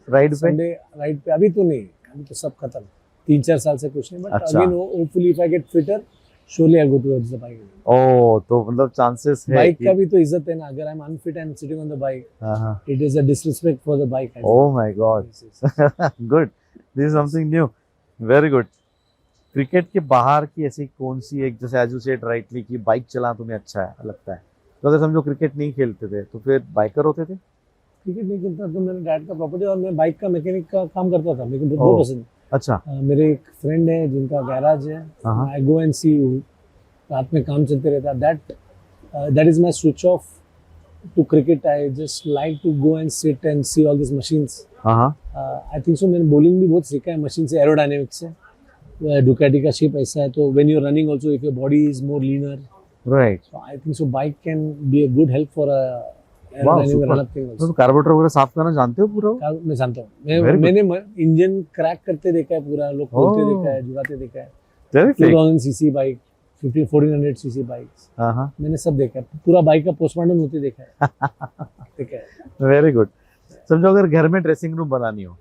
राइड पे. संडे राइड पे अभी तो नहीं, अभी तो सब खत्म. 3-4 साल से कुछ नहीं, बट अच्छा. Again hopefully if I get fitter, surely I'll go towards the bike. ओ, तो मतलब चांसेस है बाइक कि. का भी तो इज्जत है ना. अगर I am unfit and sitting on the bike, हाँ. It is a disrespect for the bike. Oh my God. Good. This is something new. Very good. Cricket के बाहर की ऐसी कौन सी एक, जैसे एज यू सेड राइटली, कि बाइक चलाना तुम्हें अच्छा है, लगता है, तो अगर समझो क्रिकेट नहीं खेलते थे तो फिर बाइकर होते थे? क्रिकेट नहीं खेलता तो मेरे डैड का प्रॉपर्टी, और मैं बाइक का मैकेनिक का काम करता था. मेरे को ओह. बहुत पसंद. अच्छा. मेरे एक फ्रेंड है जिनका गैराज है. हाँ. आई गो एंड सी, रात में काम चलते रहता. That is my switch off to cricket. I just like to go and sit and see all this machines. हाँ. आई थिंक सो मैंने बॉलिंग भी बहुत सीखा है मशीन से, एरोडायनेमिक्स से. डुकाटी का शेप ऐसा है, तो when you are running also, if your body is more leaner, right. So I think so bike can be a good help for aerodynamic super. Run up thing. तो कार्बोरेटर वगैरह साफ करना जानते हो पूरा? मैं जानता हूँ. Very good. मैंने इंजन क्रैक करते देखा है पूरा, लोग खोलते Oh. देखा है, जुगाते देखा है. Terrific. 2000 CC bike, 1400 CC bikes, हाँ. मैंने सब देखा है. पूरा बाइक का पोस्टमार्टम होते देखा है. देखा है. Very good. समझो अगर घर में ड्रेसिंग रूम बनानी हो,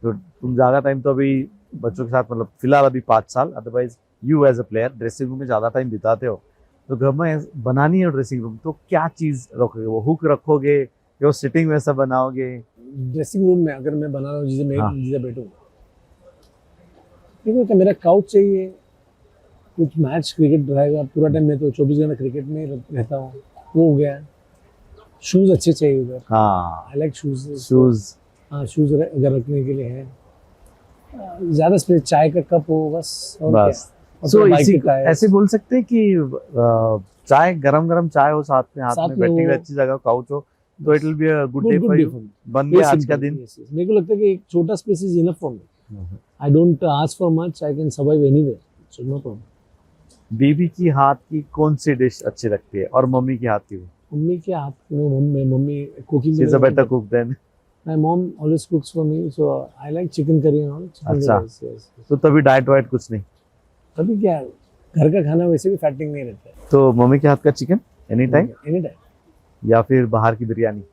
तो तुम ज्यादा टाइम तो अभी बच्चों के साथ, मतलब फिलहाल अभी 5 साल, otherwise you as a player dressing room में ज्यादा टाइम बिताते हो, तो घर में बनानी है ड्रेसिंग रूम, तो क्या चीज रखोगे? वो हुक रखोगे या सिटिंग वैसा बनाओगे? ड्रेसिंग रूम में अगर मैं बना रहा हूँ जिसे मैं हाँ. जिसे बैठूंगा, देखो तो मेरा काउच चाहिए. कुछ मैच क्रिकेट रहेगा पूरा टाइम, मैं तो 24 घंटे क्रिकेट में ही रहता हूँ, वो हो गया. शूज अच्छे चाहिए उधर. हाँ. I like shoes. शूज. हाँ, शूज अगर रखने के लिए है. ज्यादा स्पेस, चाय का कप हो बस, और बस. क्या. और सो थोड़ा बाइक इसी का है. ऐसे बोल सकते हैं कि चाय, गरम गरम चाय हो साथ में, हाथ साथ में में बैठने के लिए वो- अच्छी जगह काउच हो, तो it will be a good day Good for day you. for me. बन Very गया आज का simple. दिन. Yes, yes. मेरे को लगता है कि एक छोटा space is enough for me. I don't ask for much, I can survive anywhere, so no problem. बीबी की हाथ की कौन सी डिश अच्छी लगती है, और मम्मी की हाथ की? मम्मी के हाथ में, mummy cooking. She is a better cook then. My mom always cooks for me, so I like chicken curry and all. अच्छा. तो तभी डाइट वाइट कुछ नहीं? तभी क्या, घर का खाना वैसे भी फैटिंग नहीं रहता है. तो मम्मी के हाथ का chicken any time, any time. या फिर बाहर की बिरयानी?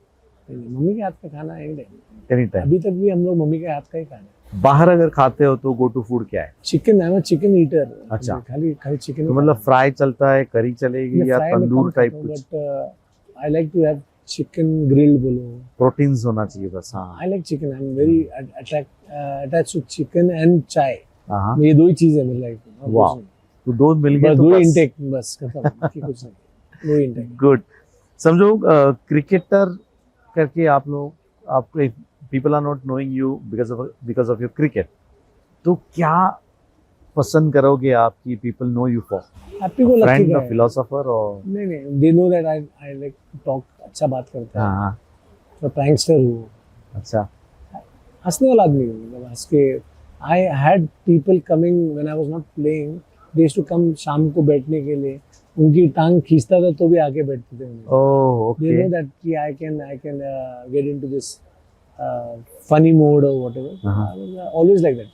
मम्मी के हाथ का खाना एनी टाइम. Any time. अभी तक भी हम लोग मम्मी के हाथ का ही खाना है. बाहर अगर खाते हो तो गो टू फूड क्या है? Chicken, I am a chicken eater. अच्छा. खाली चिकन. तो मतलब फ्राई चलता है, करी चलेगी, या तंदूर टाइप कुछ? But I like to have chicken grilled बोलो. प्रोटीन्स होना चाहिए बस. हाँ. I like chicken. I'm very attached to chicken and chai. हाँ ये दो ही चीज है मेरी लाइफ में, और कुछ वाह। नहीं। तो दो मिल गए बस तो दो ही बस। इंटेक, बस खत्म, बाकी कुछ नहीं, दो ही इंटेक। गुड। समझो क्रिकेटर करके आप लोग, आपको people are not knowing you because of your cricket, तो क्या पसंद करोगे आप कि people know you for? Happy को लकी फ्रेंड का और है। फिलोसोफर और नहीं नहीं, they know that I like talk, अच्छा बात करता है, हाँ तो प्रैंकस्टर हूँ, अच्छा हंसने वाला आदमी हूँ, मतलब हंस के। I had people coming when I was not playing, they used to come शाम को बैठने के लिए, उनकी टांग खींचता था तो भी आके बैठते थे। ओह They ओके know that कि I can get into this funny mode or whatever. हाँ। I was always like that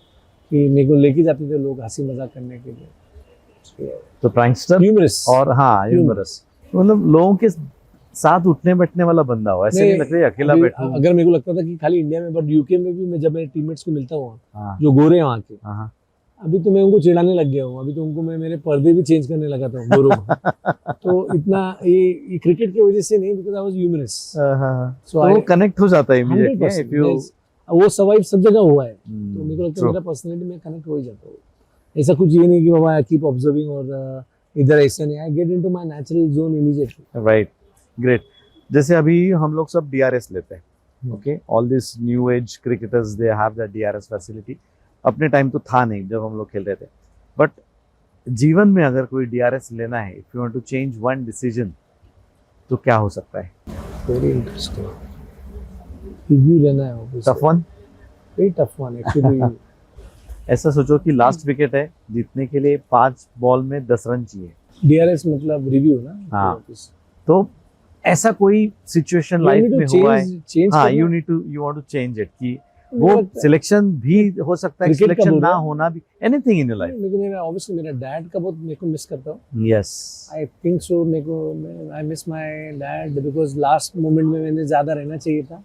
कि मेरे को लेके जाते थे लोग हंसी मजाक करने के लिए। तो प्रैंकस्टर Humorous. और हाँ ह्यूमरस, मतलब लोगों के साथ उठने बैठने वाला बंदा हो, ऐसे नहीं लगता है अकेला अभी बैठूं। अगर मेरे को लगता था कि खाली इंडिया में, बट यूके में भी मैं जब मेरे टीममेट्स को मिलता हूँ हाँ जो गोरे हैं वहाँ के, हाँ अभी तो मैं उनको चिढ़ाने लग गया हूँ, अभी तो उनको मैं मेरे पर्दे भी चेंज करने लगा था गोरों को। तो इतना ये क्रिकेट की वजह से नहीं, बिकॉज आई वाज ह्यूमरस, हाँ, सो तो वो कनेक्ट हो जाता है इमीडिएटली 100%, इफ यू yes. वो सर्वाइव सब जगह हुआ है, तो मेरे को लगता है मेरा पर्सनैलिटी में कनेक्ट हो ही जाता है। ऐसा कुछ ये नहीं कि बाबा आई कीप ऑब्जर्विंग और इधर ऐसा नहीं, I get into my natural zone immediately. Right, great. जैसे अभी हम लोग सब डीआरएस लेते हैं, okay, all this new age cricketers they have that DRS facility. अपने टाइम तो था नहीं जब हम लोग खेल रहे थे, बट जीवन में अगर कोई डीआरएस लेना है, if you want to change one decision, तो क्या हो सकता है? वेरी इंटरेस्टिंग रिव्यू लेना है, obviously tough one. Very tough one actually. ऐसा सोचो कि लास्ट विकेट है, जीतने के लिए 5 बॉल में 10 रन चाहिए, डीआरएस मतलब रिव्यू ना। हाँ। तो ऐसा कोई सिचुएशन लाइफ में हुआ है? चेंज हाँ, you want to change it, कि वो सिलेक्शन भी हो सकता है, Cricket का सिलेक्शन बोल ना रहा हूँ। होना भी, एनीथिंग इन योर लाइफ। मेरे को मेरा ऑब्वियसली मेरा डैड का बहुत मेरे को मिस करता हूँ। यस, आई थिंक सो, मेरे को I miss my dad because last moment में मैंने ज्यादा रहना चाहिए था।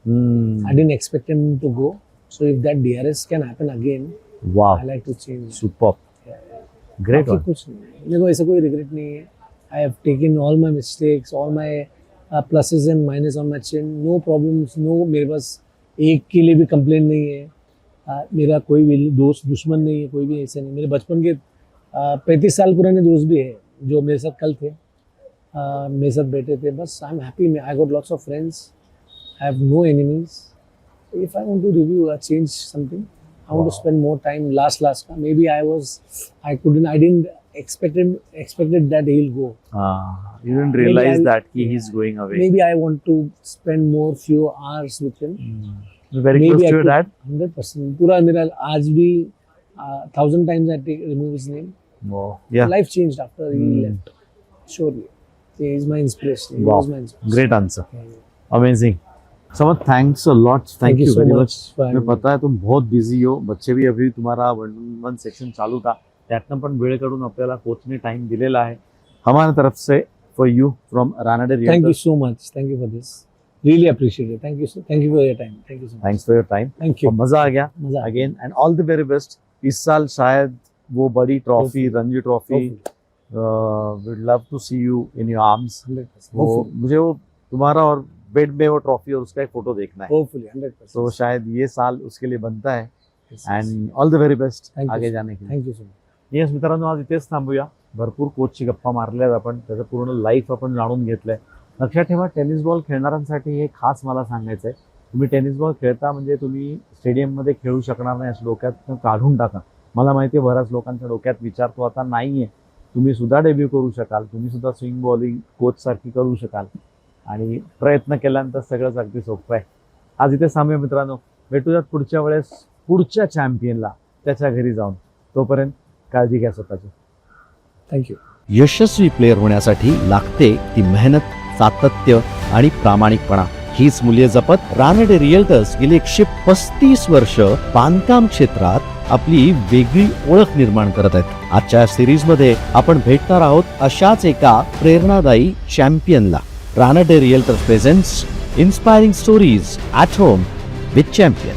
I didn't expect him to go. So if that DRS can happen again, वाह, I like to change. Superb, great बाकी कुछ नहीं, मेरे को ऐसा कोई रिग्रेट नहीं है। I have taken all my mistakes, all my pluses and minuses on my chin. No problems, no, मेरे पास एक के लिए भी कंप्लेन नहीं है। मेरा कोई भी दोस्त दुश्मन नहीं है, कोई भी ऐसा नहीं। मेरे बचपन के 35 साल पुराने दोस्त भी है जो मेरे साथ कल थे, मेरे साथ बैठे थे। बस I am happy, I got lots of friends, I have no enemies. If I want to review or change something, I want to spend more time. Last ka. Maybe I didn't expected that he'll go. You didn't realize that he's going away. Maybe I want to spend more few hours with him. Very Maybe close I to your could- dad. 100%. पूरा मेरा आज भी 1,000 times I remove his name. Wow. Yeah. Life changed after he left. Surely, he is my inspiration. He Wow. was my inspiration. Great answer. Yeah. Amazing. समझ, thanks a lot, thank you so very much much. for मैं having me. पता है तुम बहुत बिझी हो, बच्चे भी अभी तुम्हारा 1-on-1 सेक्शन चालू था, त्यातनं पण वेळ काढून आपल्याला कोचने टाइम दिलेला आहे। हमारी तरफ से for you from Ranade Thank you realtors, so much. Thank you for this. Really appreciate it. Thank you for your time. Thank you so much. Thanks for your time, Thank you. मजा आ गया मजा आ again, and all the very best. इस साल शायद वो बड़ी trophy, Ranji trophy, would love to see you in your arms. 100%. वो Hopefully. मुझे वो तुम्हारा और बेड में वो ट्रॉफी और उसका एक फोटो देखना है, Hopefully. 100%. तो शायद ये साल उसके लिए बनता है। Yes, yes. And all the very best Thank you, आगे sir. जाने के लिए। Thank you so much. Yes मित्रांनो, आज इथेच थांबूया। भरपूर कोचची गप्पा मारल्यात आपण, त्याचं पूर्ण लाईफ आपण जाणून घेतलंय। लक्षात ठेवा, टेनिस बॉल खेळणाऱ्यांसाठी हे खास मला सांगायचं आहे, तुम्ही टेनिस बॉल खेळता म्हणजे तुम्ही स्टेडियममध्ये खेळू शकणार नाही असं डोक्यातनं काढून टाका। मला माहिती आहे बऱ्याच लोकांच्या डोक्यात विचार तो आता नाही आहे, तुम्ही सुद्धा डेब्यू करू शकाल, तुम्ही सुद्धा स्विंग बॉलिंग कोचसारखी करू शकाल, आणि प्रयत्न केल्यानंतर सगळंच अगदी सोपं आहे। आज इथे थांबूया मित्रांनो, भेटूयात पुढच्या वेळेस पुढच्या चॅम्पियनला त्याच्या घरी जाऊन। तोपर्यंत काळजी घ्या स्वतःची। Thank you. यशस्वी प्लेयर होण्यासाठी लागते ती मेहनत, सातत्य आणि प्रामाणिकपणा। हीच मूल्ये जपत रानडे रिअल्टर्स गेली 135 वर्ष बांधकाम क्षेत्रात आपली वेगळी ओळख निर्माण करत आहेत। आजच्या सिरीज मध्ये आपण भेटणार आहोत अशाच एका प्रेरणादायी चॅम्पियनला। Ranade realtors presents inspiring stories at home with champion.